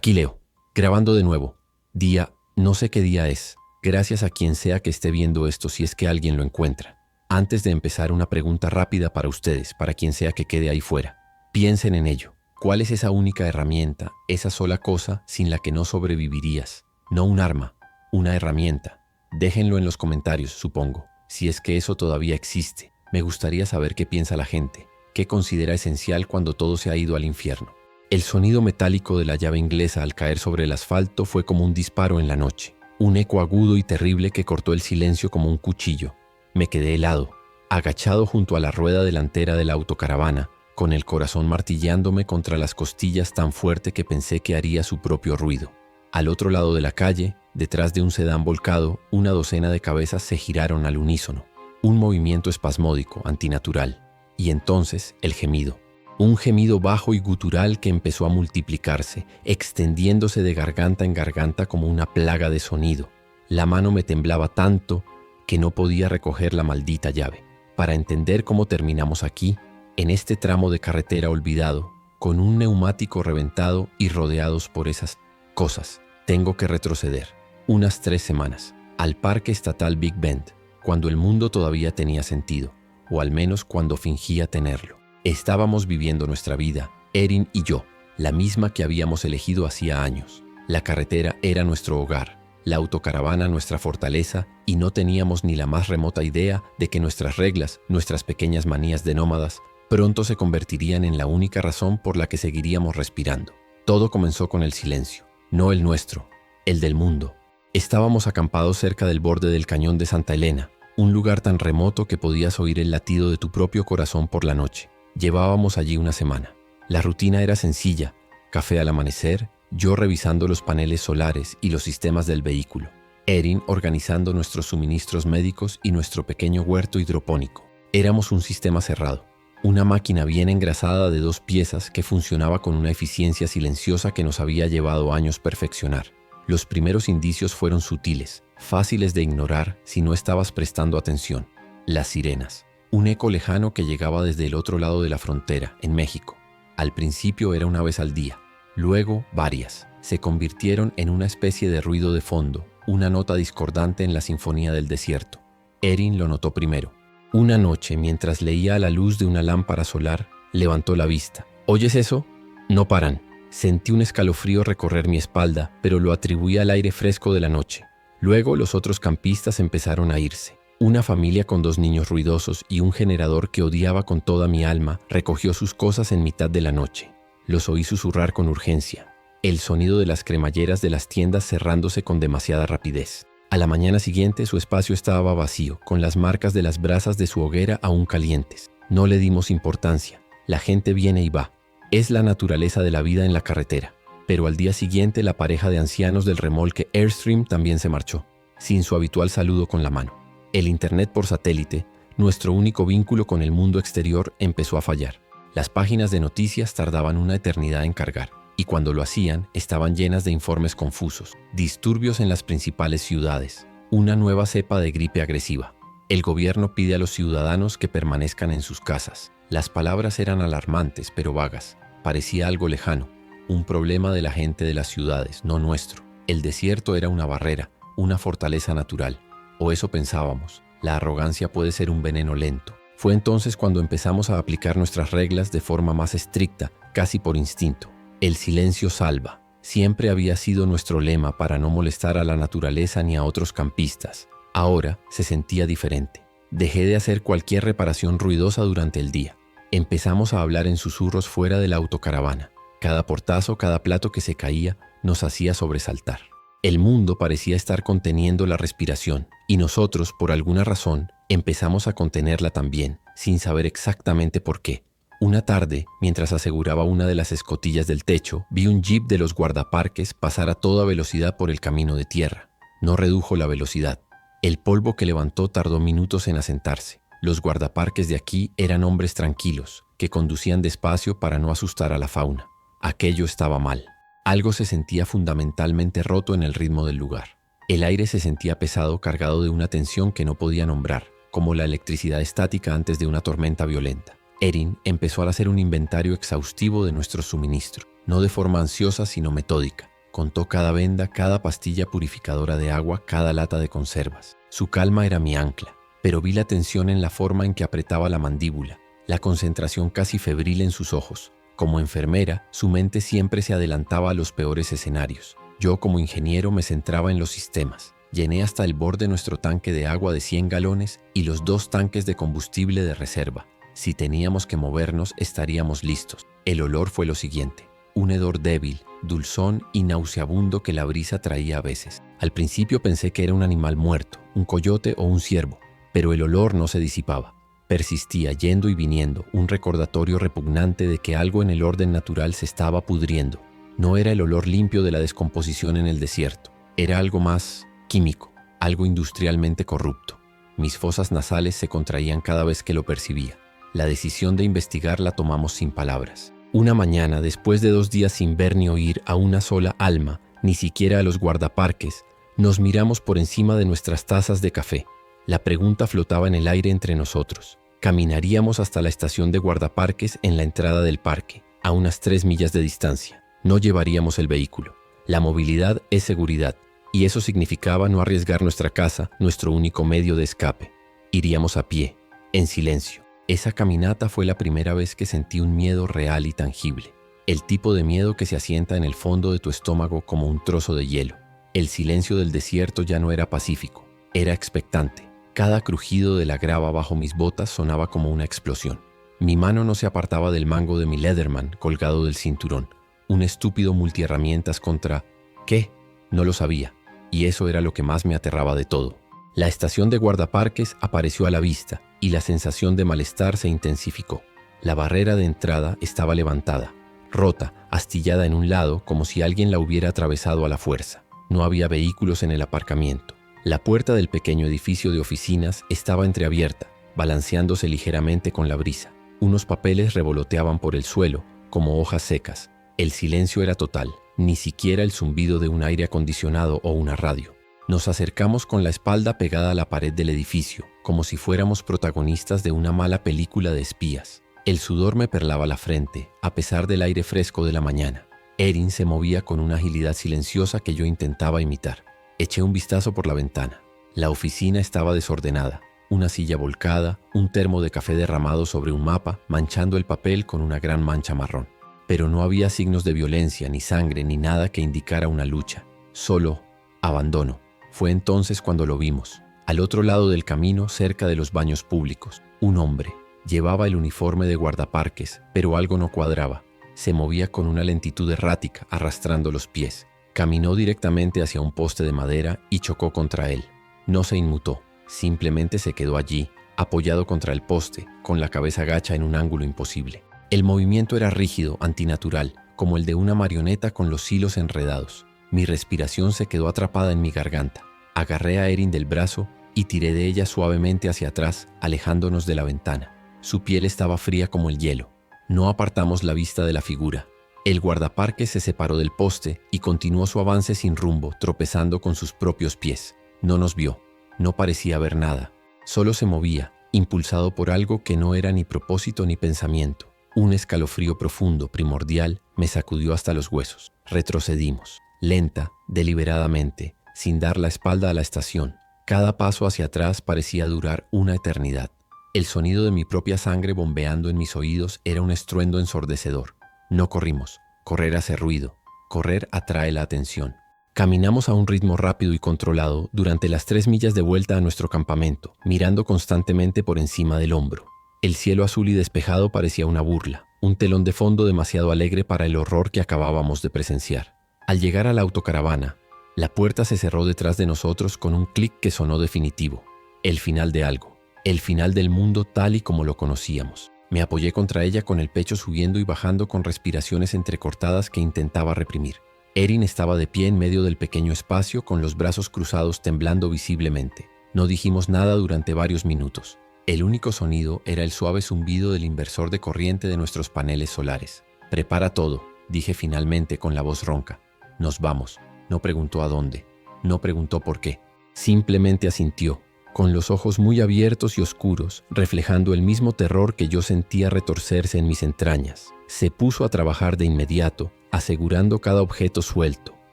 Aquí Leo, grabando de nuevo. Día, no sé qué día es. Gracias a quien sea que esté viendo esto si es que alguien lo encuentra. Antes de empezar, una pregunta rápida para ustedes, para quien sea que quede ahí fuera. Piensen en ello. ¿Cuál es esa única herramienta, esa sola cosa sin la que no sobrevivirías? No un arma, una herramienta. Déjenlo en los comentarios, supongo, si es que eso todavía existe. Me gustaría saber qué piensa la gente, qué considera esencial cuando todo se ha ido al infierno. El sonido metálico de la llave inglesa al caer sobre el asfalto fue como un disparo en la noche, un eco agudo y terrible que cortó el silencio como un cuchillo. Me quedé helado, agachado junto a la rueda delantera de la autocaravana, con el corazón martillándome contra las costillas tan fuerte que pensé que haría su propio ruido. Al otro lado de la calle, detrás de un sedán volcado, una docena de cabezas se giraron al unísono. Un movimiento espasmódico, antinatural. Y entonces el gemido. Un gemido bajo y gutural que empezó a multiplicarse, extendiéndose de garganta en garganta como una plaga de sonido. La mano me temblaba tanto que no podía recoger la maldita llave. Para entender cómo terminamos aquí, en este tramo de carretera olvidado, con un neumático reventado y rodeados por esas cosas, tengo que retroceder unas 3 semanas, al Parque Estatal Big Bend, cuando el mundo todavía tenía sentido, o al menos cuando fingía tenerlo. Estábamos viviendo nuestra vida, Erin y yo, la misma que habíamos elegido hacía años. La carretera era nuestro hogar, la autocaravana nuestra fortaleza, y no teníamos ni la más remota idea de que nuestras reglas, nuestras pequeñas manías de nómadas, pronto se convertirían en la única razón por la que seguiríamos respirando. Todo comenzó con el silencio, no el nuestro, el del mundo. Estábamos acampados cerca del borde del cañón de Santa Elena, un lugar tan remoto que podías oír el latido de tu propio corazón por la noche. Llevábamos allí una semana. La rutina era sencilla: café al amanecer, yo revisando los paneles solares y los sistemas del vehículo, Erin organizando nuestros suministros médicos y nuestro pequeño huerto hidropónico. Éramos un sistema cerrado, una máquina bien engrasada de 2 piezas que funcionaba con una eficiencia silenciosa que nos había llevado años perfeccionar. Los primeros indicios fueron sutiles, fáciles de ignorar si no estabas prestando atención. Las sirenas. Un eco lejano que llegaba desde el otro lado de la frontera, en México. Al principio era una vez al día, luego varias. Se convirtieron en una especie de ruido de fondo, una nota discordante en la sinfonía del desierto. Erin lo notó primero. Una noche, mientras leía a la luz de una lámpara solar, levantó la vista. ¿Oyes eso? No paran. Sentí un escalofrío recorrer mi espalda, pero lo atribuí al aire fresco de la noche. Luego los otros campistas empezaron a irse. Una familia con 2 niños ruidosos y un generador que odiaba con toda mi alma recogió sus cosas en mitad de la noche. Los oí susurrar con urgencia, el sonido de las cremalleras de las tiendas cerrándose con demasiada rapidez. A la mañana siguiente su espacio estaba vacío, con las marcas de las brasas de su hoguera aún calientes. No le dimos importancia. La gente viene y va. Es la naturaleza de la vida en la carretera. Pero al día siguiente la pareja de ancianos del remolque Airstream también se marchó, sin su habitual saludo con la mano. El internet por satélite, nuestro único vínculo con el mundo exterior, empezó a fallar. Las páginas de noticias tardaban una eternidad en cargar, y cuando lo hacían, estaban llenas de informes confusos. Disturbios en las principales ciudades. Una nueva cepa de gripe agresiva. El gobierno pide a los ciudadanos que permanezcan en sus casas. Las palabras eran alarmantes, pero vagas. Parecía algo lejano. Un problema de la gente de las ciudades, no nuestro. El desierto era una barrera, una fortaleza natural. O eso pensábamos. La arrogancia puede ser un veneno lento. Fue entonces cuando empezamos a aplicar nuestras reglas de forma más estricta, casi por instinto. El silencio salva. Siempre había sido nuestro lema para no molestar a la naturaleza ni a otros campistas. Ahora se sentía diferente. Dejé de hacer cualquier reparación ruidosa durante el día. Empezamos a hablar en susurros fuera de la autocaravana. Cada portazo, cada plato que se caía, nos hacía sobresaltar. El mundo parecía estar conteniendo la respiración, y nosotros, por alguna razón, empezamos a contenerla también, sin saber exactamente por qué. Una tarde, mientras aseguraba una de las escotillas del techo, vi un jeep de los guardaparques pasar a toda velocidad por el camino de tierra. No redujo la velocidad. El polvo que levantó tardó minutos en asentarse. Los guardaparques de aquí eran hombres tranquilos, que conducían despacio para no asustar a la fauna. Aquello estaba mal. Algo se sentía fundamentalmente roto en el ritmo del lugar. El aire se sentía pesado, cargado de una tensión que no podía nombrar, como la electricidad estática antes de una tormenta violenta. Erin empezó a hacer un inventario exhaustivo de nuestro suministro. no de forma ansiosa sino metódica. Contó cada venda, cada pastilla purificadora de agua, cada lata de conservas. Su calma era mi ancla, pero vi la tensión en la forma en que apretaba la mandíbula, la concentración casi febril en sus ojos. Como enfermera, su mente siempre se adelantaba a los peores escenarios. Yo, como ingeniero, me centraba en los sistemas. Llené hasta el borde nuestro tanque de agua de 100 galones y los 2 tanques de combustible de reserva. Si teníamos que movernos, estaríamos listos. El olor fue lo siguiente: un hedor débil, dulzón y nauseabundo que la brisa traía a veces. Al principio pensé que era un animal muerto, un coyote o un ciervo, pero el olor no se disipaba. Persistía yendo y viniendo, un recordatorio repugnante de que algo en el orden natural se estaba pudriendo. No era el olor limpio de la descomposición en el desierto, era algo más químico, algo industrialmente corrupto. Mis fosas nasales se contraían cada vez que lo percibía. La decisión de investigar la tomamos sin palabras. Una mañana, después de 2 días sin ver ni oír a una sola alma, ni siquiera a los guardaparques, nos miramos por encima de nuestras tazas de café. La pregunta flotaba en el aire entre nosotros. Caminaríamos hasta la estación de guardaparques en la entrada del parque, a unas 3 millas de distancia. No llevaríamos el vehículo. La movilidad es seguridad, y eso significaba no arriesgar nuestra casa, nuestro único medio de escape. Iríamos a pie, en silencio. Esa caminata fue la primera vez que sentí un miedo real y tangible. El tipo de miedo que se asienta en el fondo de tu estómago como un trozo de hielo. El silencio del desierto ya no era pacífico, era expectante. Cada crujido de la grava bajo mis botas sonaba como una explosión. Mi mano no se apartaba del mango de mi Leatherman colgado del cinturón. Un estúpido multiherramientas contra... ¿qué? No lo sabía. Y eso era lo que más me aterraba de todo. La estación de guardaparques apareció a la vista y la sensación de malestar se intensificó. La barrera de entrada estaba levantada, rota, astillada en un lado como si alguien la hubiera atravesado a la fuerza. No había vehículos en el aparcamiento. La puerta del pequeño edificio de oficinas estaba entreabierta, balanceándose ligeramente con la brisa. Unos papeles revoloteaban por el suelo, como hojas secas. El silencio era total, ni siquiera el zumbido de un aire acondicionado o una radio. Nos acercamos con la espalda pegada a la pared del edificio, como si fuéramos protagonistas de una mala película de espías. El sudor me perlaba la frente, a pesar del aire fresco de la mañana. Erin se movía con una agilidad silenciosa que yo intentaba imitar. Eché un vistazo por la ventana. La oficina estaba desordenada. Una silla volcada, un termo de café derramado sobre un mapa, manchando el papel con una gran mancha marrón. Pero no había signos de violencia, ni sangre, ni nada que indicara una lucha. Solo abandono. Fue entonces cuando lo vimos. Al otro lado del camino, cerca de los baños públicos, un hombre. Llevaba el uniforme de guardaparques, pero algo no cuadraba. Se movía con una lentitud errática, arrastrando los pies. Caminó directamente hacia un poste de madera y chocó contra él. No se inmutó, simplemente se quedó allí, apoyado contra el poste, con la cabeza gacha en un ángulo imposible. El movimiento era rígido, antinatural, como el de una marioneta con los hilos enredados. Mi respiración se quedó atrapada en mi garganta. Agarré a Erin del brazo y tiré de ella suavemente hacia atrás, alejándonos de la ventana. Su piel estaba fría como el hielo. No apartamos la vista de la figura. El guardaparques se separó del poste y continuó su avance sin rumbo, tropezando con sus propios pies. No nos vio. No parecía ver nada. Solo se movía, impulsado por algo que no era ni propósito ni pensamiento. Un escalofrío profundo, primordial, me sacudió hasta los huesos. Retrocedimos, lenta, deliberadamente, sin dar la espalda a la estación. Cada paso hacia atrás parecía durar una eternidad. El sonido de mi propia sangre bombeando en mis oídos era un estruendo ensordecedor. No corrimos. Correr hace ruido. Correr atrae la atención. Caminamos a un ritmo rápido y controlado durante las 3 millas de vuelta a nuestro campamento, mirando constantemente por encima del hombro. El cielo azul y despejado parecía una burla, un telón de fondo demasiado alegre para el horror que acabábamos de presenciar. Al llegar a la autocaravana, la puerta se cerró detrás de nosotros con un clic que sonó definitivo. El final de algo. El final del mundo tal y como lo conocíamos. Me apoyé contra ella con el pecho subiendo y bajando con respiraciones entrecortadas que intentaba reprimir. Erin estaba de pie en medio del pequeño espacio con los brazos cruzados temblando visiblemente. No dijimos nada durante varios minutos. El único sonido era el suave zumbido del inversor de corriente de nuestros paneles solares. «Prepara todo», dije finalmente con la voz ronca. «Nos vamos». No preguntó a dónde. No preguntó por qué. Simplemente asintió, con los ojos muy abiertos y oscuros, reflejando el mismo terror que yo sentía retorcerse en mis entrañas. Se puso a trabajar de inmediato, asegurando cada objeto suelto,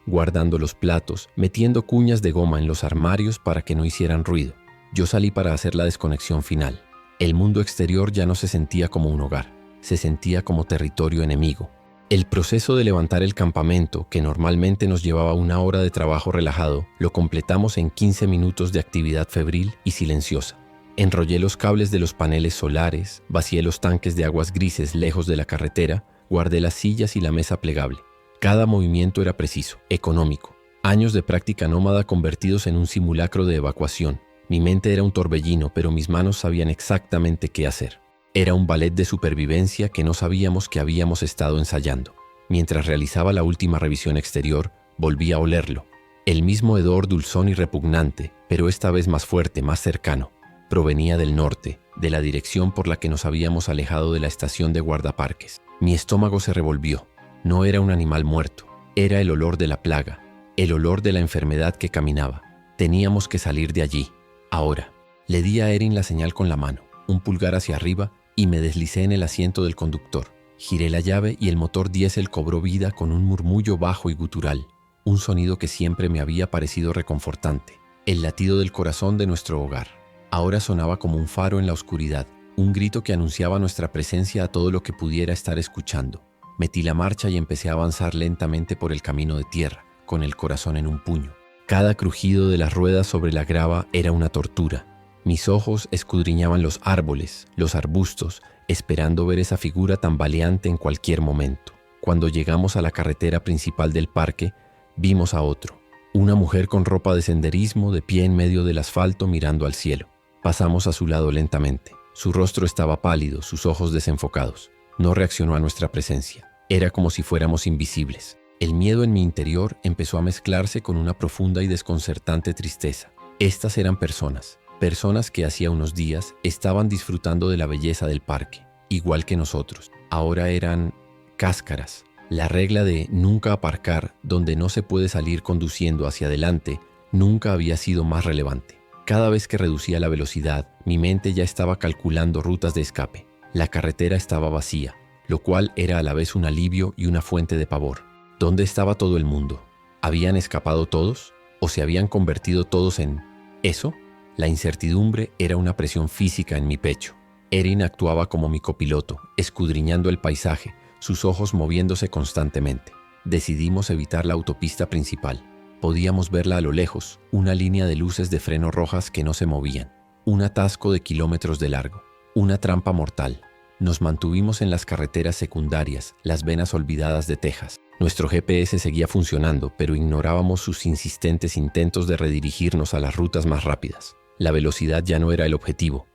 guardando los platos, metiendo cuñas de goma en los armarios para que no hicieran ruido. Yo salí para hacer la desconexión final. El mundo exterior ya no se sentía como un hogar, se sentía como territorio enemigo. El proceso de levantar el campamento, que normalmente nos llevaba 1 hora de trabajo relajado, lo completamos en 15 minutos de actividad febril y silenciosa. Enrollé los cables de los paneles solares, vacié los tanques de aguas grises lejos de la carretera, guardé las sillas y la mesa plegable. Cada movimiento era preciso, económico. Años de práctica nómada convertidos en un simulacro de evacuación. Mi mente era un torbellino, pero mis manos sabían exactamente qué hacer. Era un ballet de supervivencia que no sabíamos que habíamos estado ensayando. Mientras realizaba la última revisión exterior, volví a olerlo. El mismo hedor dulzón y repugnante, pero esta vez más fuerte, más cercano. Provenía del norte, de la dirección por la que nos habíamos alejado de la estación de guardaparques. Mi estómago se revolvió. No era un animal muerto, era el olor de la plaga, el olor de la enfermedad que caminaba. Teníamos que salir de allí, ahora. Le di a Erin la señal con la mano, un pulgar hacia arriba, y me deslicé en el asiento del conductor. Giré la llave y el motor diésel cobró vida con un murmullo bajo y gutural, un sonido que siempre me había parecido reconfortante, el latido del corazón de nuestro hogar. Ahora sonaba como un faro en la oscuridad, un grito que anunciaba nuestra presencia a todo lo que pudiera estar escuchando. Metí la marcha y empecé a avanzar lentamente por el camino de tierra, con el corazón en un puño. Cada crujido de las ruedas sobre la grava era una tortura. Mis ojos escudriñaban los árboles, los arbustos, esperando ver esa figura tambaleante en cualquier momento. Cuando llegamos a la carretera principal del parque, vimos a otro. Una mujer con ropa de senderismo, de pie en medio del asfalto mirando al cielo. Pasamos a su lado lentamente. Su rostro estaba pálido, sus ojos desenfocados. No reaccionó a nuestra presencia. Era como si fuéramos invisibles. El miedo en mi interior empezó a mezclarse con una profunda y desconcertante tristeza. Estas eran personas que hacía unos días estaban disfrutando de la belleza del parque, igual que nosotros. Ahora eran cáscaras. La regla de nunca aparcar donde no se puede salir conduciendo hacia adelante nunca había sido más relevante. Cada vez que reducía la velocidad, mi mente ya estaba calculando rutas de escape. La carretera estaba vacía, lo cual era a la vez un alivio y una fuente de pavor. ¿Dónde estaba todo el mundo? ¿Habían escapado todos? ¿O se habían convertido todos en eso? La incertidumbre era una presión física en mi pecho. Erin actuaba como mi copiloto, escudriñando el paisaje, sus ojos moviéndose constantemente. Decidimos evitar la autopista principal. Podíamos verla a lo lejos, una línea de luces de freno rojas que no se movían, un atasco de kilómetros de largo, una trampa mortal. Nos mantuvimos en las carreteras secundarias, las venas olvidadas de Texas. Nuestro GPS seguía funcionando, pero ignorábamos sus insistentes intentos de redirigirnos a las rutas más rápidas. La velocidad ya no era el objetivo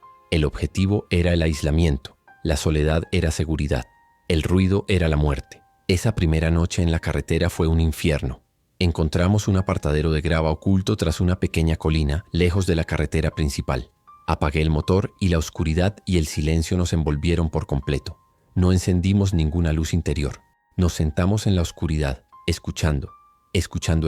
era el aislamiento, la soledad era seguridad, el ruido era la muerte. Esa primera noche en la carretera fue un infierno. Encontramos un apartadero de grava oculto tras una pequeña colina, lejos de la carretera principal. Apagué el motor y la oscuridad y el silencio nos envolvieron por completo. No encendimos ninguna luz interior. Nos sentamos en la oscuridad, escuchando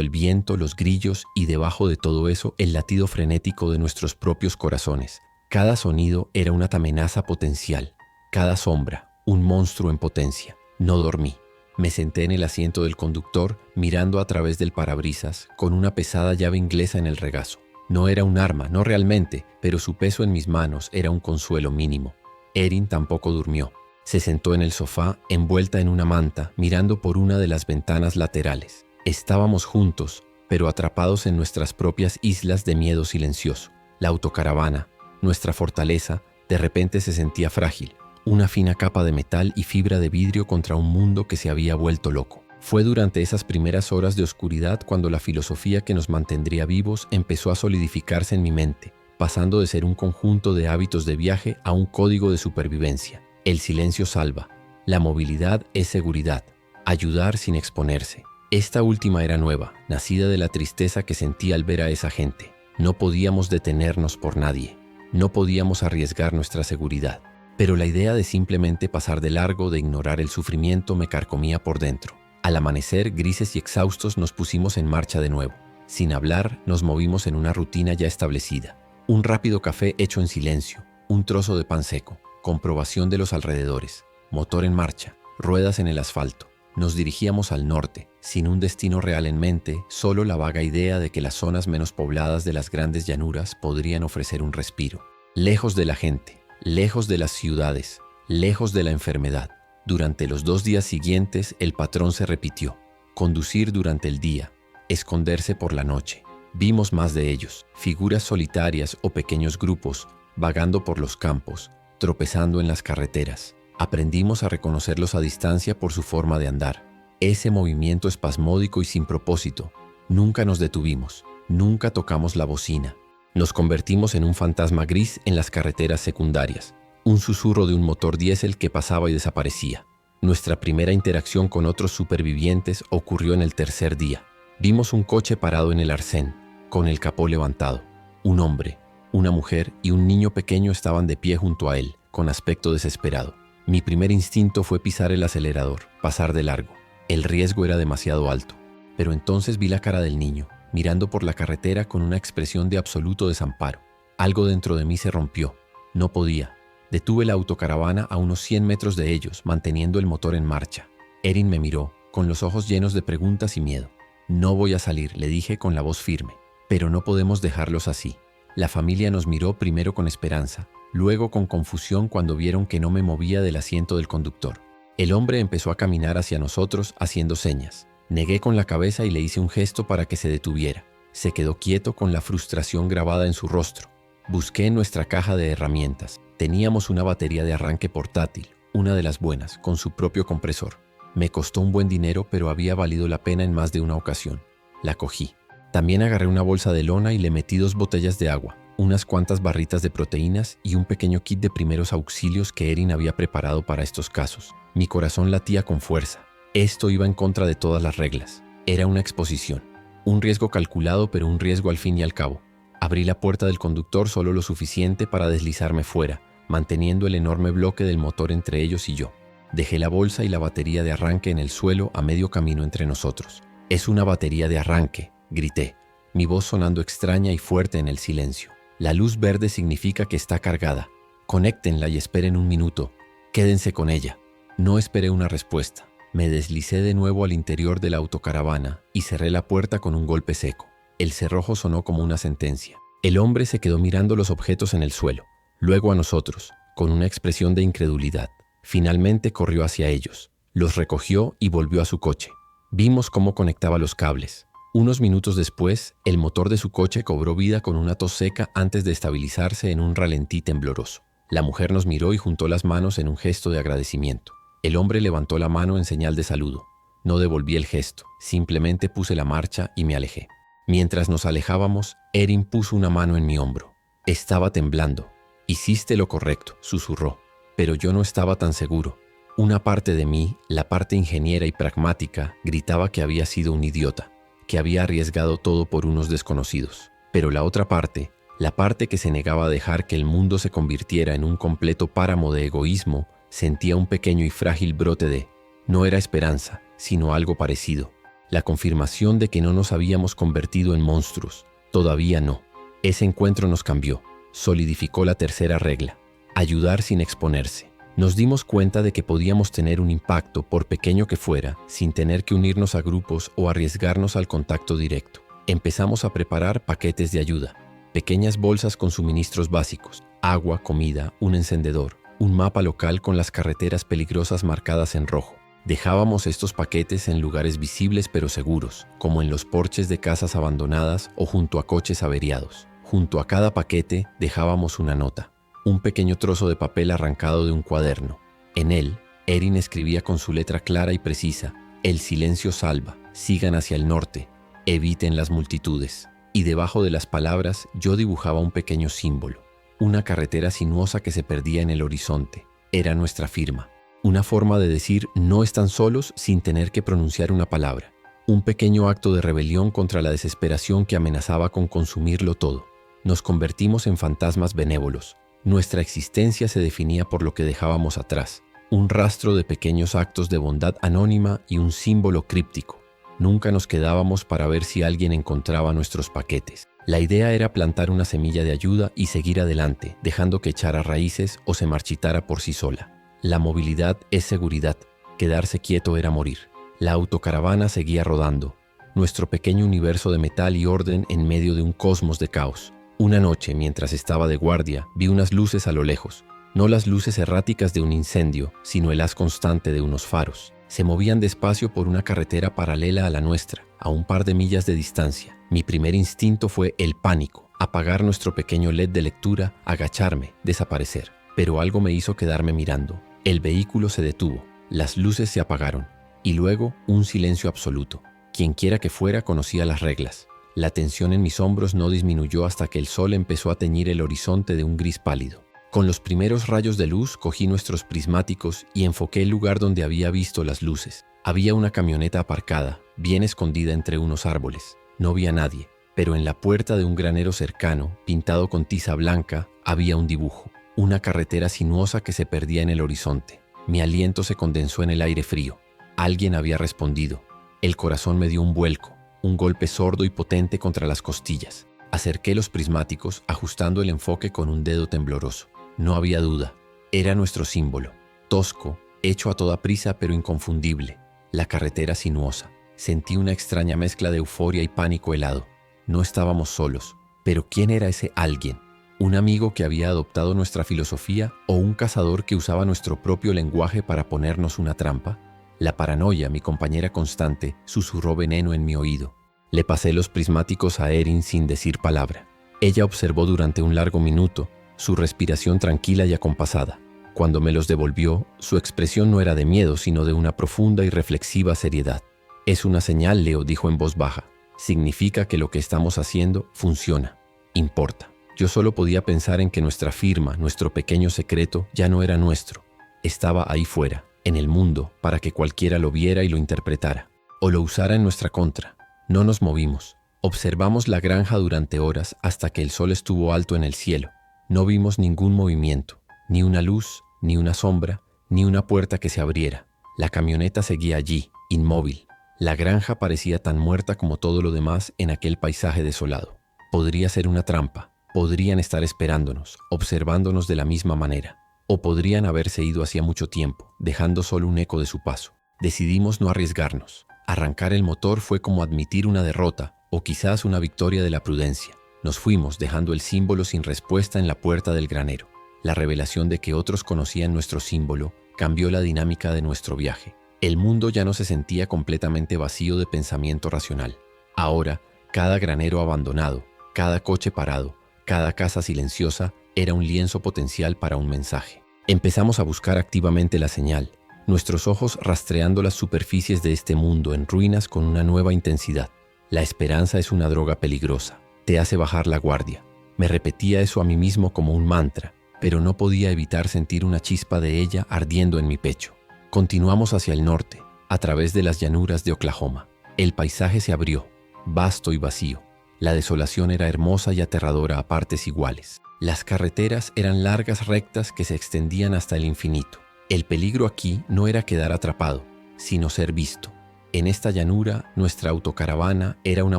el viento, los grillos y debajo de todo eso el latido frenético de nuestros propios corazones. Cada sonido era una amenaza potencial, cada sombra, un monstruo en potencia. No dormí. Me senté en el asiento del conductor, mirando a través del parabrisas, con una pesada llave inglesa en el regazo. No era un arma, no realmente, pero su peso en mis manos era un consuelo mínimo. Erin tampoco durmió. Se sentó en el sofá, envuelta en una manta, mirando por una de las ventanas laterales. Estábamos juntos, pero atrapados en nuestras propias islas de miedo silencioso. La autocaravana, nuestra fortaleza, de repente se sentía frágil. Una fina capa de metal y fibra de vidrio contra un mundo que se había vuelto loco. Fue durante esas primeras horas de oscuridad cuando la filosofía que nos mantendría vivos empezó a solidificarse en mi mente, pasando de ser un conjunto de hábitos de viaje a un código de supervivencia. El silencio salva. La movilidad es seguridad. Ayudar sin exponerse. Esta última era nueva, nacida de la tristeza que sentí al ver a esa gente. No podíamos detenernos por nadie. No podíamos arriesgar nuestra seguridad. Pero la idea de simplemente pasar de largo, de ignorar el sufrimiento, me carcomía por dentro. Al amanecer, grises y exhaustos, nos pusimos en marcha de nuevo. Sin hablar, nos movimos en una rutina ya establecida. Un rápido café hecho en silencio, un trozo de pan seco, comprobación de los alrededores, motor en marcha, ruedas en el asfalto. Nos dirigíamos al norte, sin un destino real en mente, solo la vaga idea de que las zonas menos pobladas de las grandes llanuras podrían ofrecer un respiro. Lejos de la gente, lejos de las ciudades, lejos de la enfermedad. Durante los 2 días siguientes, el patrón se repitió: conducir durante el día, esconderse por la noche. Vimos más de ellos, figuras solitarias o pequeños grupos, vagando por los campos, tropezando en las carreteras. Aprendimos a reconocerlos a distancia por su forma de andar. Ese movimiento espasmódico y sin propósito. Nunca nos detuvimos, nunca tocamos la bocina. Nos convertimos en un fantasma gris en las carreteras secundarias, un susurro de un motor diésel que pasaba y desaparecía. Nuestra primera interacción con otros supervivientes ocurrió en el 3er día. Vimos un coche parado en el arcén, con el capó levantado. Un hombre, una mujer y un niño pequeño estaban de pie junto a él, con aspecto desesperado. Mi primer instinto fue pisar el acelerador, pasar de largo. El riesgo era demasiado alto. Pero entonces vi la cara del niño, mirando por la carretera con una expresión de absoluto desamparo. Algo dentro de mí se rompió. No podía. Detuve la autocaravana a unos 100 metros de ellos, manteniendo el motor en marcha. Erin me miró, con los ojos llenos de preguntas y miedo. No voy a salir, le dije con la voz firme. Pero no podemos dejarlos así. La familia nos miró primero con esperanza, luego con confusión cuando vieron que no me movía del asiento del conductor. El hombre empezó a caminar hacia nosotros haciendo señas. Negué con la cabeza y le hice un gesto para que se detuviera. Se quedó quieto con la frustración grabada en su rostro. Busqué en nuestra caja de herramientas. Teníamos una batería de arranque portátil, una de las buenas, con su propio compresor. Me costó un buen dinero, pero había valido la pena en más de una ocasión. La cogí. También agarré una bolsa de lona y le metí 2 botellas de agua, unas cuantas barritas de proteínas y un pequeño kit de primeros auxilios que Erin había preparado para estos casos. Mi corazón latía con fuerza. Esto iba en contra de todas las reglas. Era una exposición. Un riesgo calculado, pero un riesgo al fin y al cabo. Abrí la puerta del conductor solo lo suficiente para deslizarme fuera, manteniendo el enorme bloque del motor entre ellos y yo. Dejé la bolsa y la batería de arranque en el suelo a medio camino entre nosotros. «Es una batería de arranque», grité, mi voz sonando extraña y fuerte en el silencio. «La luz verde significa que está cargada. Conéctenla y esperen un minuto. Quédense con ella». No esperé una respuesta. Me deslicé de nuevo al interior de la autocaravana y cerré la puerta con un golpe seco. El cerrojo sonó como una sentencia. El hombre se quedó mirando los objetos en el suelo, luego a nosotros, con una expresión de incredulidad. Finalmente corrió hacia ellos, los recogió y volvió a su coche. Vimos cómo conectaba los cables. Unos minutos después, el motor de su coche cobró vida con una tos seca antes de estabilizarse en un ralentí tembloroso. La mujer nos miró y juntó las manos en un gesto de agradecimiento. El hombre levantó la mano en señal de saludo. No devolví el gesto, simplemente puse la marcha y me alejé. Mientras nos alejábamos, Erin puso una mano en mi hombro. Estaba temblando. «Hiciste lo correcto», susurró. Pero yo no estaba tan seguro. Una parte de mí, la parte ingeniera y pragmática, gritaba que había sido un idiota, que había arriesgado todo por unos desconocidos. Pero la otra parte, la parte que se negaba a dejar que el mundo se convirtiera en un completo páramo de egoísmo, sentía un pequeño y frágil brote de, no era esperanza, sino algo parecido. La confirmación de que no nos habíamos convertido en monstruos. Todavía no. Ese encuentro nos cambió. Solidificó la tercera regla: ayudar sin exponerse. Nos dimos cuenta de que podíamos tener un impacto, por pequeño que fuera, sin tener que unirnos a grupos o arriesgarnos al contacto directo. Empezamos a preparar paquetes de ayuda, pequeñas bolsas con suministros básicos, agua, comida, un encendedor, un mapa local con las carreteras peligrosas marcadas en rojo. Dejábamos estos paquetes en lugares visibles pero seguros, como en los porches de casas abandonadas o junto a coches averiados. Junto a cada paquete dejábamos una nota. Un pequeño trozo de papel arrancado de un cuaderno. En él, Erin escribía con su letra clara y precisa: «El silencio salva, sigan hacia el norte, eviten las multitudes». Y debajo de las palabras yo dibujaba un pequeño símbolo, una carretera sinuosa que se perdía en el horizonte. Era nuestra firma, una forma de decir no están solos sin tener que pronunciar una palabra. Un pequeño acto de rebelión contra la desesperación que amenazaba con consumirlo todo. Nos convertimos en fantasmas benévolos. Nuestra existencia se definía por lo que dejábamos atrás, un rastro de pequeños actos de bondad anónima y un símbolo críptico. Nunca nos quedábamos para ver si alguien encontraba nuestros paquetes. La idea era plantar una semilla de ayuda y seguir adelante, dejando que echara raíces o se marchitara por sí sola. La movilidad es seguridad, quedarse quieto era morir. La autocaravana seguía rodando, nuestro pequeño universo de metal y orden en medio de un cosmos de caos. Una noche, mientras estaba de guardia, vi unas luces a lo lejos. No las luces erráticas de un incendio, sino el haz constante de unos faros. Se movían despacio por una carretera paralela a la nuestra, a un par de millas de distancia. Mi primer instinto fue el pánico, apagar nuestro pequeño LED de lectura, agacharme, desaparecer. Pero algo me hizo quedarme mirando. El vehículo se detuvo, las luces se apagaron, y luego un silencio absoluto. Quienquiera que fuera conocía las reglas. La tensión en mis hombros no disminuyó hasta que el sol empezó a teñir el horizonte de un gris pálido. Con los primeros rayos de luz cogí nuestros prismáticos y enfoqué el lugar donde había visto las luces. Había una camioneta aparcada, bien escondida entre unos árboles. No vi a nadie, pero en la puerta de un granero cercano, pintado con tiza blanca, había un dibujo. Una carretera sinuosa que se perdía en el horizonte. Mi aliento se condensó en el aire frío. Alguien había respondido. El corazón me dio un vuelco, un golpe sordo y potente contra las costillas. Acerqué los prismáticos, ajustando el enfoque con un dedo tembloroso. No había duda. Era nuestro símbolo. Tosco, hecho a toda prisa pero inconfundible. La carretera sinuosa. Sentí una extraña mezcla de euforia y pánico helado. No estábamos solos. Pero ¿quién era ese alguien? ¿Un amigo que había adoptado nuestra filosofía o un cazador que usaba nuestro propio lenguaje para ponernos una trampa? La paranoia, mi compañera constante, susurró veneno en mi oído. Le pasé los prismáticos a Erin sin decir palabra. Ella observó durante un largo minuto, su respiración tranquila y acompasada. Cuando me los devolvió, su expresión no era de miedo, sino de una profunda y reflexiva seriedad. Es una señal, Leo, dijo en voz baja. Significa que lo que estamos haciendo funciona. Importa. Yo solo podía pensar en que nuestra firma, nuestro pequeño secreto, ya no era nuestro. Estaba ahí fuera, en el mundo, para que cualquiera lo viera y lo interpretara, o lo usara en nuestra contra. No nos movimos. Observamos la granja durante horas hasta que el sol estuvo alto en el cielo. No vimos ningún movimiento, ni una luz, ni una sombra, ni una puerta que se abriera. La camioneta seguía allí, inmóvil. La granja parecía tan muerta como todo lo demás en aquel paisaje desolado. Podría ser una trampa. Podrían estar esperándonos, observándonos de la misma manera. O podrían haberse ido hacía mucho tiempo, dejando solo un eco de su paso. Decidimos no arriesgarnos. Arrancar el motor fue como admitir una derrota, o quizás una victoria de la prudencia. Nos fuimos dejando el símbolo sin respuesta en la puerta del granero. La revelación de que otros conocían nuestro símbolo cambió la dinámica de nuestro viaje. El mundo ya no se sentía completamente vacío de pensamiento racional. Ahora, cada granero abandonado, cada coche parado, cada casa silenciosa era un lienzo potencial para un mensaje. Empezamos a buscar activamente la señal, nuestros ojos rastreando las superficies de este mundo en ruinas con una nueva intensidad. La esperanza es una droga peligrosa, te hace bajar la guardia. Me repetía eso a mí mismo como un mantra, pero no podía evitar sentir una chispa de ella ardiendo en mi pecho. Continuamos hacia el norte, a través de las llanuras de Oklahoma. El paisaje se abrió, vasto y vacío. La desolación era hermosa y aterradora a partes iguales. Las carreteras eran largas rectas que se extendían hasta el infinito. El peligro aquí no era quedar atrapado, sino ser visto. En esta llanura, nuestra autocaravana era una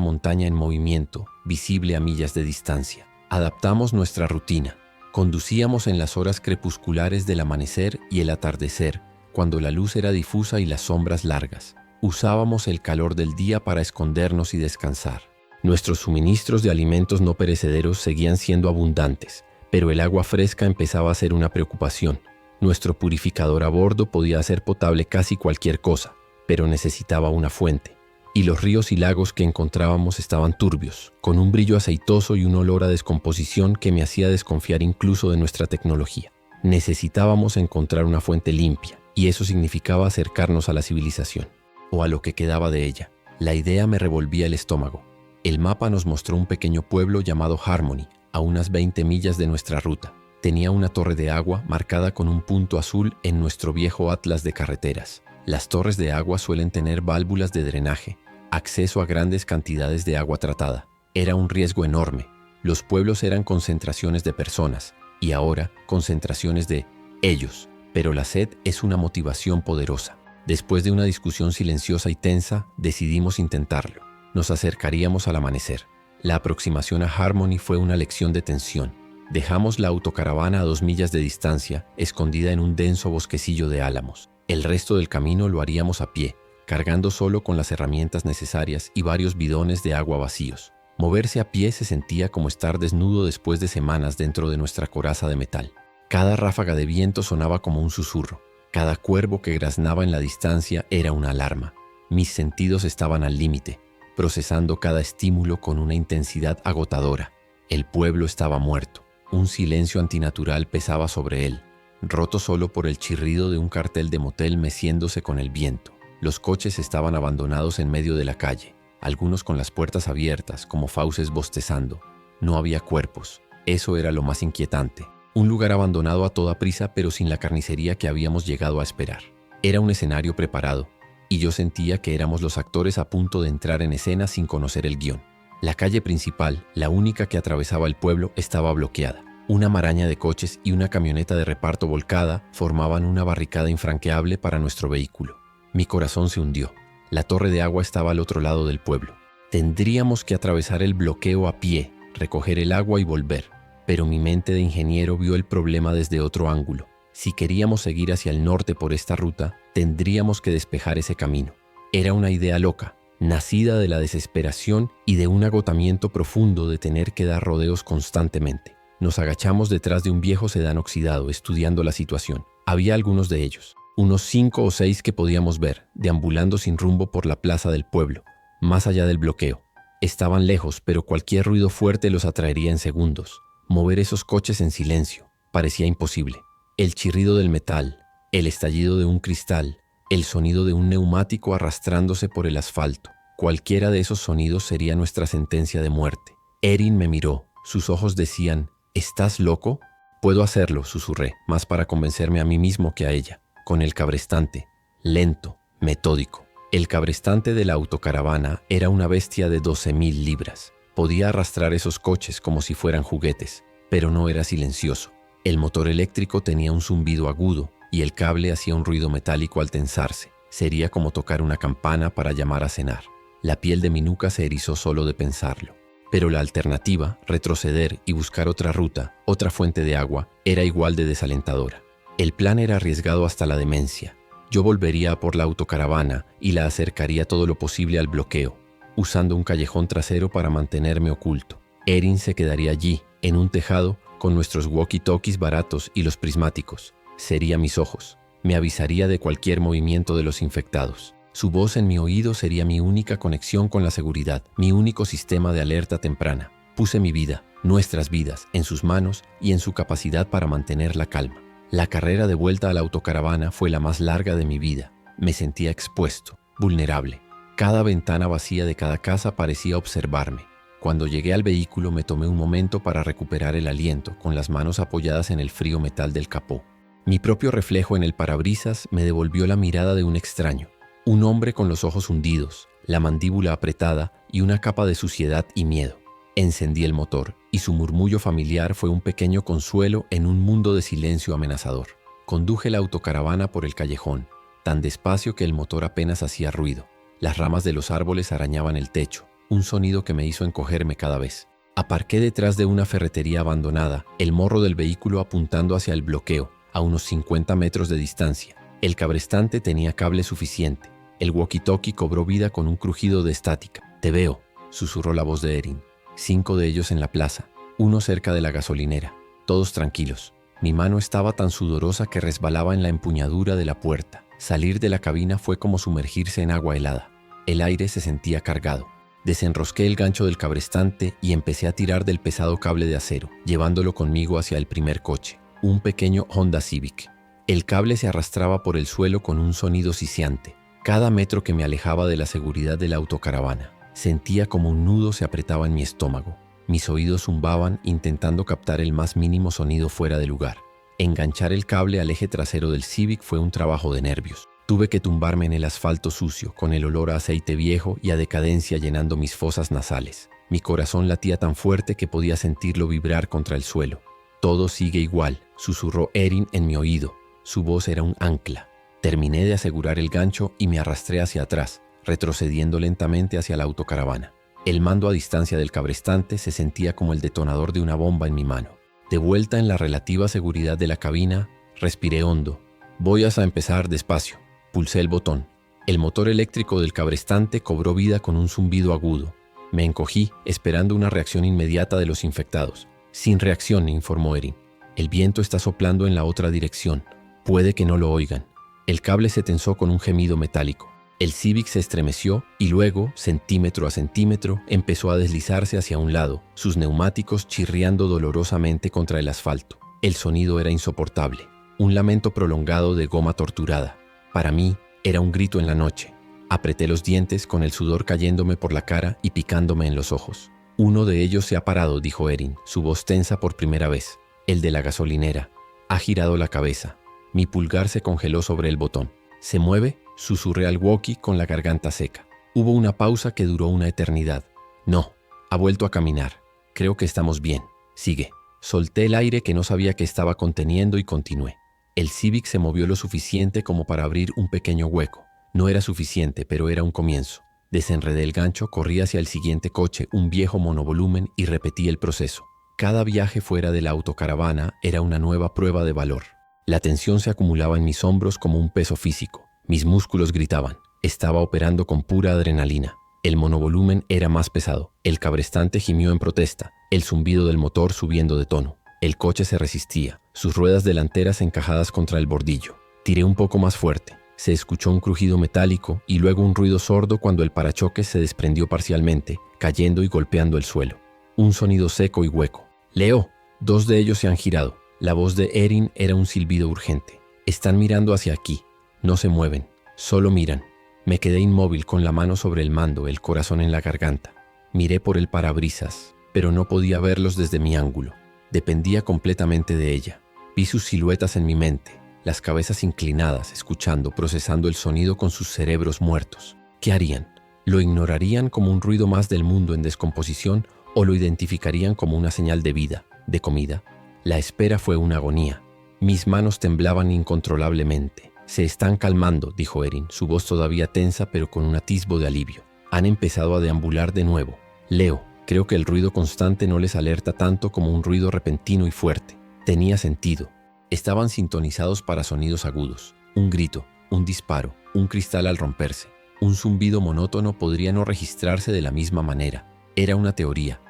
montaña en movimiento, visible a millas de distancia. Adaptamos nuestra rutina. Conducíamos en las horas crepusculares del amanecer y el atardecer, cuando la luz era difusa y las sombras largas. Usábamos el calor del día para escondernos y descansar. Nuestros suministros de alimentos no perecederos seguían siendo abundantes, pero el agua fresca empezaba a ser una preocupación. Nuestro purificador a bordo podía hacer potable casi cualquier cosa, pero necesitaba una fuente. Y los ríos y lagos que encontrábamos estaban turbios, con un brillo aceitoso y un olor a descomposición que me hacía desconfiar incluso de nuestra tecnología. Necesitábamos encontrar una fuente limpia, y eso significaba acercarnos a la civilización, o a lo que quedaba de ella. La idea me revolvía el estómago. El mapa nos mostró un pequeño pueblo llamado Harmony, a unas 20 millas de nuestra ruta. Tenía una torre de agua marcada con un punto azul en nuestro viejo atlas de carreteras. Las torres de agua suelen tener válvulas de drenaje, acceso a grandes cantidades de agua tratada. Era un riesgo enorme. Los pueblos eran concentraciones de personas, y ahora concentraciones de ellos. Pero la sed es una motivación poderosa. Después de una discusión silenciosa y tensa, decidimos intentarlo. Nos acercaríamos al amanecer. La aproximación a Harmony fue una lección de tensión. Dejamos la autocaravana a 2 millas de distancia, escondida en un denso bosquecillo de álamos. El resto del camino lo haríamos a pie, cargando solo con las herramientas necesarias y varios bidones de agua vacíos. Moverse a pie se sentía como estar desnudo después de semanas dentro de nuestra coraza de metal. Cada ráfaga de viento sonaba como un susurro. Cada cuervo que graznaba en la distancia era una alarma. Mis sentidos estaban al límite, procesando cada estímulo con una intensidad agotadora. El pueblo estaba muerto. Un silencio antinatural pesaba sobre él, roto solo por el chirrido de un cartel de motel meciéndose con el viento. Los coches estaban abandonados en medio de la calle, algunos con las puertas abiertas, como fauces bostezando. No había cuerpos. Eso era lo más inquietante. Un lugar abandonado a toda prisa, pero sin la carnicería que habíamos llegado a esperar. Era un escenario preparado, y yo sentía que éramos los actores a punto de entrar en escena sin conocer el guión. La calle principal, la única que atravesaba el pueblo, estaba bloqueada. Una maraña de coches y una camioneta de reparto volcada formaban una barricada infranqueable para nuestro vehículo. Mi corazón se hundió. La torre de agua estaba al otro lado del pueblo. Tendríamos que atravesar el bloqueo a pie, recoger el agua y volver. Pero mi mente de ingeniero vio el problema desde otro ángulo. Si queríamos seguir hacia el norte por esta ruta, tendríamos que despejar ese camino. Era una idea loca, nacida de la desesperación y de un agotamiento profundo de tener que dar rodeos constantemente. Nos agachamos detrás de un viejo sedán oxidado, estudiando la situación. Había algunos de ellos, unos 5 o 6 que podíamos ver, deambulando sin rumbo por la plaza del pueblo, más allá del bloqueo. Estaban lejos, pero cualquier ruido fuerte los atraería en segundos. Mover esos coches en silencio parecía imposible. El chirrido del metal, el estallido de un cristal, el sonido de un neumático arrastrándose por el asfalto. Cualquiera de esos sonidos sería nuestra sentencia de muerte. Erin me miró. Sus ojos decían, ¿estás loco? Puedo hacerlo, susurré, más para convencerme a mí mismo que a ella. Con el cabrestante, lento, metódico. El cabrestante de la autocaravana era una bestia de 12,000 libras. Podía arrastrar esos coches como si fueran juguetes, pero no era silencioso. El motor eléctrico tenía un zumbido agudo y el cable hacía un ruido metálico al tensarse. Sería como tocar una campana para llamar a cenar. La piel de mi nuca se erizó solo de pensarlo. Pero la alternativa, retroceder y buscar otra ruta, otra fuente de agua, era igual de desalentadora. El plan era arriesgado hasta la demencia. Yo volvería a por la autocaravana y la acercaría todo lo posible al bloqueo, usando un callejón trasero para mantenerme oculto. Erin se quedaría allí, en un tejado, con nuestros walkie-talkies baratos y los prismáticos. Sería mis ojos. Me avisaría de cualquier movimiento de los infectados. Su voz en mi oído sería mi única conexión con la seguridad, mi único sistema de alerta temprana. Puse mi vida, nuestras vidas, en sus manos y en su capacidad para mantener la calma. La carrera de vuelta a la autocaravana fue la más larga de mi vida. Me sentía expuesto, vulnerable. Cada ventana vacía de cada casa parecía observarme. Cuando llegué al vehículo me tomé un momento para recuperar el aliento, con las manos apoyadas en el frío metal del capó. Mi propio reflejo en el parabrisas me devolvió la mirada de un extraño. Un hombre con los ojos hundidos, la mandíbula apretada y una capa de suciedad y miedo. Encendí el motor y su murmullo familiar fue un pequeño consuelo en un mundo de silencio amenazador. Conduje la autocaravana por el callejón, tan despacio que el motor apenas hacía ruido. Las ramas de los árboles arañaban el techo, un sonido que me hizo encogerme cada vez. Aparqué detrás de una ferretería abandonada, el morro del vehículo apuntando hacia el bloqueo, a unos 50 metros de distancia. El cabrestante tenía cable suficiente. El walkie-talkie cobró vida con un crujido de estática. «Te veo», susurró la voz de Erin. 5 de ellos en la plaza, uno cerca de la gasolinera, todos tranquilos. Mi mano estaba tan sudorosa que resbalaba en la empuñadura de la puerta. Salir de la cabina fue como sumergirse en agua helada. El aire se sentía cargado. Desenrosqué el gancho del cabrestante y empecé a tirar del pesado cable de acero, llevándolo conmigo hacia el primer coche, un pequeño Honda Civic. El cable se arrastraba por el suelo con un sonido siseante. Cada metro que me alejaba de la seguridad de la autocaravana, sentía como un nudo se apretaba en mi estómago. Mis oídos zumbaban intentando captar el más mínimo sonido fuera de lugar. Enganchar el cable al eje trasero del Civic fue un trabajo de nervios. Tuve que tumbarme en el asfalto sucio, con el olor a aceite viejo y a decadencia llenando mis fosas nasales. Mi corazón latía tan fuerte que podía sentirlo vibrar contra el suelo. «Todo sigue igual», susurró Erin en mi oído. Su voz era un ancla. Terminé de asegurar el gancho y me arrastré hacia atrás, retrocediendo lentamente hacia la autocaravana. El mando a distancia del cabrestante se sentía como el detonador de una bomba en mi mano. De vuelta en la relativa seguridad de la cabina, respiré hondo. «Voy a empezar despacio». Pulsé el botón. El motor eléctrico del cabrestante cobró vida con un zumbido agudo. Me encogí, esperando una reacción inmediata de los infectados. Sin reacción, informó Erin. El viento está soplando en la otra dirección. Puede que no lo oigan. El cable se tensó con un gemido metálico. El Civic se estremeció y luego, centímetro a centímetro, empezó a deslizarse hacia un lado, sus neumáticos chirriando dolorosamente contra el asfalto. El sonido era insoportable, un lamento prolongado de goma torturada. Para mí, era un grito en la noche. Apreté los dientes con el sudor cayéndome por la cara y picándome en los ojos. Uno de ellos se ha parado, dijo Erin, su voz tensa por primera vez. El de la gasolinera. Ha girado la cabeza. Mi pulgar se congeló sobre el botón. ¿Se mueve?, susurré al walkie con la garganta seca. Hubo una pausa que duró una eternidad. No, ha vuelto a caminar. Creo que estamos bien. Sigue. Solté el aire que no sabía que estaba conteniendo y continué. El Civic se movió lo suficiente como para abrir un pequeño hueco. No era suficiente, pero era un comienzo. Desenredé el gancho, corrí hacia el siguiente coche, un viejo monovolumen, y repetí el proceso. Cada viaje fuera de la autocaravana era una nueva prueba de valor. La tensión se acumulaba en mis hombros como un peso físico. Mis músculos gritaban. Estaba operando con pura adrenalina. El monovolumen era más pesado. El cabrestante gimió en protesta, el zumbido del motor subiendo de tono. El coche se resistía, sus ruedas delanteras encajadas contra el bordillo. Tiré un poco más fuerte. Se escuchó un crujido metálico y luego un ruido sordo cuando el parachoques se desprendió parcialmente, cayendo y golpeando el suelo. Un sonido seco y hueco. «Leo». Dos de ellos se han girado. La voz de Erin era un silbido urgente. «Están mirando hacia aquí. No se mueven, solo miran». Me quedé inmóvil con la mano sobre el mando, el corazón en la garganta. Miré por el parabrisas, pero no podía verlos desde mi ángulo. Dependía completamente de ella. Vi sus siluetas en mi mente, las cabezas inclinadas, escuchando, procesando el sonido con sus cerebros muertos. ¿Qué harían? ¿Lo ignorarían como un ruido más del mundo en descomposición o lo identificarían como una señal de vida, de comida? La espera fue una agonía. Mis manos temblaban incontrolablemente. «Se están calmando», dijo Erin, su voz todavía tensa pero con un atisbo de alivio. «Han empezado a deambular de nuevo. Leo, creo que el ruido constante no les alerta tanto como un ruido repentino y fuerte». Tenía sentido. Estaban sintonizados para sonidos agudos. Un grito, un disparo, un cristal al romperse. Un zumbido monótono podría no registrarse de la misma manera. Era una teoría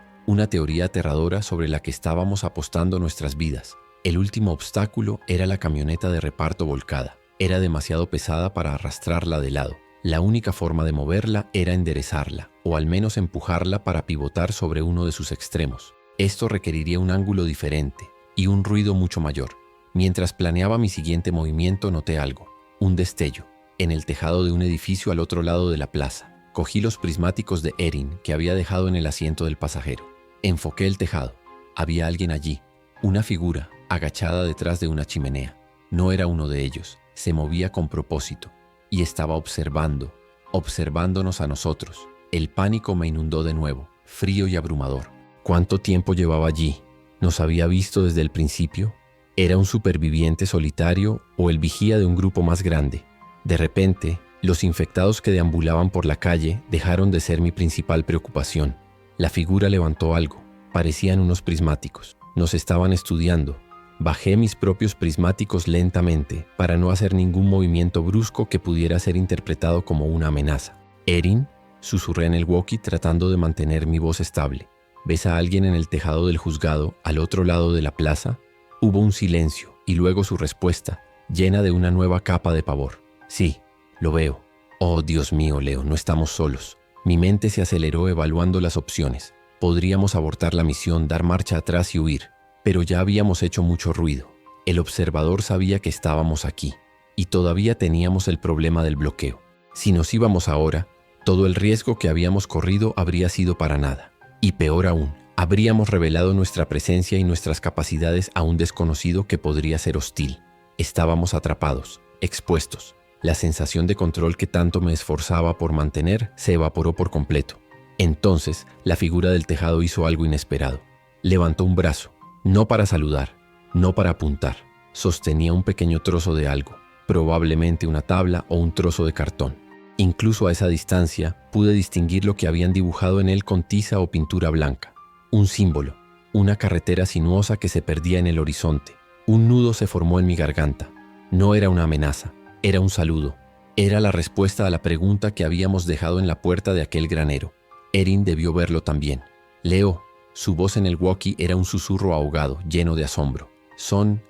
aterradora sobre la que estábamos apostando nuestras vidas. El último obstáculo era la camioneta de reparto volcada. Era demasiado pesada para arrastrarla de lado. La única forma de moverla era enderezarla, o al menos empujarla para pivotar sobre uno de sus extremos. Esto requeriría un ángulo diferente y un ruido mucho mayor. Mientras planeaba mi siguiente movimiento, noté algo. Un destello. En el tejado de un edificio al otro lado de la plaza. Cogí los prismáticos de Erin que había dejado en el asiento del pasajero. Enfoqué el tejado. Había alguien allí. Una figura, agachada detrás de una chimenea. No era uno de ellos. Se movía con propósito y estaba observándonos a nosotros. El pánico me inundó de nuevo, frío y abrumador. ¿Cuánto tiempo llevaba allí? ¿Nos había visto desde el principio? ¿Era un superviviente solitario o el vigía de un grupo más grande? De repente, los infectados que deambulaban por la calle dejaron de ser mi principal preocupación. La figura levantó algo. Parecían unos prismáticos. Nos estaban estudiando. Bajé mis propios prismáticos lentamente para no hacer ningún movimiento brusco que pudiera ser interpretado como una amenaza. «Erin», susurré en el walkie tratando de mantener mi voz estable. «¿Ves a alguien en el tejado del juzgado al otro lado de la plaza?» Hubo un silencio y luego su respuesta, llena de una nueva capa de pavor. «Sí, lo veo». «Oh, Dios mío, Leo, no estamos solos». Mi mente se aceleró evaluando las opciones. Podríamos abortar la misión, dar marcha atrás y huir. Pero ya habíamos hecho mucho ruido. El observador sabía que estábamos aquí y todavía teníamos el problema del bloqueo. Si nos íbamos ahora, todo el riesgo que habíamos corrido habría sido para nada. Y peor aún, habríamos revelado nuestra presencia y nuestras capacidades a un desconocido que podría ser hostil. Estábamos atrapados, expuestos. La sensación de control que tanto me esforzaba por mantener se evaporó por completo. Entonces, la figura del tejado hizo algo inesperado. Levantó un brazo. No para saludar, no para apuntar. Sostenía un pequeño trozo de algo, probablemente una tabla o un trozo de cartón. Incluso a esa distancia pude distinguir lo que habían dibujado en él con tiza o pintura blanca. Un símbolo, una carretera sinuosa que se perdía en el horizonte. Un nudo se formó en mi garganta. No era una amenaza, era un saludo. Era la respuesta a la pregunta que habíamos dejado en la puerta de aquel granero. Erin debió verlo también. Leo, su voz en el walkie era un susurro ahogado, lleno de asombro. Son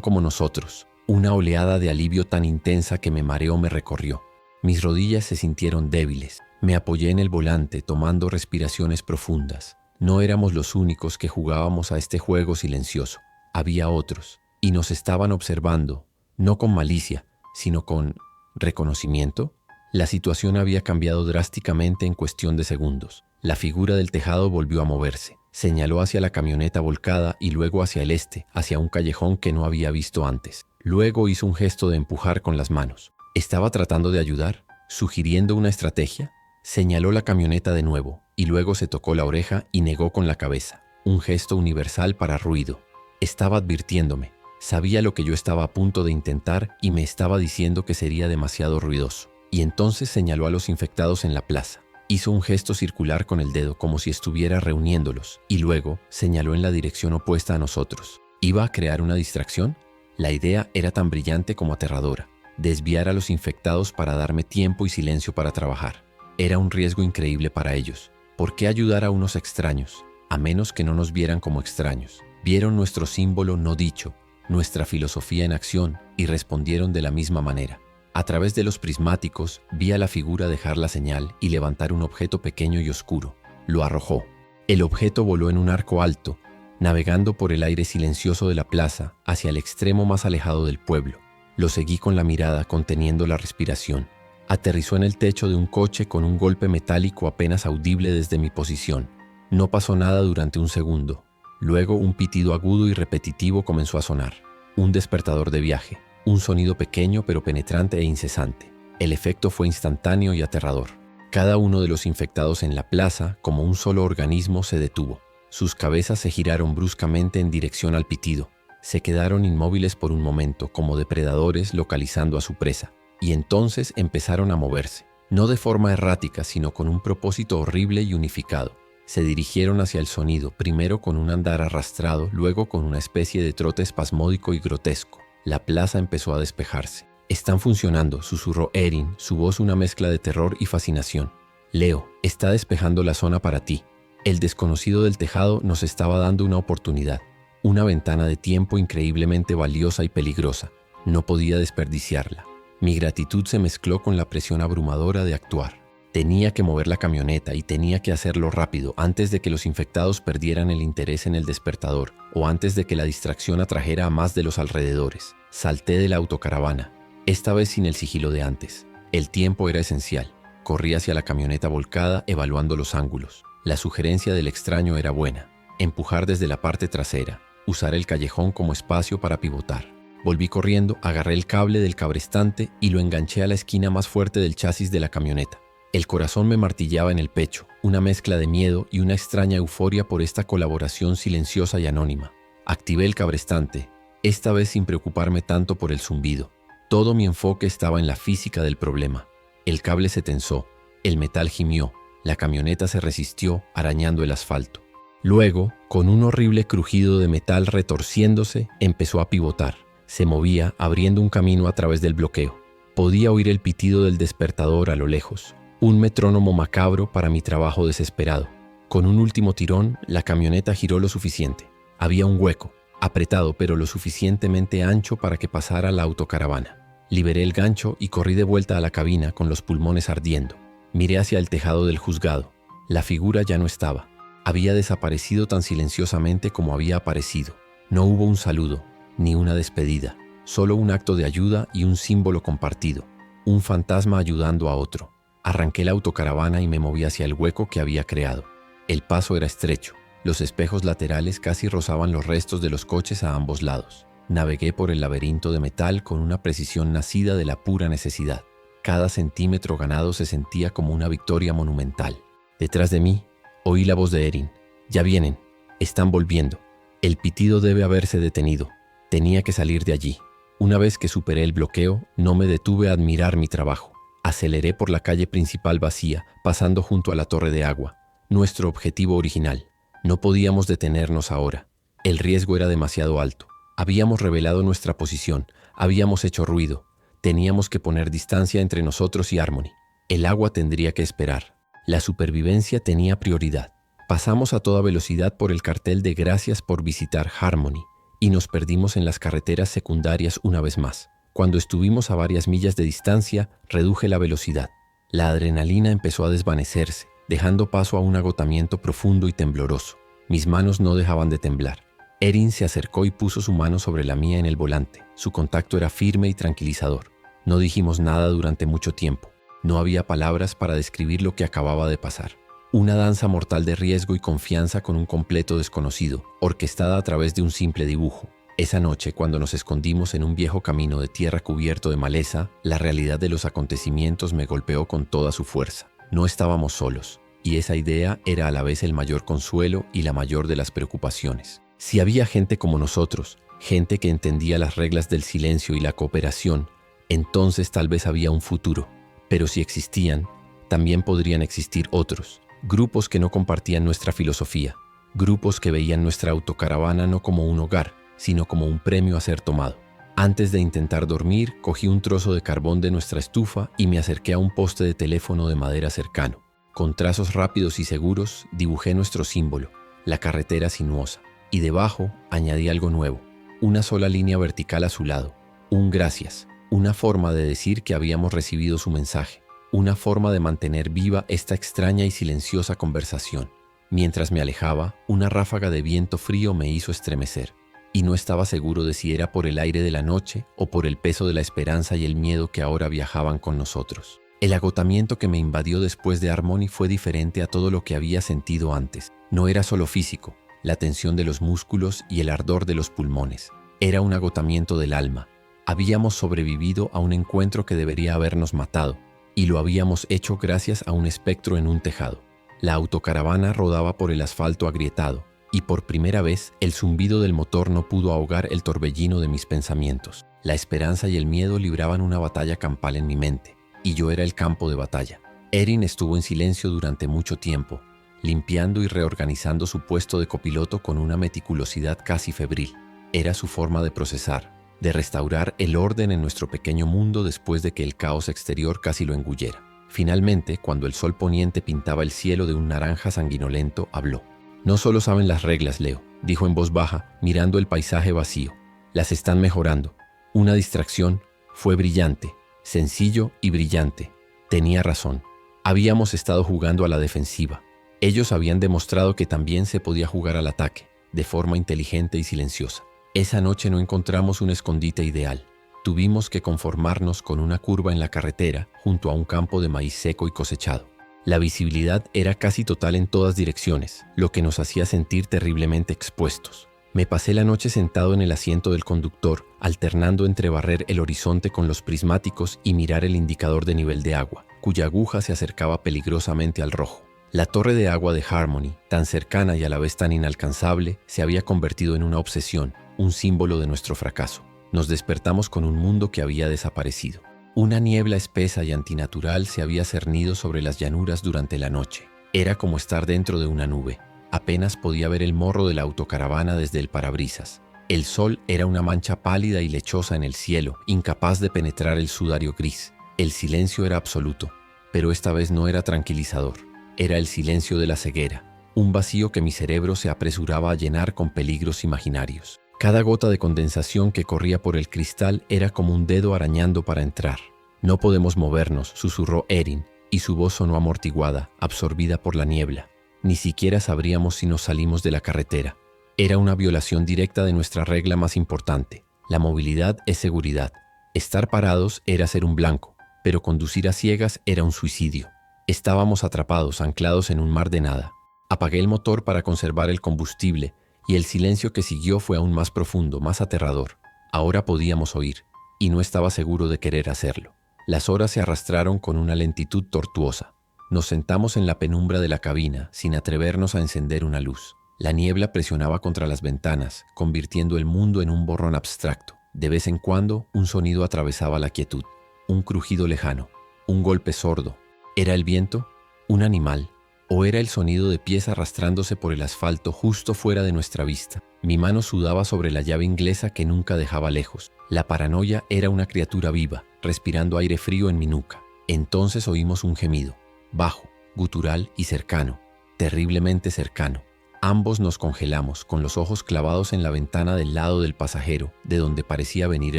como nosotros. Una oleada de alivio tan intensa que me recorrió. Mis rodillas se sintieron débiles. Me apoyé en el volante, tomando respiraciones profundas. No éramos los únicos que jugábamos a este juego silencioso. Había otros, y nos estaban observando, no con malicia, sino con reconocimiento. La situación había cambiado drásticamente en cuestión de segundos. La figura del tejado volvió a moverse. Señaló hacia la camioneta volcada y luego hacia el este, hacia un callejón que no había visto antes. Luego hizo un gesto de empujar con las manos. ¿Estaba tratando de ayudar? ¿Sugiriendo una estrategia? Señaló la camioneta de nuevo y luego se tocó la oreja y negó con la cabeza. Un gesto universal para ruido. Estaba advirtiéndome. Sabía lo que yo estaba a punto de intentar y me estaba diciendo que sería demasiado ruidoso. Y entonces señaló a los infectados en la plaza. Hizo un gesto circular con el dedo como si estuviera reuniéndolos y luego señaló en la dirección opuesta a nosotros. ¿Iba a crear una distracción? La idea era tan brillante como aterradora. Desviar a los infectados para darme tiempo y silencio para trabajar. Era un riesgo increíble para ellos. ¿Por qué ayudar a unos extraños? A menos que no nos vieran como extraños. Vieron nuestro símbolo no dicho, nuestra filosofía en acción y respondieron de la misma manera. A través de los prismáticos vi a la figura dejar la señal y levantar un objeto pequeño y oscuro. Lo arrojó. El objeto voló en un arco alto, navegando por el aire silencioso de la plaza hacia el extremo más alejado del pueblo. Lo seguí con la mirada conteniendo la respiración. Aterrizó en el techo de un coche con un golpe metálico apenas audible desde mi posición. No pasó nada durante un segundo. Luego un pitido agudo y repetitivo comenzó a sonar. Un despertador de viaje. Un sonido pequeño pero penetrante e incesante. El efecto fue instantáneo y aterrador. Cada uno de los infectados en la plaza, como un solo organismo, se detuvo. Sus cabezas se giraron bruscamente en dirección al pitido. Se quedaron inmóviles por un momento, como depredadores localizando a su presa. Y entonces empezaron a moverse. No de forma errática, sino con un propósito horrible y unificado. Se dirigieron hacia el sonido, primero con un andar arrastrado, luego con una especie de trote espasmódico y grotesco. La plaza empezó a despejarse. «Están funcionando», susurró Erin, su voz una mezcla de terror y fascinación. «Leo, está despejando la zona para ti». El desconocido del tejado nos estaba dando una oportunidad, una ventana de tiempo increíblemente valiosa y peligrosa. No podía desperdiciarla. Mi gratitud se mezcló con la presión abrumadora de actuar. Tenía que mover la camioneta y tenía que hacerlo rápido antes de que los infectados perdieran el interés en el despertador o antes de que la distracción atrajera a más de los alrededores. Salté de la autocaravana, esta vez sin el sigilo de antes. El tiempo era esencial. Corrí hacia la camioneta volcada evaluando los ángulos. La sugerencia del extraño era buena. Empujar desde la parte trasera, usar el callejón como espacio para pivotar. Volví corriendo, agarré el cable del cabrestante y lo enganché a la esquina más fuerte del chasis de la camioneta. El corazón me martillaba en el pecho, una mezcla de miedo y una extraña euforia por esta colaboración silenciosa y anónima. Activé el cabrestante, esta vez sin preocuparme tanto por el zumbido. Todo mi enfoque estaba en la física del problema. El cable se tensó, el metal gimió, la camioneta se resistió arañando el asfalto. Luego, con un horrible crujido de metal retorciéndose, empezó a pivotar. Se movía, abriendo un camino a través del bloqueo. Podía oír el pitido del despertador a lo lejos. Un metrónomo macabro para mi trabajo desesperado. Con un último tirón, la camioneta giró lo suficiente. Había un hueco, apretado pero lo suficientemente ancho para que pasara la autocaravana. Liberé el gancho y corrí de vuelta a la cabina con los pulmones ardiendo. Miré hacia el tejado del juzgado. La figura ya no estaba. Había desaparecido tan silenciosamente como había aparecido. No hubo un saludo, ni una despedida. Solo un acto de ayuda y un símbolo compartido. Un fantasma ayudando a otro. Arranqué la autocaravana y me moví hacia el hueco que había creado. El paso era estrecho. Los espejos laterales casi rozaban los restos de los coches a ambos lados. Navegué por el laberinto de metal con una precisión nacida de la pura necesidad. Cada centímetro ganado se sentía como una victoria monumental. Detrás de mí, oí la voz de Erin. «Ya vienen. Están volviendo. El pitido debe haberse detenido. Tenía que salir de allí». Una vez que superé el bloqueo, no me detuve a admirar mi trabajo. Aceleré por la calle principal vacía, pasando junto a la torre de agua. Nuestro objetivo original. No podíamos detenernos ahora. El riesgo era demasiado alto. Habíamos revelado nuestra posición, habíamos hecho ruido. Teníamos que poner distancia entre nosotros y Harmony. El agua tendría que esperar. La supervivencia tenía prioridad. Pasamos a toda velocidad por el cartel de gracias por visitar Harmony y nos perdimos en las carreteras secundarias una vez más. Cuando estuvimos a varias millas de distancia, reduje la velocidad. La adrenalina empezó a desvanecerse, dejando paso a un agotamiento profundo y tembloroso. Mis manos no dejaban de temblar. Erin se acercó y puso su mano sobre la mía en el volante. Su contacto era firme y tranquilizador. No dijimos nada durante mucho tiempo. No había palabras para describir lo que acababa de pasar. Una danza mortal de riesgo y confianza con un completo desconocido, orquestada a través de un simple dibujo. Esa noche, cuando nos escondimos en un viejo camino de tierra cubierto de maleza, la realidad de los acontecimientos me golpeó con toda su fuerza. No estábamos solos, y esa idea era a la vez el mayor consuelo y la mayor de las preocupaciones. Si había gente como nosotros, gente que entendía las reglas del silencio y la cooperación, entonces tal vez había un futuro. Pero si existían, también podrían existir otros. Grupos que no compartían nuestra filosofía, grupos que veían nuestra autocaravana no como un hogar, sino como un premio a ser tomado. Antes de intentar dormir, cogí un trozo de carbón de nuestra estufa y me acerqué a un poste de teléfono de madera cercano. Con trazos rápidos y seguros, dibujé nuestro símbolo, la carretera sinuosa, y debajo añadí algo nuevo, una sola línea vertical a su lado, un gracias, una forma de decir que habíamos recibido su mensaje. Una forma de mantener viva esta extraña y silenciosa conversación. Mientras me alejaba, una ráfaga de viento frío me hizo estremecer, y no estaba seguro de si era por el aire de la noche o por el peso de la esperanza y el miedo que ahora viajaban con nosotros. El agotamiento que me invadió después de Harmony fue diferente a todo lo que había sentido antes. No era solo físico, la tensión de los músculos y el ardor de los pulmones. Era un agotamiento del alma. Habíamos sobrevivido a un encuentro que debería habernos matado, y lo habíamos hecho gracias a un espectro en un tejado. La autocaravana rodaba por el asfalto agrietado, y por primera vez el zumbido del motor no pudo ahogar el torbellino de mis pensamientos. La esperanza y el miedo libraban una batalla campal en mi mente, y yo era el campo de batalla. Erin estuvo en silencio durante mucho tiempo, limpiando y reorganizando su puesto de copiloto con una meticulosidad casi febril. Era su forma de procesar, de restaurar el orden en nuestro pequeño mundo después de que el caos exterior casi lo engullera. Finalmente, cuando el sol poniente pintaba el cielo de un naranja sanguinolento, habló. «No solo saben las reglas, Leo», dijo en voz baja, mirando el paisaje vacío. «Las están mejorando. Una distracción. Fue brillante, sencillo y brillante. Tenía razón. Habíamos estado jugando a la defensiva. Ellos habían demostrado que también se podía jugar al ataque, de forma inteligente y silenciosa. Esa noche no encontramos un escondite ideal. Tuvimos que conformarnos con una curva en la carretera junto a un campo de maíz seco y cosechado. La visibilidad era casi total en todas direcciones, lo que nos hacía sentir terriblemente expuestos. Me pasé la noche sentado en el asiento del conductor, alternando entre barrer el horizonte con los prismáticos y mirar el indicador de nivel de agua, cuya aguja se acercaba peligrosamente al rojo. La torre de agua de Harmony, tan cercana y a la vez tan inalcanzable, se había convertido en una obsesión, un símbolo de nuestro fracaso. Nos despertamos con un mundo que había desaparecido. Una niebla espesa y antinatural se había cernido sobre las llanuras durante la noche. Era como estar dentro de una nube. Apenas podía ver el morro de la autocaravana desde el parabrisas. El sol era una mancha pálida y lechosa en el cielo, incapaz de penetrar el sudario gris. El silencio era absoluto, pero esta vez no era tranquilizador. Era el silencio de la ceguera, un vacío que mi cerebro se apresuraba a llenar con peligros imaginarios. Cada gota de condensación que corría por el cristal era como un dedo arañando para entrar. «No podemos movernos», susurró Erin, y su voz sonó amortiguada, absorbida por la niebla. Ni siquiera sabríamos si nos salimos de la carretera. Era una violación directa de nuestra regla más importante. La movilidad es seguridad. Estar parados era ser un blanco, pero conducir a ciegas era un suicidio. Estábamos atrapados, anclados en un mar de nada. Apagué el motor para conservar el combustible, y el silencio que siguió fue aún más profundo, más aterrador. Ahora podíamos oír, y no estaba seguro de querer hacerlo. Las horas se arrastraron con una lentitud tortuosa. Nos sentamos en la penumbra de la cabina, sin atrevernos a encender una luz. La niebla presionaba contra las ventanas, convirtiendo el mundo en un borrón abstracto. De vez en cuando, un sonido atravesaba la quietud. Un crujido lejano, un golpe sordo. ¿Era el viento? ¿Un animal? ¿O era el sonido de pies arrastrándose por el asfalto justo fuera de nuestra vista? Mi mano sudaba sobre la llave inglesa que nunca dejaba lejos. La paranoia era una criatura viva, respirando aire frío en mi nuca. Entonces oímos un gemido, bajo, gutural y cercano, terriblemente cercano. Ambos nos congelamos, con los ojos clavados en la ventana del lado del pasajero, de donde parecía venir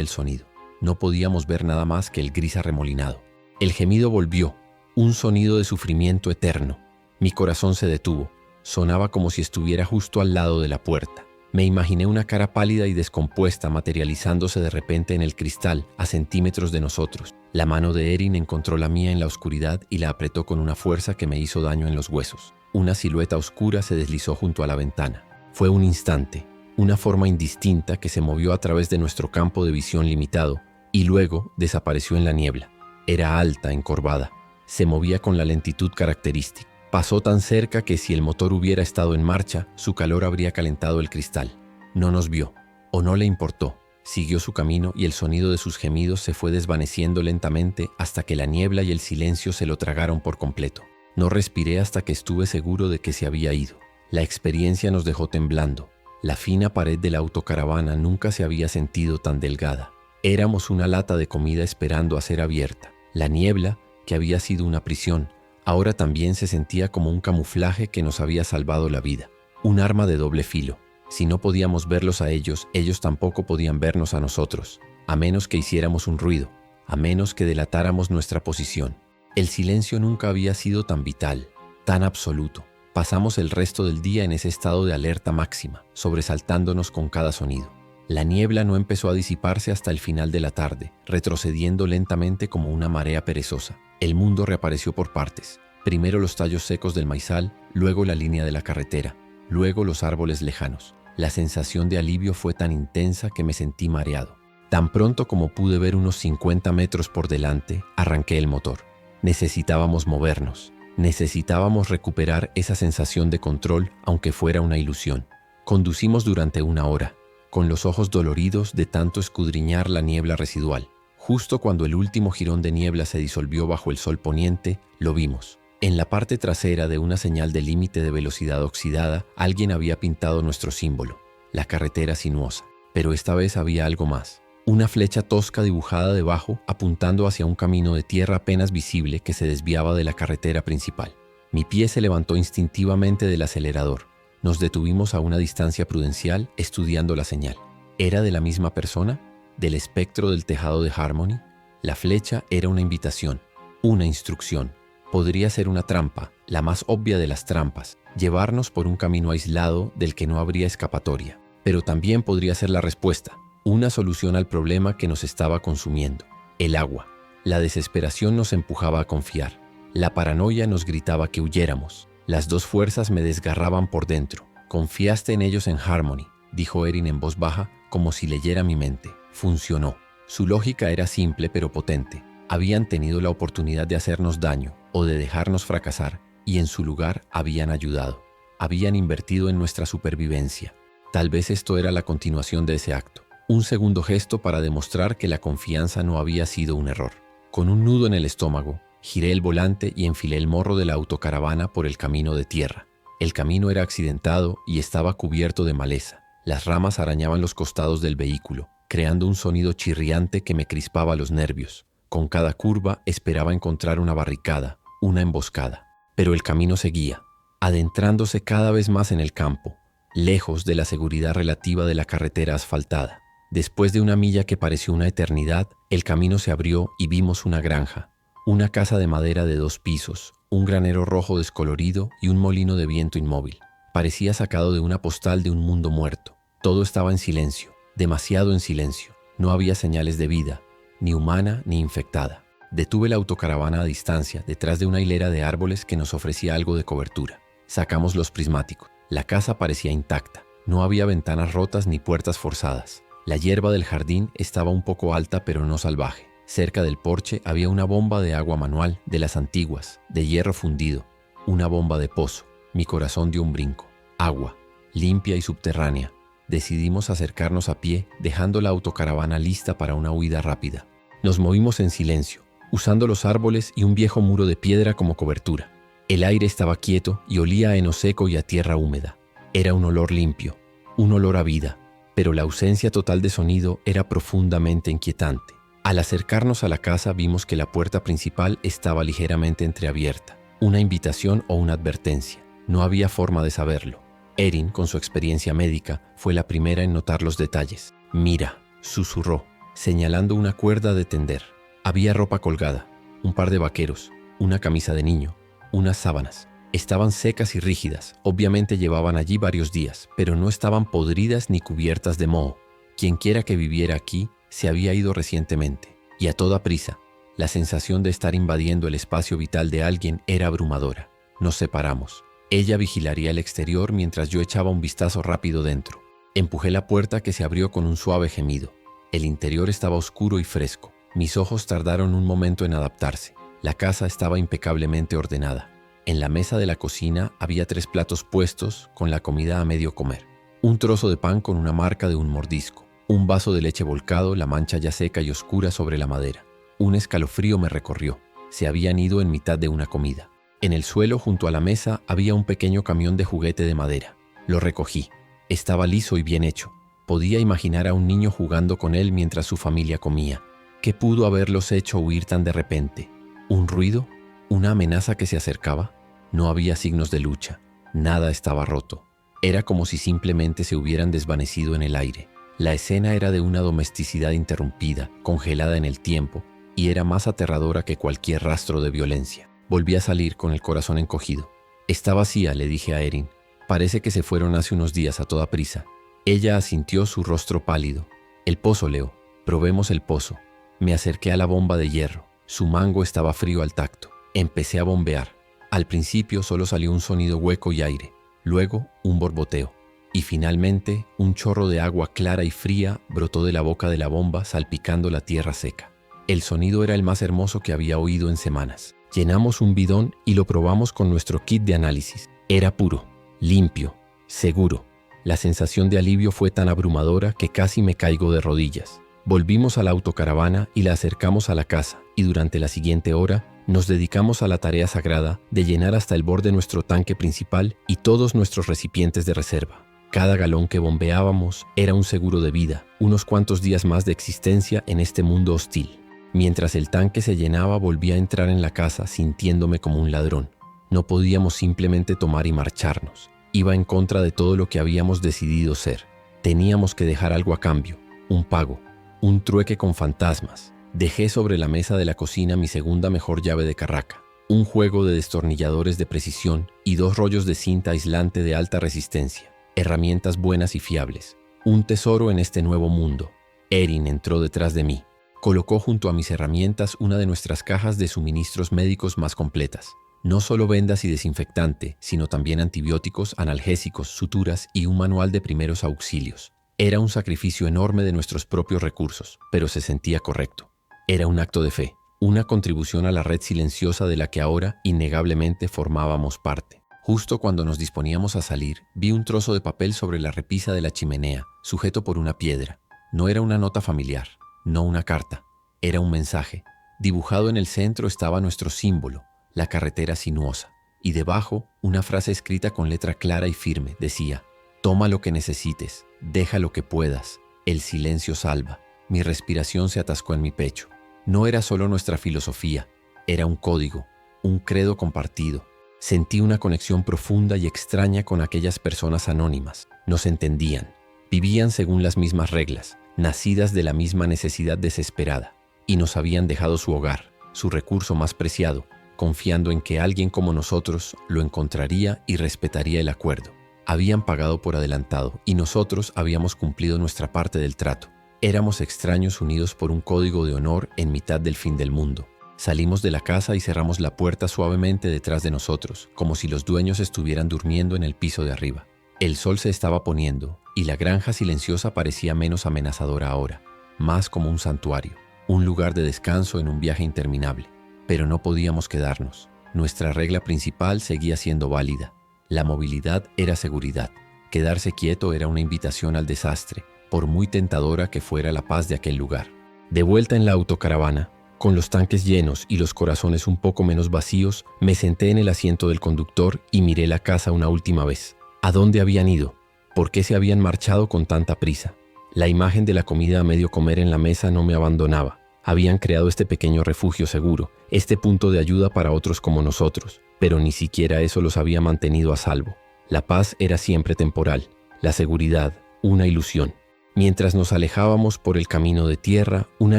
el sonido. No podíamos ver nada más que el gris arremolinado. El gemido volvió, un sonido de sufrimiento eterno. Mi corazón se detuvo. Sonaba como si estuviera justo al lado de la puerta. Me imaginé una cara pálida y descompuesta materializándose de repente en el cristal, a centímetros de nosotros. La mano de Erin encontró la mía en la oscuridad y la apretó con una fuerza que me hizo daño en los huesos. Una silueta oscura se deslizó junto a la ventana. Fue un instante, una forma indistinta que se movió a través de nuestro campo de visión limitado y luego desapareció en la niebla. Era alta, encorvada. Se movía con la lentitud característica. Pasó tan cerca que si el motor hubiera estado en marcha, su calor habría calentado el cristal. No nos vio, o no le importó. Siguió su camino y el sonido de sus gemidos se fue desvaneciendo lentamente hasta que la niebla y el silencio se lo tragaron por completo. No respiré hasta que estuve seguro de que se había ido. La experiencia nos dejó temblando. La fina pared de la autocaravana nunca se había sentido tan delgada. Éramos una lata de comida esperando a ser abierta. La niebla, que había sido una prisión, ahora también se sentía como un camuflaje que nos había salvado la vida. Un arma de doble filo. Si no podíamos verlos a ellos, ellos tampoco podían vernos a nosotros, a menos que hiciéramos un ruido, a menos que delatáramos nuestra posición. El silencio nunca había sido tan vital, tan absoluto. Pasamos el resto del día en ese estado de alerta máxima, sobresaltándonos con cada sonido. La niebla no empezó a disiparse hasta el final de la tarde, retrocediendo lentamente como una marea perezosa. El mundo reapareció por partes. Primero los tallos secos del maizal, luego la línea de la carretera, luego los árboles lejanos. La sensación de alivio fue tan intensa que me sentí mareado. Tan pronto como pude ver unos 50 metros por delante, arranqué el motor. Necesitábamos movernos. Necesitábamos recuperar esa sensación de control, aunque fuera una ilusión. Conducimos durante una hora, con los ojos doloridos de tanto escudriñar la niebla residual. Justo cuando el último jirón de niebla se disolvió bajo el sol poniente, lo vimos. En la parte trasera de una señal de límite de velocidad oxidada, alguien había pintado nuestro símbolo, la carretera sinuosa. Pero esta vez había algo más. Una flecha tosca dibujada debajo, apuntando hacia un camino de tierra apenas visible que se desviaba de la carretera principal. Mi pie se levantó instintivamente del acelerador. Nos detuvimos a una distancia prudencial, estudiando la señal. ¿Era de la misma persona? ¿Del espectro del tejado de Harmony? La flecha era una invitación, una instrucción. Podría ser una trampa, la más obvia de las trampas, llevarnos por un camino aislado del que no habría escapatoria. Pero también podría ser la respuesta, una solución al problema que nos estaba consumiendo, el agua. La desesperación nos empujaba a confiar. La paranoia nos gritaba que huyéramos. Las dos fuerzas me desgarraban por dentro. «Confiaste en ellos en Harmony», dijo Erin en voz baja, como si leyera mi mente. Funcionó. Su lógica era simple pero potente. Habían tenido la oportunidad de hacernos daño o de dejarnos fracasar, y en su lugar habían ayudado. Habían invertido en nuestra supervivencia. Tal vez esto era la continuación de ese acto. Un segundo gesto para demostrar que la confianza no había sido un error. Con un nudo en el estómago, giré el volante y enfilé el morro de la autocaravana por el camino de tierra. El camino era accidentado y estaba cubierto de maleza. Las ramas arañaban los costados del vehículo, creando un sonido chirriante que me crispaba los nervios. Con cada curva esperaba encontrar una barricada, una emboscada. Pero el camino seguía, adentrándose cada vez más en el campo, lejos de la seguridad relativa de la carretera asfaltada. Después de una milla que pareció una eternidad, el camino se abrió y vimos una granja, una casa de madera de 2 pisos, un granero rojo descolorido y un molino de viento inmóvil. Parecía sacado de una postal de un mundo muerto. Todo estaba en silencio, demasiado en silencio. No había señales de vida, ni humana ni infectada. Detuve la autocaravana a distancia, detrás de una hilera de árboles que nos ofrecía algo de cobertura. Sacamos los prismáticos. La casa parecía intacta. No había ventanas rotas ni puertas forzadas. La hierba del jardín estaba un poco alta pero no salvaje. Cerca del porche había una bomba de agua manual, de las antiguas, de hierro fundido. Una bomba de pozo. Mi corazón dio un brinco. Agua, limpia y subterránea. Decidimos acercarnos a pie, dejando la autocaravana lista para una huida rápida. Nos movimos en silencio, usando los árboles y un viejo muro de piedra como cobertura. El aire estaba quieto y olía a heno seco y a tierra húmeda. Era un olor limpio, un olor a vida, pero la ausencia total de sonido era profundamente inquietante. Al acercarnos a la casa vimos que la puerta principal estaba ligeramente entreabierta. Una invitación o una advertencia. No había forma de saberlo. Erin, con su experiencia médica, fue la primera en notar los detalles. «Mira», susurró, señalando una cuerda de tender. Había ropa colgada, un par de vaqueros, una camisa de niño, unas sábanas. Estaban secas y rígidas, obviamente llevaban allí varios días, pero no estaban podridas ni cubiertas de moho. Quienquiera que viviera aquí se había ido recientemente, y a toda prisa. La sensación de estar invadiendo el espacio vital de alguien era abrumadora. Nos separamos. Ella vigilaría el exterior mientras yo echaba un vistazo rápido dentro. Empujé la puerta que se abrió con un suave gemido. El interior estaba oscuro y fresco. Mis ojos tardaron un momento en adaptarse. La casa estaba impecablemente ordenada. En la mesa de la cocina había 3 platos puestos con la comida a medio comer. Un trozo de pan con una marca de un mordisco. Un vaso de leche volcado, la mancha ya seca y oscura sobre la madera. Un escalofrío me recorrió. Se habían ido en mitad de una comida. En el suelo, junto a la mesa, había un pequeño camión de juguete de madera. Lo recogí. Estaba liso y bien hecho. Podía imaginar a un niño jugando con él mientras su familia comía. ¿Qué pudo haberlos hecho huir tan de repente? ¿Un ruido? ¿Una amenaza que se acercaba? No había signos de lucha. Nada estaba roto. Era como si simplemente se hubieran desvanecido en el aire. La escena era de una domesticidad interrumpida, congelada en el tiempo, y era más aterradora que cualquier rastro de violencia. Volví a salir con el corazón encogido. «Está vacía», le dije a Erin. «Parece que se fueron hace unos días a toda prisa». Ella asintió, su rostro pálido. «El pozo, Leo. Probemos el pozo». Me acerqué a la bomba de hierro. Su mango estaba frío al tacto. Empecé a bombear. Al principio solo salió un sonido hueco y aire. Luego, un borboteo. Y finalmente, un chorro de agua clara y fría brotó de la boca de la bomba, salpicando la tierra seca. El sonido era el más hermoso que había oído en semanas. Llenamos un bidón y lo probamos con nuestro kit de análisis. Era puro, limpio, seguro. La sensación de alivio fue tan abrumadora que casi me caigo de rodillas. Volvimos a la autocaravana y la acercamos a la casa, y durante la siguiente hora nos dedicamos a la tarea sagrada de llenar hasta el borde nuestro tanque principal y todos nuestros recipientes de reserva. Cada galón que bombeábamos era un seguro de vida, unos cuantos días más de existencia en este mundo hostil. Mientras el tanque se llenaba, volví a entrar en la casa sintiéndome como un ladrón. No podíamos simplemente tomar y marcharnos. Iba en contra de todo lo que habíamos decidido ser. Teníamos que dejar algo a cambio, un pago, un trueque con fantasmas. Dejé sobre la mesa de la cocina mi segunda mejor llave de carraca, un juego de destornilladores de precisión y 2 rollos de cinta aislante de alta resistencia. Herramientas buenas y fiables. Un tesoro en este nuevo mundo. Erin entró detrás de mí. Colocó junto a mis herramientas una de nuestras cajas de suministros médicos más completas. No solo vendas y desinfectante, sino también antibióticos, analgésicos, suturas y un manual de primeros auxilios. Era un sacrificio enorme de nuestros propios recursos, pero se sentía correcto. Era un acto de fe, una contribución a la red silenciosa de la que ahora innegablemente formábamos parte. Justo cuando nos disponíamos a salir, vi un trozo de papel sobre la repisa de la chimenea, sujeto por una piedra. No era una nota familiar, no una carta, era un mensaje. Dibujado en el centro estaba nuestro símbolo, la carretera sinuosa, y debajo una frase escrita con letra clara y firme. Decía: «Toma lo que necesites, deja lo que puedas, el silencio salva». Mi respiración se atascó en mi pecho. No era solo nuestra filosofía, era un código, un credo compartido. Sentí una conexión profunda y extraña con aquellas personas anónimas. Nos entendían, vivían según las mismas reglas, nacidas de la misma necesidad desesperada, y nos habían dejado su hogar, su recurso más preciado, confiando en que alguien como nosotros lo encontraría y respetaría el acuerdo. Habían pagado por adelantado y nosotros habíamos cumplido nuestra parte del trato. Éramos extraños unidos por un código de honor en mitad del fin del mundo. Salimos de la casa y cerramos la puerta suavemente detrás de nosotros, como si los dueños estuvieran durmiendo en el piso de arriba. El sol se estaba poniendo y la granja silenciosa parecía menos amenazadora ahora, más como un santuario, un lugar de descanso en un viaje interminable. Pero no podíamos quedarnos. Nuestra regla principal seguía siendo válida. La movilidad era seguridad. Quedarse quieto era una invitación al desastre, por muy tentadora que fuera la paz de aquel lugar. De vuelta en la autocaravana, Con los tanques llenos y los corazones un poco menos vacíos, me senté en el asiento del conductor y miré la casa una última vez. ¿A dónde habían ido? ¿Por qué se habían marchado con tanta prisa? La imagen de la comida a medio comer en la mesa no me abandonaba. Habían creado este pequeño refugio seguro, este punto de ayuda para otros como nosotros, pero ni siquiera eso los había mantenido a salvo. La paz era siempre temporal, la seguridad, una ilusión. Mientras nos alejábamos por el camino de tierra, una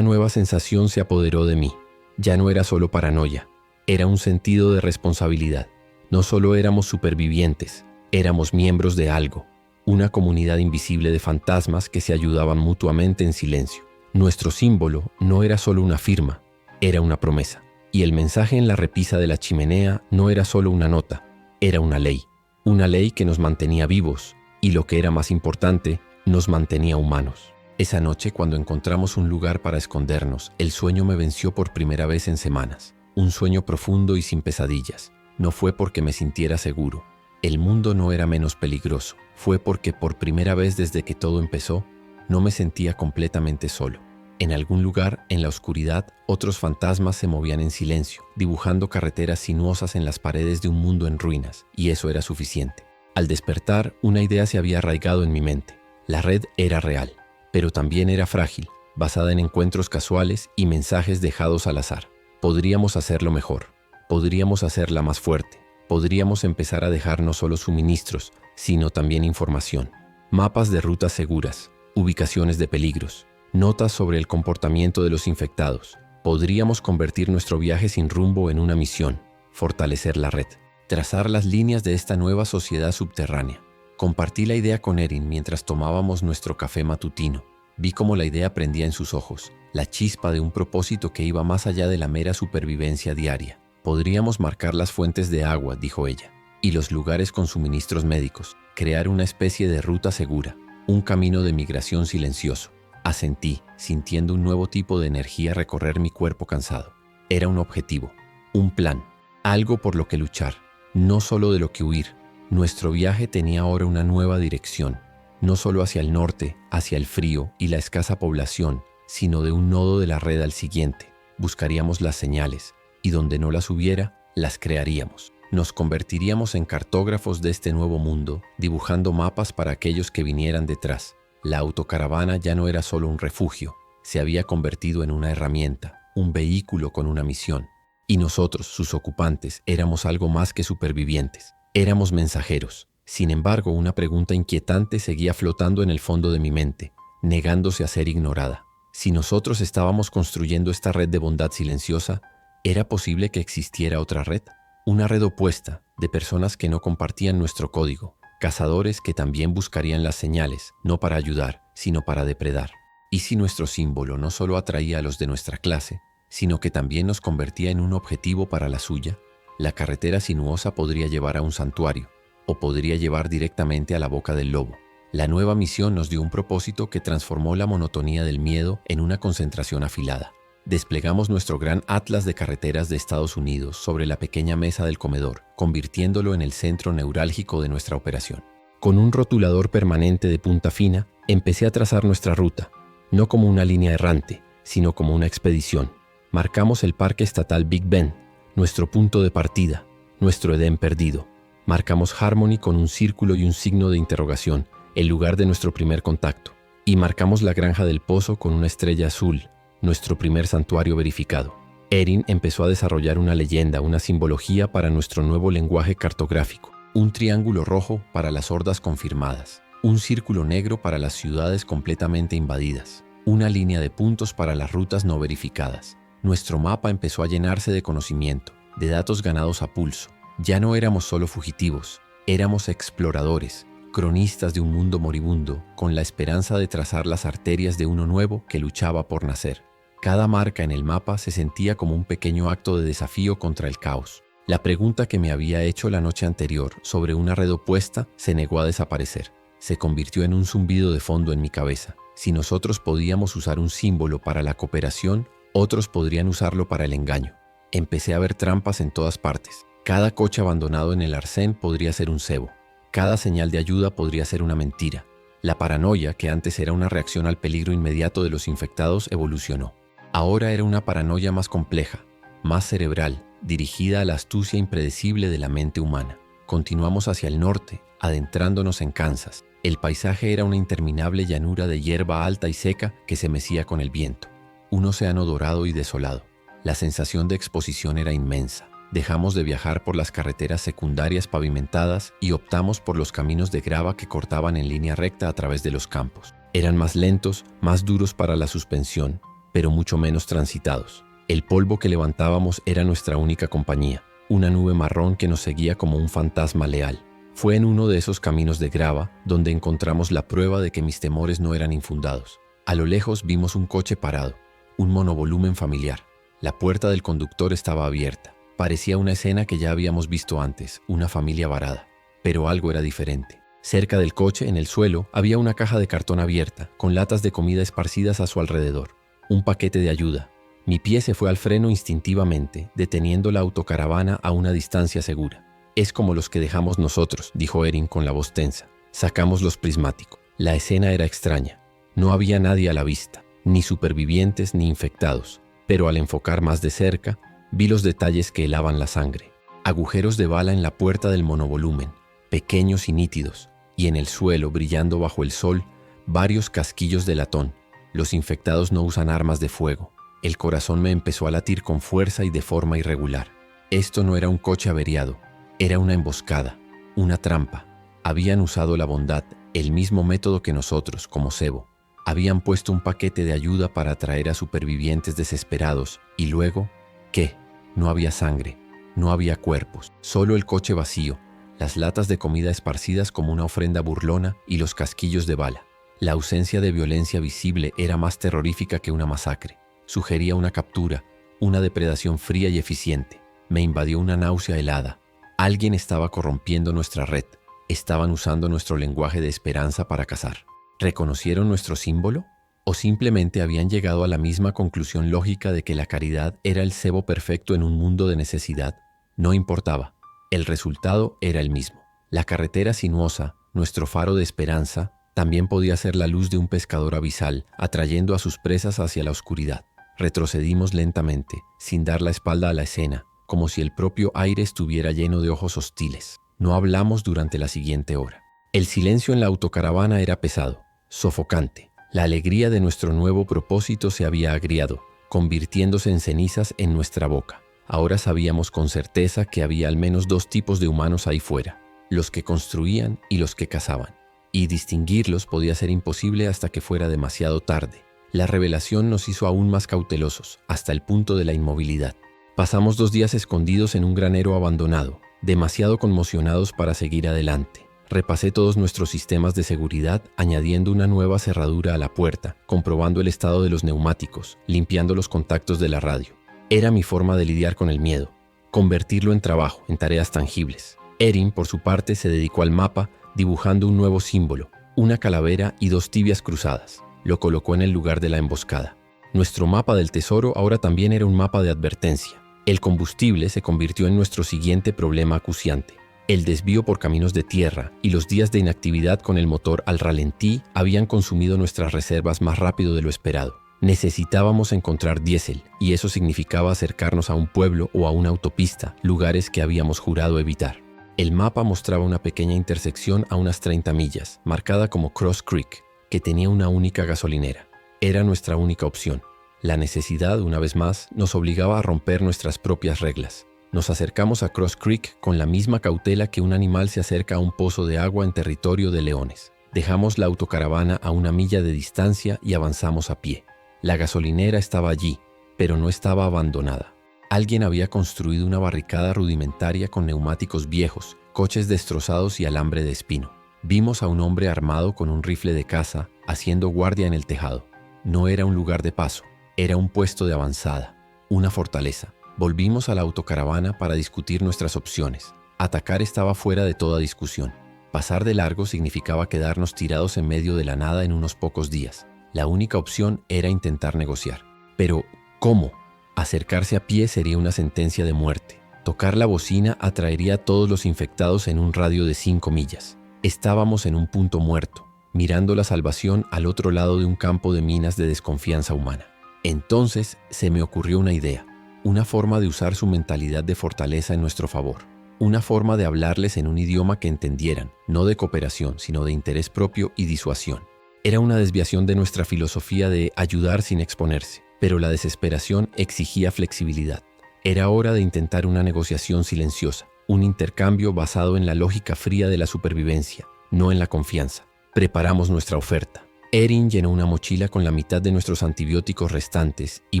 nueva sensación se apoderó de mí. Ya no era solo paranoia, era un sentido de responsabilidad. No solo éramos supervivientes, éramos miembros de algo, una comunidad invisible de fantasmas que se ayudaban mutuamente en silencio. Nuestro símbolo no era solo una firma, era una promesa. Y el mensaje en la repisa de la chimenea no era solo una nota, era una ley que nos mantenía vivos y, lo que era más importante, nos mantenía humanos. Esa noche, cuando encontramos un lugar para escondernos, el sueño me venció por primera vez en semanas. Un sueño profundo y sin pesadillas. No fue porque me sintiera seguro. El mundo no era menos peligroso. Fue porque por primera vez desde que todo empezó, no me sentía completamente solo. En algún lugar, en la oscuridad, otros fantasmas se movían en silencio, dibujando carreteras sinuosas en las paredes de un mundo en ruinas, y eso era suficiente. Al despertar, una idea se había arraigado en mi mente. La red era real, pero también era frágil, basada en encuentros casuales y mensajes dejados al azar. Podríamos hacerlo mejor, podríamos hacerla más fuerte, podríamos empezar a dejar no solo suministros, sino también información. Mapas de rutas seguras, ubicaciones de peligros, notas sobre el comportamiento de los infectados. Podríamos convertir nuestro viaje sin rumbo en una misión, fortalecer la red, trazar las líneas de esta nueva sociedad subterránea. Compartí la idea con Erin mientras tomábamos nuestro café matutino. Vi cómo la idea prendía en sus ojos, la chispa de un propósito que iba más allá de la mera supervivencia diaria. Podríamos marcar las fuentes de agua, dijo ella, y los lugares con suministros médicos, crear una especie de ruta segura, un camino de migración silencioso. Asentí, sintiendo un nuevo tipo de energía recorrer mi cuerpo cansado. Era un objetivo, un plan, algo por lo que luchar, no solo de lo que huir. Nuestro viaje tenía ahora una nueva dirección, no solo hacia el norte, hacia el frío y la escasa población, sino de un nodo de la red al siguiente. Buscaríamos las señales, y donde no las hubiera, las crearíamos. Nos convertiríamos en cartógrafos de este nuevo mundo, dibujando mapas para aquellos que vinieran detrás. La autocaravana ya no era solo un refugio, se había convertido en una herramienta, un vehículo con una misión. Y nosotros, sus ocupantes, éramos algo más que supervivientes. Éramos mensajeros. Sin embargo, una pregunta inquietante seguía flotando en el fondo de mi mente, negándose a ser ignorada. Si nosotros estábamos construyendo esta red de bondad silenciosa, ¿era posible que existiera otra red? Una red opuesta, de personas que no compartían nuestro código, cazadores que también buscarían las señales, no para ayudar, sino para depredar. ¿Y si nuestro símbolo no solo atraía a los de nuestra clase, sino que también nos convertía en un objetivo para la suya? La carretera sinuosa podría llevar a un santuario, o podría llevar directamente a la boca del lobo. La nueva misión nos dio un propósito que transformó la monotonía del miedo en una concentración afilada. Desplegamos nuestro gran atlas de carreteras de Estados Unidos sobre la pequeña mesa del comedor, convirtiéndolo en el centro neurálgico de nuestra operación. Con un rotulador permanente de punta fina, empecé a trazar nuestra ruta, no como una línea errante, sino como una expedición. Marcamos el Parque Estatal Big Bend, nuestro punto de partida, nuestro Edén perdido. Marcamos Harmony con un círculo y un signo de interrogación, el lugar de nuestro primer contacto. Y marcamos la Granja del Pozo con una estrella azul, nuestro primer santuario verificado. Erin empezó a desarrollar una leyenda, una simbología para nuestro nuevo lenguaje cartográfico. Un triángulo rojo para las hordas confirmadas, un círculo negro para las ciudades completamente invadidas, una línea de puntos para las rutas no verificadas. Nuestro mapa empezó a llenarse de conocimiento, de datos ganados a pulso. Ya no éramos solo fugitivos, éramos exploradores, cronistas de un mundo moribundo, con la esperanza de trazar las arterias de uno nuevo que luchaba por nacer. Cada marca en el mapa se sentía como un pequeño acto de desafío contra el caos. La pregunta que me había hecho la noche anterior sobre una red opuesta se negó a desaparecer. Se convirtió en un zumbido de fondo en mi cabeza. Si nosotros podíamos usar un símbolo para la cooperación, otros podrían usarlo para el engaño. Empecé a ver trampas en todas partes. Cada coche abandonado en el arcén podría ser un cebo. Cada señal de ayuda podría ser una mentira. La paranoia, que antes era una reacción al peligro inmediato de los infectados, evolucionó. Ahora era una paranoia más compleja, más cerebral, dirigida a la astucia impredecible de la mente humana. Continuamos hacia el norte, adentrándonos en Kansas. El paisaje era una interminable llanura de hierba alta y seca que se mecía con el viento. Un océano dorado y desolado. La sensación de exposición era inmensa. Dejamos de viajar por las carreteras secundarias pavimentadas y optamos por los caminos de grava que cortaban en línea recta a través de los campos. Eran más lentos, más duros para la suspensión, pero mucho menos transitados. El polvo que levantábamos era nuestra única compañía, una nube marrón que nos seguía como un fantasma leal. Fue en uno de esos caminos de grava donde encontramos la prueba de que mis temores no eran infundados. A lo lejos vimos un coche parado, un monovolumen familiar. La puerta del conductor estaba abierta. Parecía una escena que ya habíamos visto antes, una familia varada. Pero algo era diferente. Cerca del coche, en el suelo, había una caja de cartón abierta, con latas de comida esparcidas a su alrededor. Un paquete de ayuda. Mi pie se fue al freno instintivamente, deteniendo la autocaravana a una distancia segura. «Es como los que dejamos nosotros», dijo Erin con la voz tensa. Sacamos los prismáticos. La escena era extraña. No había nadie a la vista, ni supervivientes ni infectados. Pero al enfocar más de cerca, vi los detalles que helaban la sangre. Agujeros de bala en la puerta del monovolumen, pequeños y nítidos, y en el suelo, brillando bajo el sol, varios casquillos de latón. Los infectados no usan armas de fuego. El corazón me empezó a latir con fuerza y de forma irregular. Esto no era un coche averiado, era una emboscada, una trampa. Habían usado la bondad, el mismo método que nosotros, como cebo. Habían puesto un paquete de ayuda para atraer a supervivientes desesperados, y luego, ¿qué? No había sangre, no había cuerpos, solo el coche vacío, las latas de comida esparcidas como una ofrenda burlona y los casquillos de bala. La ausencia de violencia visible era más terrorífica que una masacre. Sugería una captura, una depredación fría y eficiente. Me invadió una náusea helada. Alguien estaba corrompiendo nuestra red. Estaban usando nuestro lenguaje de esperanza para cazar. ¿Reconocieron nuestro símbolo? ¿O simplemente habían llegado a la misma conclusión lógica de que la caridad era el cebo perfecto en un mundo de necesidad? No importaba. El resultado era el mismo. La carretera sinuosa, nuestro faro de esperanza, también podía ser la luz de un pescador abisal, atrayendo a sus presas hacia la oscuridad. Retrocedimos lentamente, sin dar la espalda a la escena, como si el propio aire estuviera lleno de ojos hostiles. No hablamos durante la siguiente hora. El silencio en la autocaravana era pesado, sofocante. La alegría de nuestro nuevo propósito se había agriado, convirtiéndose en cenizas en nuestra boca. Ahora sabíamos con certeza que había al menos dos tipos de humanos ahí fuera, los que construían y los que cazaban. Y distinguirlos podía ser imposible hasta que fuera demasiado tarde. La revelación nos hizo aún más cautelosos, hasta el punto de la inmovilidad. Pasamos 2 días escondidos en un granero abandonado, demasiado conmocionados para seguir adelante. Repasé todos nuestros sistemas de seguridad, añadiendo una nueva cerradura a la puerta, comprobando el estado de los neumáticos, limpiando los contactos de la radio. Era mi forma de lidiar con el miedo, convertirlo en trabajo, en tareas tangibles. Erin, por su parte, se dedicó al mapa, dibujando un nuevo símbolo, una calavera y 2 tibias cruzadas. Lo colocó en el lugar de la emboscada. Nuestro mapa del tesoro ahora también era un mapa de advertencia. El combustible se convirtió en nuestro siguiente problema acuciante. El desvío por caminos de tierra y los días de inactividad con el motor al ralentí habían consumido nuestras reservas más rápido de lo esperado. Necesitábamos encontrar diésel, y eso significaba acercarnos a un pueblo o a una autopista, lugares que habíamos jurado evitar. El mapa mostraba una pequeña intersección a unas 30 millas, marcada como Cross Creek, que tenía una única gasolinera. Era nuestra única opción. La necesidad, una vez más, nos obligaba a romper nuestras propias reglas. Nos acercamos a Cross Creek con la misma cautela que un animal se acerca a un pozo de agua en territorio de leones. Dejamos la autocaravana a 1 milla de distancia y avanzamos a pie. La gasolinera estaba allí, pero no estaba abandonada. Alguien había construido una barricada rudimentaria con neumáticos viejos, coches destrozados y alambre de espino. Vimos a un hombre armado con un rifle de caza haciendo guardia en el tejado. No era un lugar de paso, era un puesto de avanzada, una fortaleza. Volvimos a la autocaravana para discutir nuestras opciones. Atacar estaba fuera de toda discusión. Pasar de largo significaba quedarnos tirados en medio de la nada en unos pocos días. La única opción era intentar negociar. Pero, ¿cómo? Acercarse a pie sería una sentencia de muerte. Tocar la bocina atraería a todos los infectados en un radio de 5 millas. Estábamos en un punto muerto, mirando la salvación al otro lado de un campo de minas de desconfianza humana. Entonces se me ocurrió una idea, una forma de usar su mentalidad de fortaleza en nuestro favor, una forma de hablarles en un idioma que entendieran, no de cooperación, sino de interés propio y disuasión. Era una desviación de nuestra filosofía de ayudar sin exponerse, pero la desesperación exigía flexibilidad. Era hora de intentar una negociación silenciosa, un intercambio basado en la lógica fría de la supervivencia, no en la confianza. Preparamos nuestra oferta. Erin llenó una mochila con la mitad de nuestros antibióticos restantes y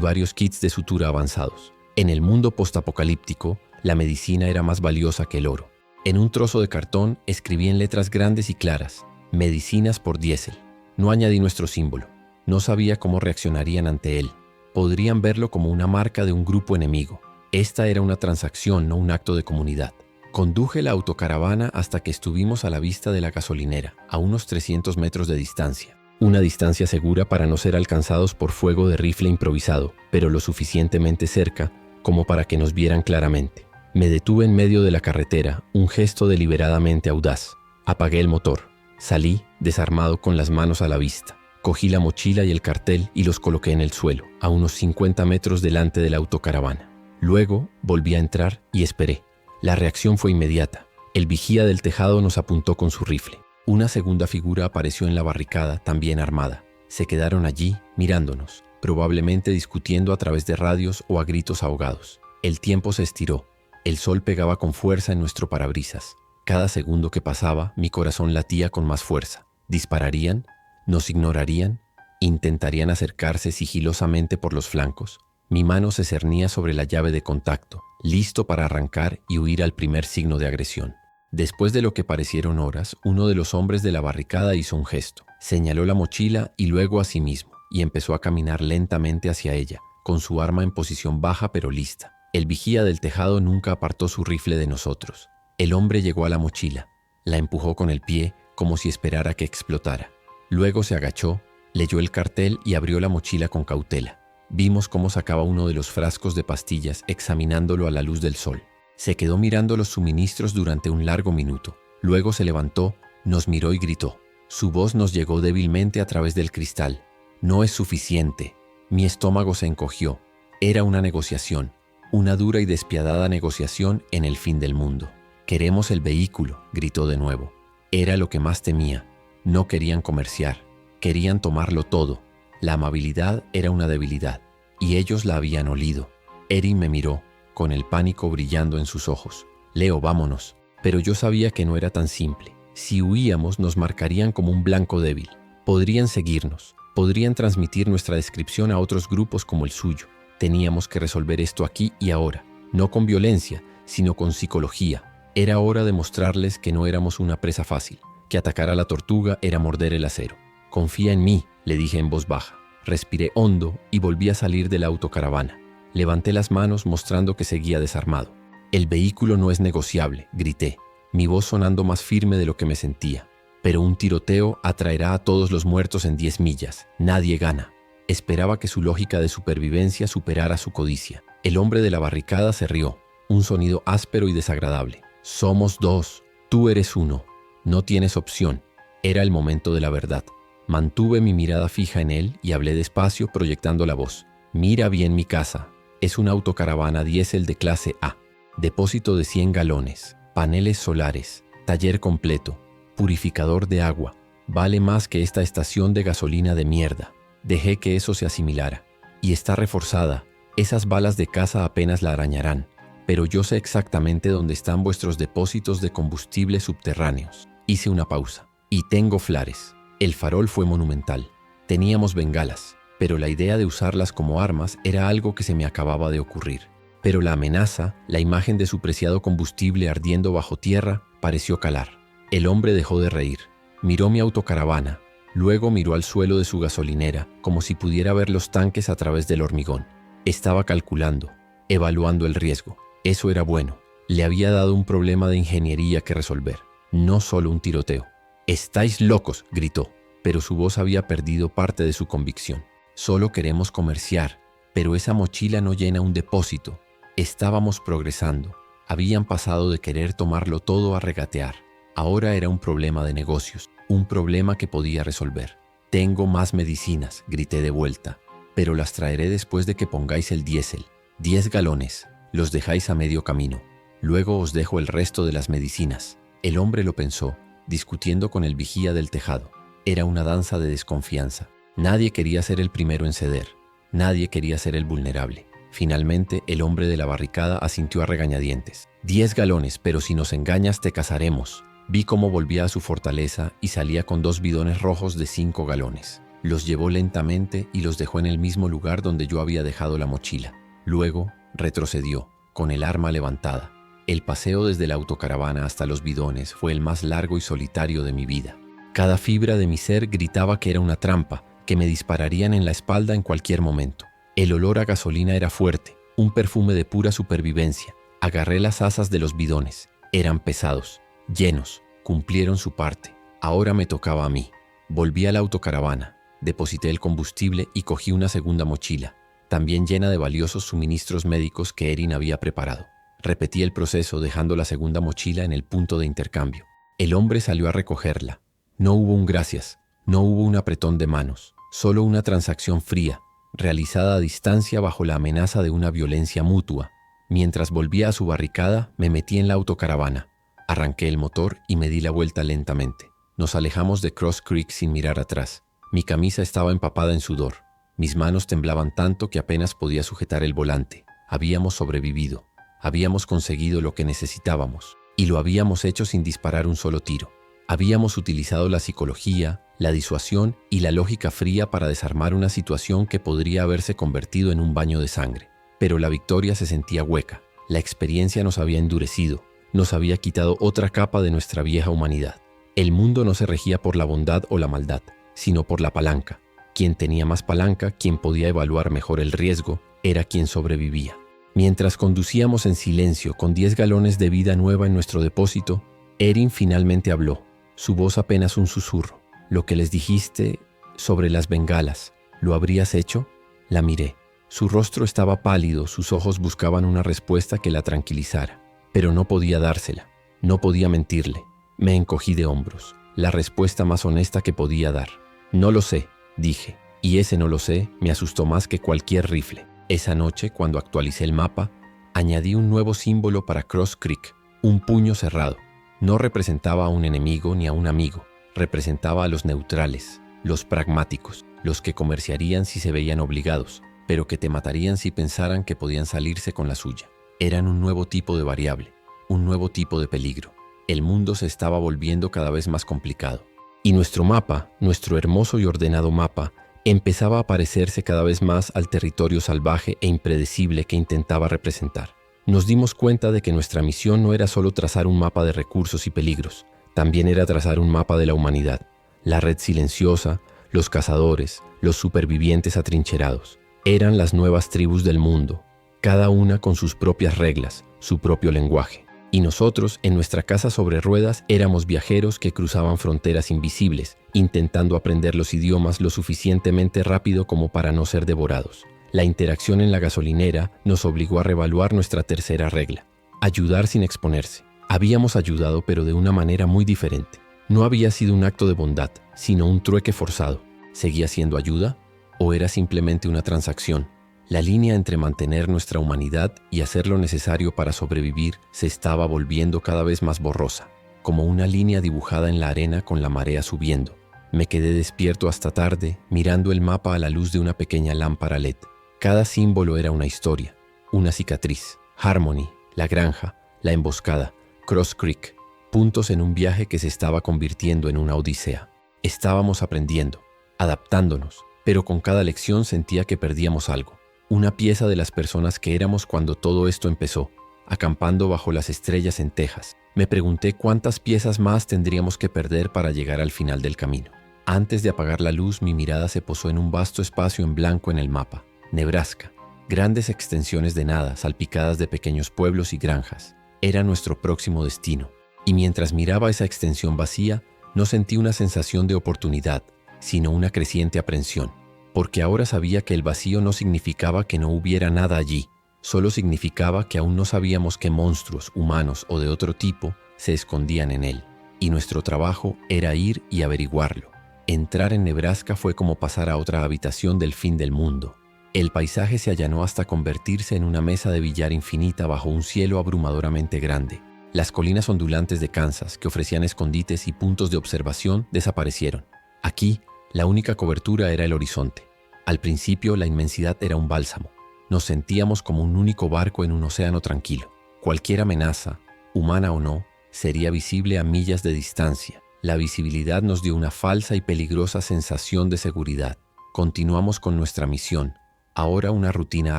varios kits de sutura avanzados. En el mundo postapocalíptico, la medicina era más valiosa que el oro. En un trozo de cartón escribí en letras grandes y claras: medicinas por diésel. No añadí nuestro símbolo. No sabía cómo reaccionarían ante él. Podrían verlo como una marca de un grupo enemigo. Esta era una transacción, no un acto de comunidad. Conduje la autocaravana hasta que estuvimos a la vista de la gasolinera, a unos 300 metros de distancia. Una distancia segura para no ser alcanzados por fuego de rifle improvisado, pero lo suficientemente cerca como para que nos vieran claramente. Me detuve en medio de la carretera, un gesto deliberadamente audaz. Apagué el motor. Salí, desarmado, con las manos a la vista. Cogí la mochila y el cartel y los coloqué en el suelo, a unos 50 metros delante de la autocaravana. Luego volví a entrar y esperé. La reacción fue inmediata. El vigía del tejado nos apuntó con su rifle. Una segunda figura apareció en la barricada, también armada. Se quedaron allí, mirándonos, probablemente discutiendo a través de radios o a gritos ahogados. El tiempo se estiró. El sol pegaba con fuerza en nuestro parabrisas. Cada segundo que pasaba, mi corazón latía con más fuerza. ¿Dispararían? ¿Nos ignorarían? ¿Intentarían acercarse sigilosamente por los flancos? Mi mano se cernía sobre la llave de contacto, listo para arrancar y huir al primer signo de agresión. Después de lo que parecieron horas, uno de los hombres de la barricada hizo un gesto. Señaló la mochila y luego a sí mismo, y empezó a caminar lentamente hacia ella, con su arma en posición baja pero lista. El vigía del tejado nunca apartó su rifle de nosotros. El hombre llegó a la mochila, la empujó con el pie como si esperara que explotara. Luego se agachó, leyó el cartel y abrió la mochila con cautela. Vimos cómo sacaba uno de los frascos de pastillas, examinándolo a la luz del sol. Se quedó mirando los suministros durante un largo minuto. Luego se levantó, nos miró y gritó. Su voz nos llegó débilmente a través del cristal. No es suficiente. Mi estómago se encogió. Era una negociación, una dura y despiadada negociación en el fin del mundo. Queremos el vehículo, gritó de nuevo. Era lo que más temía. No querían comerciar, querían tomarlo todo. La amabilidad era una debilidad, y ellos la habían olido. Erin me miró, con el pánico brillando en sus ojos. Leo, vámonos. Pero yo sabía que no era tan simple. Si huíamos, nos marcarían como un blanco débil. Podrían seguirnos, podrían transmitir nuestra descripción a otros grupos como el suyo. Teníamos que resolver esto aquí y ahora, no con violencia, sino con psicología. Era hora de mostrarles que no éramos una presa fácil, que atacar a la tortuga era morder el acero. Confía en mí, le dije en voz baja. Respiré hondo y volví a salir de la autocaravana. Levanté las manos mostrando que seguía desarmado. El vehículo no es negociable, grité, mi voz sonando más firme de lo que me sentía. Pero un tiroteo atraerá a todos los muertos en 10 millas. Nadie gana. Esperaba que su lógica de supervivencia superara su codicia. El hombre de la barricada se rió, un sonido áspero y desagradable. Somos dos, tú eres uno. No tienes opción. Era el momento de la verdad. Mantuve mi mirada fija en él y hablé despacio, proyectando la voz. Mira bien mi casa. Es una autocaravana diésel de clase A. Depósito de 100 galones, paneles solares, taller completo, purificador de agua. Vale más que esta estación de gasolina de mierda. Dejé que eso se asimilara. Y está reforzada. Esas balas de caza apenas la arañarán. Pero yo sé exactamente dónde están vuestros depósitos de combustible subterráneos. Hice una pausa. Y tengo flares. El farol fue monumental. Teníamos bengalas, pero la idea de usarlas como armas era algo que se me acababa de ocurrir. Pero la amenaza, la imagen de su preciado combustible ardiendo bajo tierra, pareció calar. El hombre dejó de reír. Miró mi autocaravana, luego miró al suelo de su gasolinera, como si pudiera ver los tanques a través del hormigón. Estaba calculando, evaluando el riesgo. Eso era bueno. Le había dado un problema de ingeniería que resolver, no solo un tiroteo. «¡Estáis locos!», gritó, pero su voz había perdido parte de su convicción. «Solo queremos comerciar, pero esa mochila no llena un depósito». Estábamos progresando. Habían pasado de querer tomarlo todo a regatear. Ahora era un problema de negocios, un problema que podía resolver. «Tengo más medicinas», grité de vuelta. pero las traeré después de que pongáis el diésel. 10 galones, los dejáis a medio camino. Luego os dejo el resto de las medicinas. El hombre lo pensó, discutiendo con el vigía del tejado. Era una danza de desconfianza. Nadie quería ser el primero en ceder. Nadie quería ser el vulnerable. Finalmente, el hombre de la barricada asintió a regañadientes. 10 galones, pero si nos engañas te casaremos. Vi cómo volvía a su fortaleza y salía con 2 bidones rojos de 5 galones. Los llevó lentamente y los dejó en el mismo lugar donde yo había dejado la mochila. Luego, retrocedió, con el arma levantada. El paseo desde la autocaravana hasta los bidones fue el más largo y solitario de mi vida. Cada fibra de mi ser gritaba que era una trampa, que me dispararían en la espalda en cualquier momento. El olor a gasolina era fuerte, un perfume de pura supervivencia. Agarré las asas de los bidones. Eran pesados, llenos, cumplieron su parte. Ahora me tocaba a mí. Volví a la autocaravana, deposité el combustible y cogí una segunda mochila, también llena de valiosos suministros médicos que Erin había preparado. Repetí el proceso dejando la segunda mochila en el punto de intercambio. El hombre salió a recogerla. No hubo un gracias, no hubo un apretón de manos, solo una transacción fría, realizada a distancia bajo la amenaza de una violencia mutua. Mientras volvía a su barricada, me metí en la autocaravana. Arranqué el motor y me di la vuelta lentamente. Nos alejamos de Cross Creek sin mirar atrás. Mi camisa estaba empapada en sudor. Mis manos temblaban tanto que apenas podía sujetar el volante. Habíamos sobrevivido. Habíamos conseguido lo que necesitábamos. Y lo habíamos hecho sin disparar un solo tiro. Habíamos utilizado la psicología, la disuasión y la lógica fría para desarmar una situación que podría haberse convertido en un baño de sangre. Pero la victoria se sentía hueca. La experiencia nos había endurecido, nos había quitado otra capa de nuestra vieja humanidad. El mundo no se regía por la bondad o la maldad, sino por la palanca. Quien tenía más palanca, quien podía evaluar mejor el riesgo, era quien sobrevivía. Mientras conducíamos en silencio con 10 galones de vida nueva en nuestro depósito, Erin finalmente habló, su voz apenas un susurro. «Lo que les dijiste sobre las bengalas, ¿lo habrías hecho?». La miré. Su rostro estaba pálido, sus ojos buscaban una respuesta que la tranquilizara, pero no podía dársela, no podía mentirle. Me encogí de hombros, la respuesta más honesta que podía dar. «No lo sé», dije, y ese no lo sé me asustó más que cualquier rifle. Esa noche, cuando actualicé el mapa, añadí un nuevo símbolo para Cross Creek, un puño cerrado. No representaba a un enemigo ni a un amigo, representaba a los neutrales, los pragmáticos, los que comerciarían si se veían obligados, pero que te matarían si pensaran que podían salirse con la suya. Eran un nuevo tipo de variable, un nuevo tipo de peligro. El mundo se estaba volviendo cada vez más complicado. Y nuestro mapa, nuestro hermoso y ordenado mapa, empezaba a parecerse cada vez más al territorio salvaje e impredecible que intentaba representar. Nos dimos cuenta de que nuestra misión no era solo trazar un mapa de recursos y peligros, también era trazar un mapa de la humanidad, la red silenciosa, los cazadores, los supervivientes atrincherados. Eran las nuevas tribus del mundo, cada una con sus propias reglas, su propio lenguaje. Y nosotros, en nuestra casa sobre ruedas, éramos viajeros que cruzaban fronteras invisibles, intentando aprender los idiomas lo suficientemente rápido como para no ser devorados. La interacción en la gasolinera nos obligó a reevaluar nuestra tercera regla: ayudar sin exponerse. Habíamos ayudado, pero de una manera muy diferente. No había sido un acto de bondad, sino un trueque forzado. ¿Seguía siendo ayuda? ¿O era simplemente una transacción? La línea entre mantener nuestra humanidad y hacer lo necesario para sobrevivir se estaba volviendo cada vez más borrosa, como una línea dibujada en la arena con la marea subiendo. Me quedé despierto hasta tarde, mirando el mapa a la luz de una pequeña lámpara LED. Cada símbolo era una historia, una cicatriz. Harmony, la granja, la emboscada, Cross Creek, puntos en un viaje que se estaba convirtiendo en una odisea. Estábamos aprendiendo, adaptándonos, pero con cada lección sentía que perdíamos algo. Una pieza de las personas que éramos cuando todo esto empezó, acampando bajo las estrellas en Texas. Me pregunté cuántas piezas más tendríamos que perder para llegar al final del camino. Antes de apagar la luz, mi mirada se posó en un vasto espacio en blanco en el mapa. Nebraska. Grandes extensiones de nada, salpicadas de pequeños pueblos y granjas. Era nuestro próximo destino. Y mientras miraba esa extensión vacía, no sentí una sensación de oportunidad, sino una creciente aprensión. Porque ahora sabía que el vacío no significaba que no hubiera nada allí, solo significaba que aún no sabíamos qué monstruos, humanos o de otro tipo, se escondían en él. Y nuestro trabajo era ir y averiguarlo. Entrar en Nebraska fue como pasar a otra habitación del fin del mundo. El paisaje se allanó hasta convertirse en una mesa de billar infinita bajo un cielo abrumadoramente grande. Las colinas ondulantes de Kansas, que ofrecían escondites y puntos de observación, desaparecieron. Aquí, la única cobertura era el horizonte. Al principio, la inmensidad era un bálsamo. Nos sentíamos como un único barco en un océano tranquilo. Cualquier amenaza, humana o no, sería visible a millas de distancia. La visibilidad nos dio una falsa y peligrosa sensación de seguridad. Continuamos con nuestra misión, ahora una rutina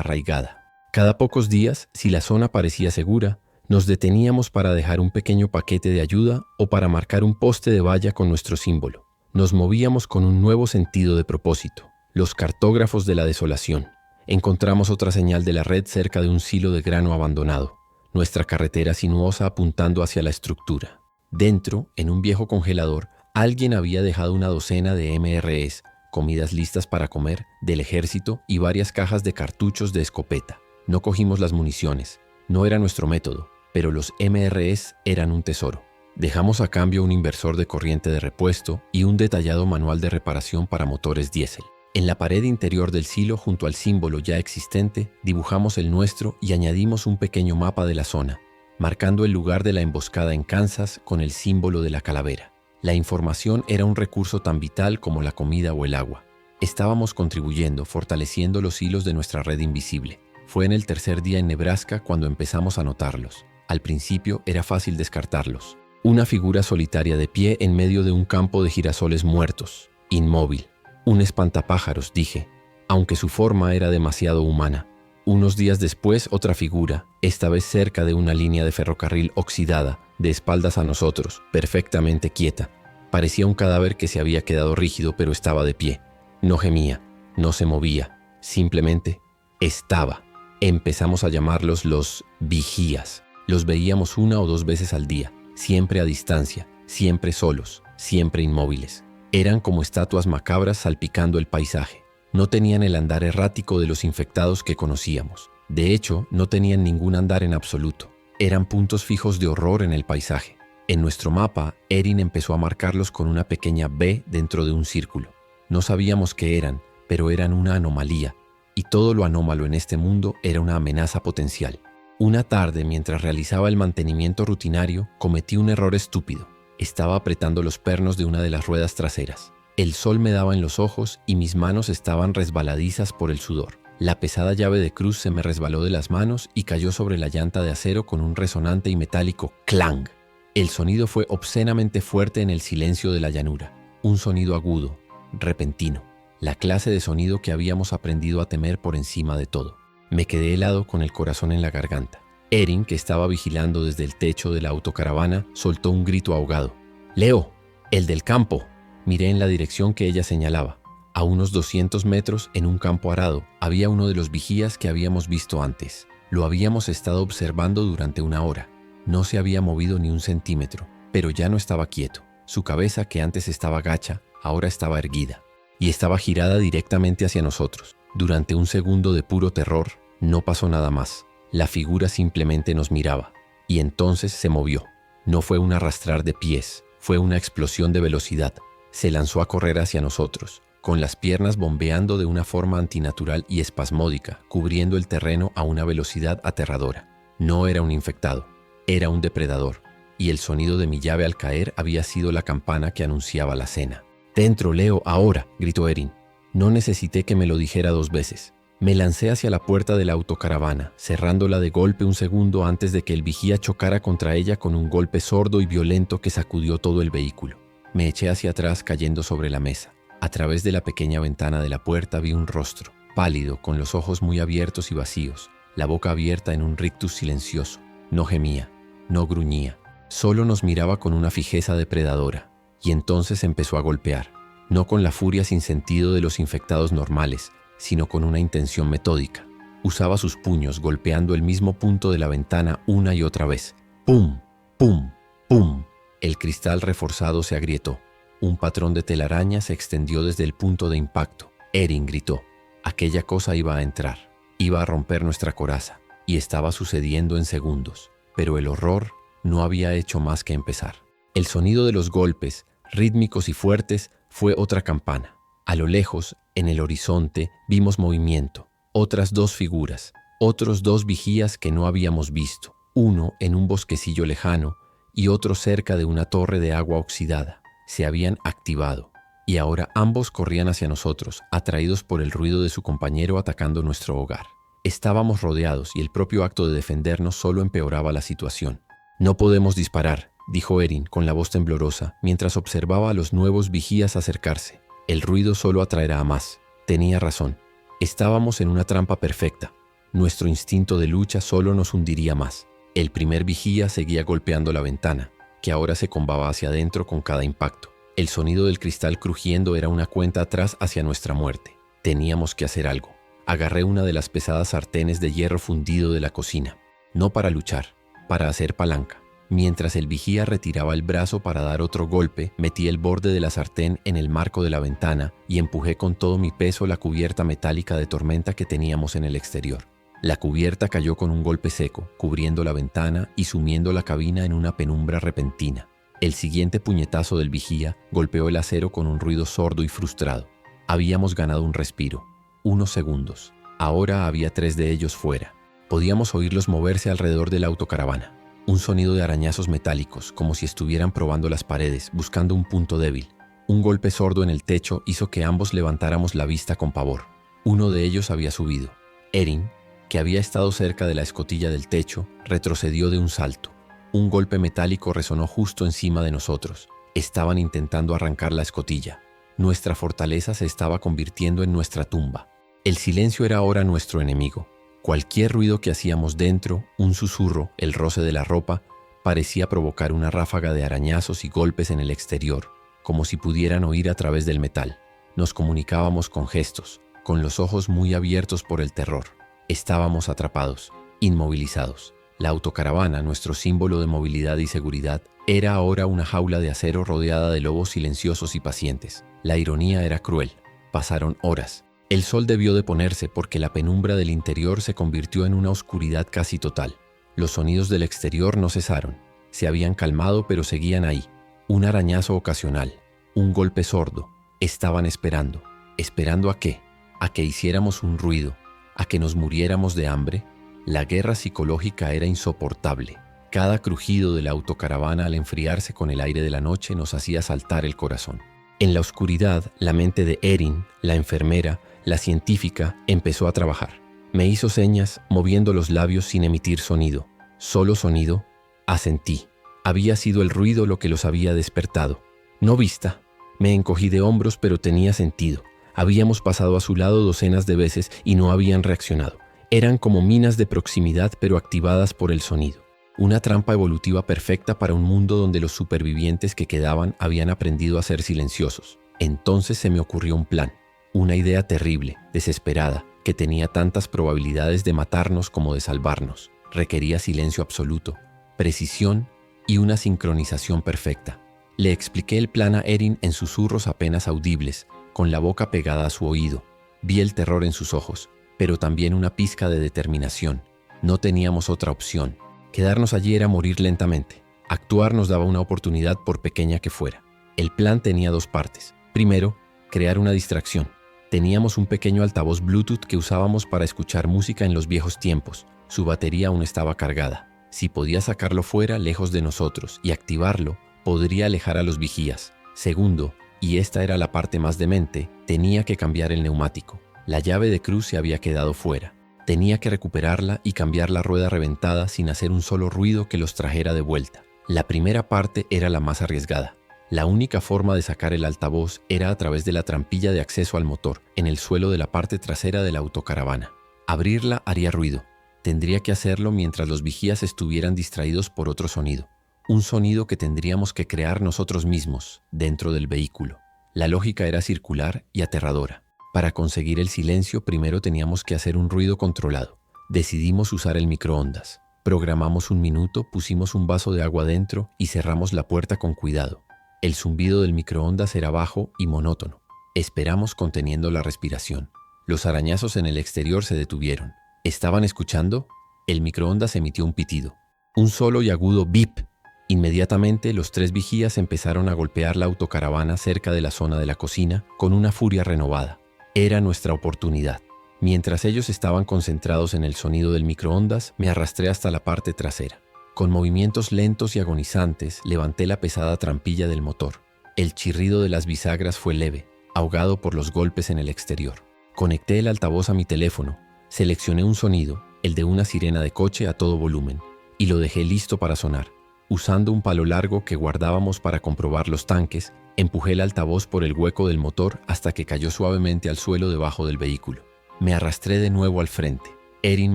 arraigada. Cada pocos días, si la zona parecía segura, nos deteníamos para dejar un pequeño paquete de ayuda o para marcar un poste de valla con nuestro símbolo. Nos movíamos con un nuevo sentido de propósito, los cartógrafos de la desolación. Encontramos otra señal de la red cerca de un silo de grano abandonado, nuestra carretera sinuosa apuntando hacia la estructura. Dentro, en un viejo congelador, alguien había dejado una docena de MREs, comidas listas para comer, del ejército y varias cajas de cartuchos de escopeta. No cogimos las municiones, no era nuestro método, pero los MREs eran un tesoro. Dejamos a cambio un inversor de corriente de repuesto y un detallado manual de reparación para motores diésel. En la pared interior del silo, junto al símbolo ya existente, dibujamos el nuestro y añadimos un pequeño mapa de la zona, marcando el lugar de la emboscada en Kansas con el símbolo de la calavera. La información era un recurso tan vital como la comida o el agua. Estábamos contribuyendo, fortaleciendo los hilos de nuestra red invisible. Fue en el tercer día en Nebraska cuando empezamos a notarlos. Al principio era fácil descartarlos. Una figura solitaria de pie en medio de un campo de girasoles muertos, inmóvil. Un espantapájaros, dije, aunque su forma era demasiado humana. Unos días después, otra figura, esta vez cerca de una línea de ferrocarril oxidada, de espaldas a nosotros, perfectamente quieta. Parecía un cadáver que se había quedado rígido, pero estaba de pie. No gemía, no se movía, simplemente estaba. Empezamos a llamarlos los vigías. Los veíamos 1 o 2 veces al día, siempre a distancia, siempre solos, siempre inmóviles. Eran como estatuas macabras salpicando el paisaje. No tenían el andar errático de los infectados que conocíamos. De hecho, no tenían ningún andar en absoluto. Eran puntos fijos de horror en el paisaje. En nuestro mapa, Erin empezó a marcarlos con una pequeña B dentro de un círculo. No sabíamos qué eran, pero eran una anomalía, y todo lo anómalo en este mundo era una amenaza potencial. Una tarde, mientras realizaba el mantenimiento rutinario, cometí un error estúpido. Estaba apretando los pernos de una de las ruedas traseras. El sol me daba en los ojos y mis manos estaban resbaladizas por el sudor. La pesada llave de cruz se me resbaló de las manos y cayó sobre la llanta de acero con un resonante y metálico clang. El sonido fue obscenamente fuerte en el silencio de la llanura. Un sonido agudo, repentino. La clase de sonido que habíamos aprendido a temer por encima de todo. Me quedé helado con el corazón en la garganta. Erin, que estaba vigilando desde el techo de la autocaravana, soltó un grito ahogado. «¡Leo! ¡El del campo!». Miré en la dirección que ella señalaba. A unos 200 metros, en un campo arado, había uno de los vigías que habíamos visto antes. Lo habíamos estado observando durante 1 hora. No se había movido ni un centímetro, pero ya no estaba quieto. Su cabeza, que antes estaba gacha, ahora estaba erguida. Y estaba girada directamente hacia nosotros. Durante un segundo de puro terror, no pasó nada más. La figura simplemente nos miraba, y entonces se movió. No fue un arrastrar de pies, fue una explosión de velocidad. Se lanzó a correr hacia nosotros, con las piernas bombeando de una forma antinatural y espasmódica, cubriendo el terreno a una velocidad aterradora. No era un infectado, era un depredador, y el sonido de mi llave al caer había sido la campana que anunciaba la cena. «¡Dentro, Leo, ahora!», gritó Erin. No necesité que me lo dijera 2 veces. Me lancé hacia la puerta de la autocaravana, cerrándola de golpe un segundo antes de que el vigía chocara contra ella con un golpe sordo y violento que sacudió todo el vehículo. Me eché hacia atrás cayendo sobre la mesa. A través de la pequeña ventana de la puerta vi un rostro, pálido, con los ojos muy abiertos y vacíos, la boca abierta en un rictus silencioso. No gemía, no gruñía, solo nos miraba con una fijeza depredadora. Y entonces empezó a golpear, no con la furia sin sentido de los infectados normales, sino con una intención metódica. Usaba sus puños golpeando el mismo punto de la ventana una y otra vez. ¡Pum! ¡Pum! ¡Pum! El cristal reforzado se agrietó. Un patrón de telaraña se extendió desde el punto de impacto. Erin gritó. Aquella cosa iba a entrar. Iba a romper nuestra coraza. Y estaba sucediendo en segundos. Pero el horror no había hecho más que empezar. El sonido de los golpes, rítmicos y fuertes, fue otra campana. A lo lejos, en el horizonte, vimos movimiento. Otras 2 figuras, otros 2 vigías que no habíamos visto, uno en un bosquecillo lejano y otro cerca de una torre de agua oxidada. Se habían activado, y ahora ambos corrían hacia nosotros, atraídos por el ruido de su compañero atacando nuestro hogar. Estábamos rodeados y el propio acto de defendernos solo empeoraba la situación. «No podemos disparar», dijo Erin con la voz temblorosa, mientras observaba a los nuevos vigías acercarse. «El ruido solo atraerá a más». Tenía razón. Estábamos en una trampa perfecta. Nuestro instinto de lucha solo nos hundiría más. El primer vigía seguía golpeando la ventana, que ahora se combaba hacia adentro con cada impacto. El sonido del cristal crujiendo era una cuenta atrás hacia nuestra muerte. Teníamos que hacer algo. Agarré una de las pesadas sartenes de hierro fundido de la cocina. No para luchar, para hacer palanca. Mientras el vigía retiraba el brazo para dar otro golpe, metí el borde de la sartén en el marco de la ventana y empujé con todo mi peso la cubierta metálica de tormenta que teníamos en el exterior. La cubierta cayó con un golpe seco, cubriendo la ventana y sumiendo la cabina en una penumbra repentina. El siguiente puñetazo del vigía golpeó el acero con un ruido sordo y frustrado. Habíamos ganado un respiro. Unos segundos. Ahora había 3 de ellos fuera. Podíamos oírlos moverse alrededor de la autocaravana. Un sonido de arañazos metálicos, como si estuvieran probando las paredes, buscando un punto débil. Un golpe sordo en el techo hizo que ambos levantáramos la vista con pavor. Uno de ellos había subido. Erin, que había estado cerca de la escotilla del techo, retrocedió de un salto. Un golpe metálico resonó justo encima de nosotros. Estaban intentando arrancar la escotilla. Nuestra fortaleza se estaba convirtiendo en nuestra tumba. El silencio era ahora nuestro enemigo. Cualquier ruido que hacíamos dentro, un susurro, el roce de la ropa, parecía provocar una ráfaga de arañazos y golpes en el exterior, como si pudieran oír a través del metal. Nos comunicábamos con gestos, con los ojos muy abiertos por el terror. Estábamos atrapados, inmovilizados. La autocaravana, nuestro símbolo de movilidad y seguridad, era ahora una jaula de acero rodeada de lobos silenciosos y pacientes. La ironía era cruel. Pasaron horas. El sol debió de ponerse porque la penumbra del interior se convirtió en una oscuridad casi total. Los sonidos del exterior no cesaron. Se habían calmado pero seguían ahí. Un arañazo ocasional, un golpe sordo. Estaban esperando. ¿Esperando a qué? ¿A que hiciéramos un ruido? ¿A que nos muriéramos de hambre? La guerra psicológica era insoportable. Cada crujido de la autocaravana al enfriarse con el aire de la noche nos hacía saltar el corazón. En la oscuridad, la mente de Erin, la enfermera, la científica, empezó a trabajar. Me hizo señas, moviendo los labios sin emitir sonido. Solo sonido. Asentí. Había sido el ruido lo que los había despertado. No vista. Me encogí de hombros, pero tenía sentido. Habíamos pasado a su lado docenas de veces y no habían reaccionado. Eran como minas de proximidad, pero activadas por el sonido. Una trampa evolutiva perfecta para un mundo donde los supervivientes que quedaban habían aprendido a ser silenciosos. Entonces se me ocurrió un plan. Una idea terrible, desesperada, que tenía tantas probabilidades de matarnos como de salvarnos. Requería silencio absoluto, precisión y una sincronización perfecta. Le expliqué el plan a Erin en susurros apenas audibles, con la boca pegada a su oído. Vi el terror en sus ojos, pero también una pizca de determinación. No teníamos otra opción. Quedarnos allí era morir lentamente. Actuar nos daba una oportunidad por pequeña que fuera. El plan tenía 2 partes. Primero, crear una distracción. Teníamos un pequeño altavoz Bluetooth que usábamos para escuchar música en los viejos tiempos. Su batería aún estaba cargada. Si podía sacarlo fuera, lejos de nosotros, y activarlo, podría alejar a los vigías. Segundo, y esta era la parte más demente, tenía que cambiar el neumático. La llave de cruz se había quedado fuera. Tenía que recuperarla y cambiar la rueda reventada sin hacer un solo ruido que los trajera de vuelta. La primera parte era la más arriesgada. La única forma de sacar el altavoz era a través de la trampilla de acceso al motor, en el suelo de la parte trasera de la autocaravana. Abrirla haría ruido. Tendría que hacerlo mientras los vigías estuvieran distraídos por otro sonido. Un sonido que tendríamos que crear nosotros mismos, dentro del vehículo. La lógica era circular y aterradora. Para conseguir el silencio, primero teníamos que hacer un ruido controlado. Decidimos usar el microondas. Programamos 1 minuto, pusimos un vaso de agua dentro y cerramos la puerta con cuidado. El zumbido del microondas era bajo y monótono. Esperamos conteniendo la respiración. Los arañazos en el exterior se detuvieron. ¿Estaban escuchando? El microondas emitió un pitido. Un solo y agudo bip. Inmediatamente los 3 vigías empezaron a golpear la autocaravana cerca de la zona de la cocina con una furia renovada. Era nuestra oportunidad. Mientras ellos estaban concentrados en el sonido del microondas, me arrastré hasta la parte trasera. Con movimientos lentos y agonizantes, levanté la pesada trampilla del motor. El chirrido de las bisagras fue leve, ahogado por los golpes en el exterior. Conecté el altavoz a mi teléfono, seleccioné un sonido, el de una sirena de coche a todo volumen, y lo dejé listo para sonar. Usando un palo largo que guardábamos para comprobar los tanques, empujé el altavoz por el hueco del motor hasta que cayó suavemente al suelo debajo del vehículo. Me arrastré de nuevo al frente. Erin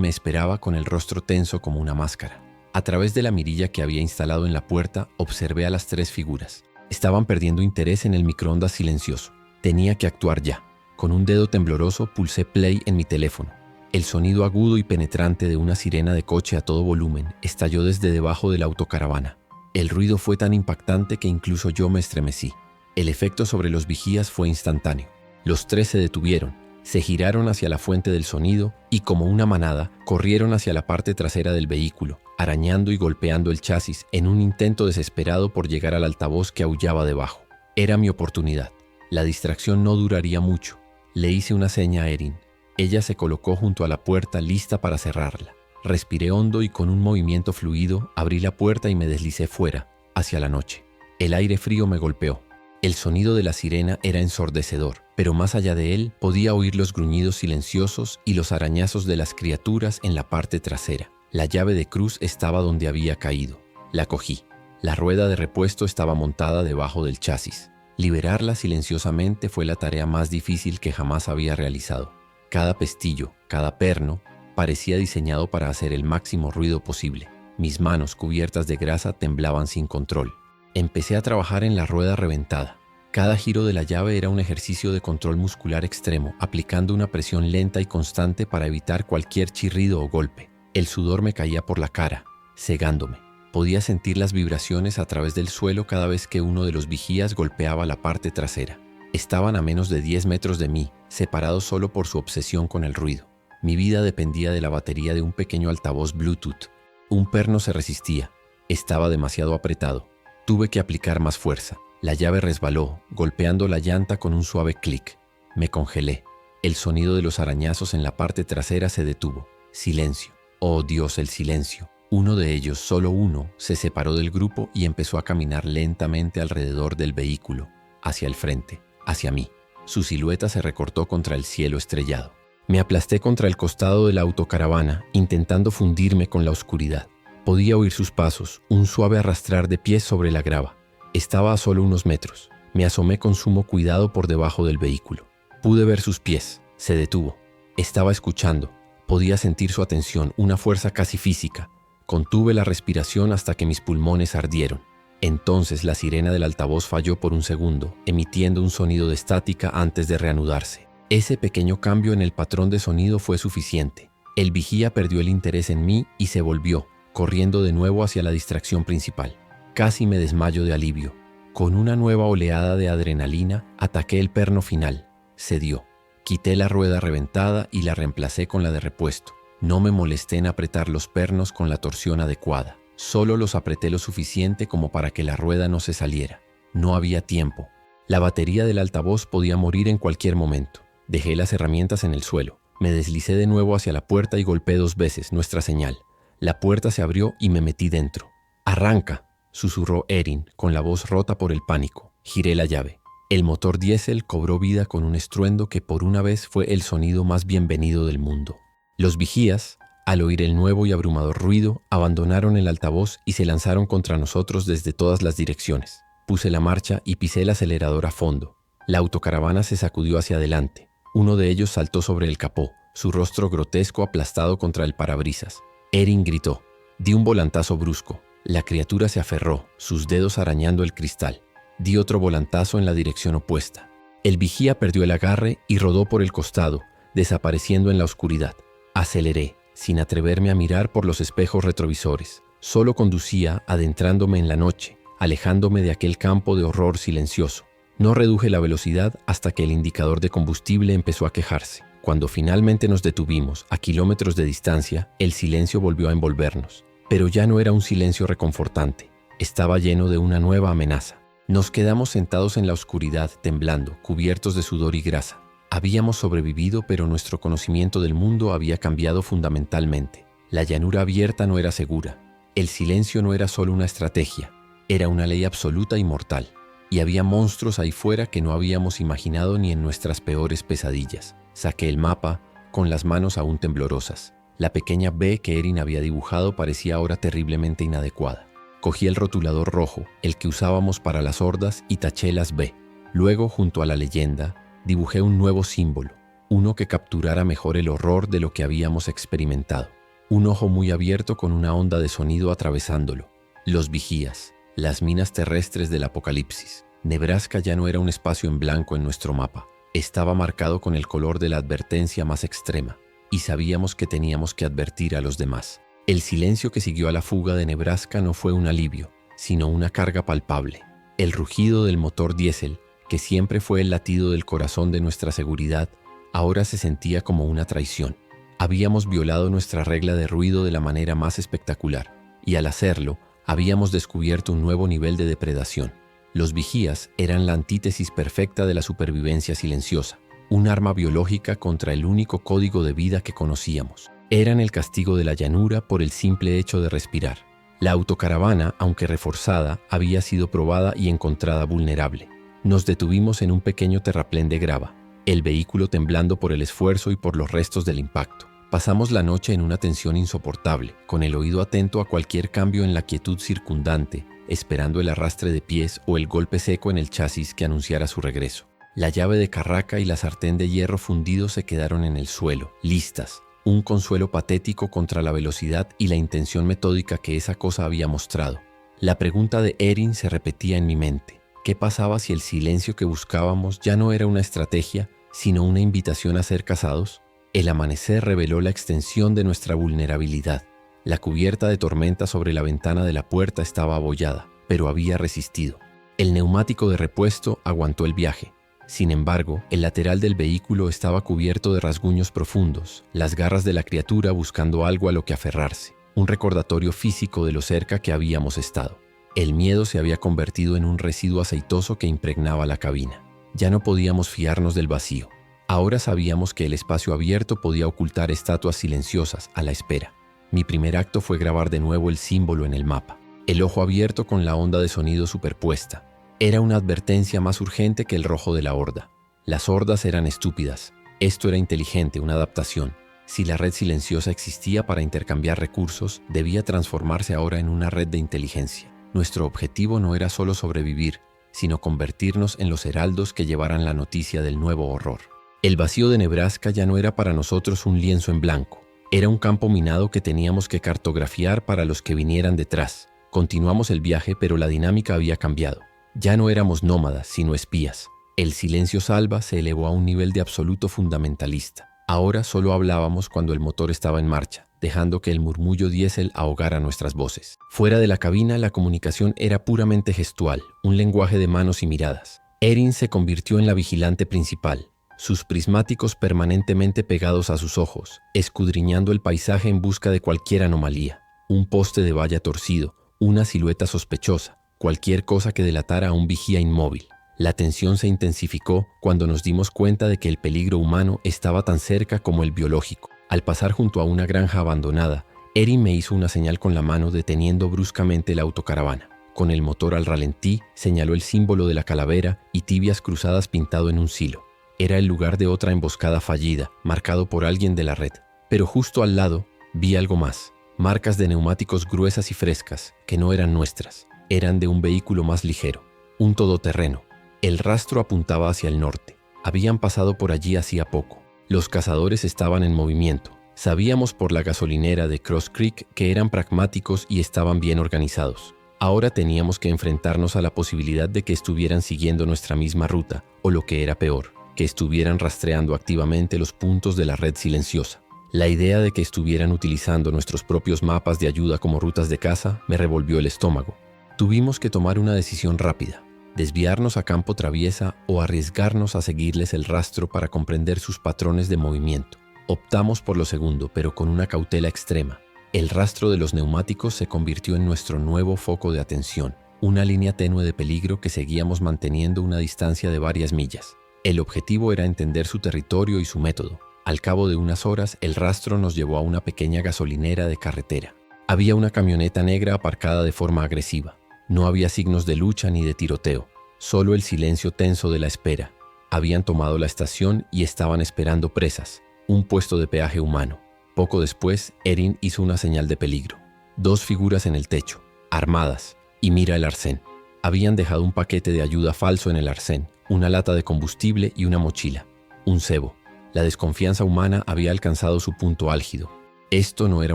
me esperaba con el rostro tenso como una máscara. A través de la mirilla que había instalado en la puerta, observé a las tres figuras. Estaban perdiendo interés en el microondas silencioso. Tenía que actuar ya. Con un dedo tembloroso pulsé play en mi teléfono. El sonido agudo y penetrante de una sirena de coche a todo volumen estalló desde debajo de la autocaravana. El ruido fue tan impactante que incluso yo me estremecí. El efecto sobre los vigías fue instantáneo. Los tres se detuvieron, se giraron hacia la fuente del sonido y, como una manada, corrieron hacia la parte trasera del vehículo, arañando y golpeando el chasis en un intento desesperado por llegar al altavoz que aullaba debajo. Era mi oportunidad. La distracción no duraría mucho. Le hice una seña a Erin. Ella se colocó junto a la puerta lista para cerrarla. Respiré hondo y con un movimiento fluido abrí la puerta y me deslicé fuera, hacia la noche. El aire frío me golpeó. El sonido de la sirena era ensordecedor, pero más allá de él podía oír los gruñidos silenciosos y los arañazos de las criaturas en la parte trasera. La llave de cruz estaba donde había caído. La cogí. La rueda de repuesto estaba montada debajo del chasis. Liberarla silenciosamente fue la tarea más difícil que jamás había realizado. Cada pestillo, cada perno, parecía diseñado para hacer el máximo ruido posible. Mis manos cubiertas de grasa temblaban sin control. Empecé a trabajar en la rueda reventada. Cada giro de la llave era un ejercicio de control muscular extremo, aplicando una presión lenta y constante para evitar cualquier chirrido o golpe. El sudor me caía por la cara, cegándome. Podía sentir las vibraciones a través del suelo cada vez que uno de los vigías golpeaba la parte trasera. Estaban a menos de 10 metros de mí, separados solo por su obsesión con el ruido. Mi vida dependía de la batería de un pequeño altavoz Bluetooth. Un perno se resistía. Estaba demasiado apretado. Tuve que aplicar más fuerza. La llave resbaló, golpeando la llanta con un suave clic. Me congelé. El sonido de los arañazos en la parte trasera se detuvo. Silencio. Oh Dios, el silencio. Uno de ellos, solo uno, se separó del grupo y empezó a caminar lentamente alrededor del vehículo, hacia el frente, hacia mí. Su silueta se recortó contra el cielo estrellado. Me aplasté contra el costado de la autocaravana, intentando fundirme con la oscuridad. Podía oír sus pasos, un suave arrastrar de pies sobre la grava. Estaba a solo unos metros. Me asomé con sumo cuidado por debajo del vehículo. Pude ver sus pies. Se detuvo. Estaba escuchando. Podía sentir su atención, una fuerza casi física. Contuve la respiración hasta que mis pulmones ardieron. Entonces la sirena del altavoz falló por un segundo, emitiendo un sonido de estática antes de reanudarse. Ese pequeño cambio en el patrón de sonido fue suficiente. El vigía perdió el interés en mí y se volvió, corriendo de nuevo hacia la distracción principal. Casi me desmayo de alivio. Con una nueva oleada de adrenalina, ataqué el perno final. Cedió. Quité la rueda reventada y la reemplacé con la de repuesto. No me molesté en apretar los pernos con la torsión adecuada. Solo los apreté lo suficiente como para que la rueda no se saliera. No había tiempo. La batería del altavoz podía morir en cualquier momento. Dejé las herramientas en el suelo. Me deslicé de nuevo hacia la puerta y golpeé 2 veces nuestra señal. La puerta se abrió y me metí dentro. «¡Arranca!», susurró Erin con la voz rota por el pánico. Giré la llave. El motor diésel cobró vida con un estruendo que por una vez fue el sonido más bienvenido del mundo. Los vigías, al oír el nuevo y abrumador ruido, abandonaron el altavoz y se lanzaron contra nosotros desde todas las direcciones. Puse la marcha y pisé el acelerador a fondo. La autocaravana se sacudió hacia adelante. Uno de ellos saltó sobre el capó, su rostro grotesco aplastado contra el parabrisas. Erin gritó. Di un volantazo brusco. La criatura se aferró, sus dedos arañando el cristal. Di otro volantazo en la dirección opuesta. El vigía perdió el agarre y rodó por el costado, desapareciendo en la oscuridad. Aceleré, sin atreverme a mirar por los espejos retrovisores. Solo conducía adentrándome en la noche, alejándome de aquel campo de horror silencioso. No reduje la velocidad hasta que el indicador de combustible empezó a quejarse. Cuando finalmente nos detuvimos, a kilómetros de distancia, el silencio volvió a envolvernos. Pero ya no era un silencio reconfortante. Estaba lleno de una nueva amenaza. Nos quedamos sentados en la oscuridad, temblando, cubiertos de sudor y grasa. Habíamos sobrevivido, pero nuestro conocimiento del mundo había cambiado fundamentalmente. La llanura abierta no era segura. El silencio no era solo una estrategia, era una ley absoluta y mortal. Y había monstruos ahí fuera que no habíamos imaginado ni en nuestras peores pesadillas. Saqué el mapa, con las manos aún temblorosas. La pequeña B que Erin había dibujado parecía ahora terriblemente inadecuada. Cogí el rotulador rojo, el que usábamos para las hordas, y taché las B. Luego, junto a la leyenda, dibujé un nuevo símbolo, uno que capturara mejor el horror de lo que habíamos experimentado. Un ojo muy abierto con una onda de sonido atravesándolo. Los vigías, las minas terrestres del apocalipsis. Nebraska ya no era un espacio en blanco en nuestro mapa. Estaba marcado con el color de la advertencia más extrema, y sabíamos que teníamos que advertir a los demás. El silencio que siguió a la fuga de Nebraska no fue un alivio, sino una carga palpable. El rugido del motor diésel, que siempre fue el latido del corazón de nuestra seguridad, ahora se sentía como una traición. Habíamos violado nuestra regla de ruido de la manera más espectacular, y al hacerlo, habíamos descubierto un nuevo nivel de depredación. Los vigías eran la antítesis perfecta de la supervivencia silenciosa, un arma biológica contra el único código de vida que conocíamos. Eran el castigo de la llanura por el simple hecho de respirar. La autocaravana, aunque reforzada, había sido probada y encontrada vulnerable. Nos detuvimos en un pequeño terraplén de grava, el vehículo temblando por el esfuerzo y por los restos del impacto. Pasamos la noche en una tensión insoportable, con el oído atento a cualquier cambio en la quietud circundante, esperando el arrastre de pies o el golpe seco en el chasis que anunciara su regreso. La llave de carraca y la sartén de hierro fundido se quedaron en el suelo, listas, un consuelo patético contra la velocidad y la intención metódica que esa cosa había mostrado. La pregunta de Erin se repetía en mi mente. ¿Qué pasaba si el silencio que buscábamos ya no era una estrategia, sino una invitación a ser cazados? El amanecer reveló la extensión de nuestra vulnerabilidad. La cubierta de tormenta sobre la ventana de la puerta estaba abollada, pero había resistido. El neumático de repuesto aguantó el viaje. Sin embargo, el lateral del vehículo estaba cubierto de rasguños profundos, las garras de la criatura buscando algo a lo que aferrarse, un recordatorio físico de lo cerca que habíamos estado. El miedo se había convertido en un residuo aceitoso que impregnaba la cabina. Ya no podíamos fiarnos del vacío. Ahora sabíamos que el espacio abierto podía ocultar estatuas silenciosas a la espera. Mi primer acto fue grabar de nuevo el símbolo en el mapa. El ojo abierto con la onda de sonido superpuesta. Era una advertencia más urgente que el rojo de la horda. Las hordas eran estúpidas. Esto era inteligente, una adaptación. Si la red silenciosa existía para intercambiar recursos, debía transformarse ahora en una red de inteligencia. Nuestro objetivo no era solo sobrevivir, sino convertirnos en los heraldos que llevaran la noticia del nuevo horror. El vacío de Nebraska ya no era para nosotros un lienzo en blanco. Era un campo minado que teníamos que cartografiar para los que vinieran detrás. Continuamos el viaje, pero la dinámica había cambiado. Ya no éramos nómadas, sino espías. El silencio salva se elevó a un nivel de absoluto fundamentalista. Ahora solo hablábamos cuando el motor estaba en marcha, dejando que el murmullo diésel ahogara nuestras voces. Fuera de la cabina, la comunicación era puramente gestual, un lenguaje de manos y miradas. Erin se convirtió en la vigilante principal, sus prismáticos permanentemente pegados a sus ojos, escudriñando el paisaje en busca de cualquier anomalía. Un poste de valla torcido, una silueta sospechosa, cualquier cosa que delatara a un vigía inmóvil. La tensión se intensificó cuando nos dimos cuenta de que el peligro humano estaba tan cerca como el biológico. Al pasar junto a una granja abandonada, Erin me hizo una señal con la mano deteniendo bruscamente la autocaravana. Con el motor al ralentí, señaló el símbolo de la calavera y tibias cruzadas pintado en un silo. Era el lugar de otra emboscada fallida, marcado por alguien de la red. Pero justo al lado, vi algo más. Marcas de neumáticos gruesas y frescas, que no eran nuestras. Eran de un vehículo más ligero, un todoterreno. El rastro apuntaba hacia el norte. Habían pasado por allí hacía poco. Los cazadores estaban en movimiento. Sabíamos por la gasolinera de Cross Creek que eran pragmáticos y estaban bien organizados. Ahora teníamos que enfrentarnos a la posibilidad de que estuvieran siguiendo nuestra misma ruta, o lo que era peor, que estuvieran rastreando activamente los puntos de la red silenciosa. La idea de que estuvieran utilizando nuestros propios mapas de ayuda como rutas de caza me revolvió el estómago. Tuvimos que tomar una decisión rápida, desviarnos a campo traviesa o arriesgarnos a seguirles el rastro para comprender sus patrones de movimiento. Optamos por lo segundo, pero con una cautela extrema. El rastro de los neumáticos se convirtió en nuestro nuevo foco de atención, una línea tenue de peligro que seguíamos manteniendo una distancia de varias millas. El objetivo era entender su territorio y su método. Al cabo de unas horas, el rastro nos llevó a una pequeña gasolinera de carretera. Había una camioneta negra aparcada de forma agresiva. No había signos de lucha ni de tiroteo, solo el silencio tenso de la espera. Habían tomado la estación y estaban esperando presas, un puesto de peaje humano. Poco después, Erin hizo una señal de peligro. 2 figuras en el techo, armadas, y mira el arcén. Habían dejado un paquete de ayuda falso en el arcén, una lata de combustible y una mochila, un cebo. La desconfianza humana había alcanzado su punto álgido. Esto no era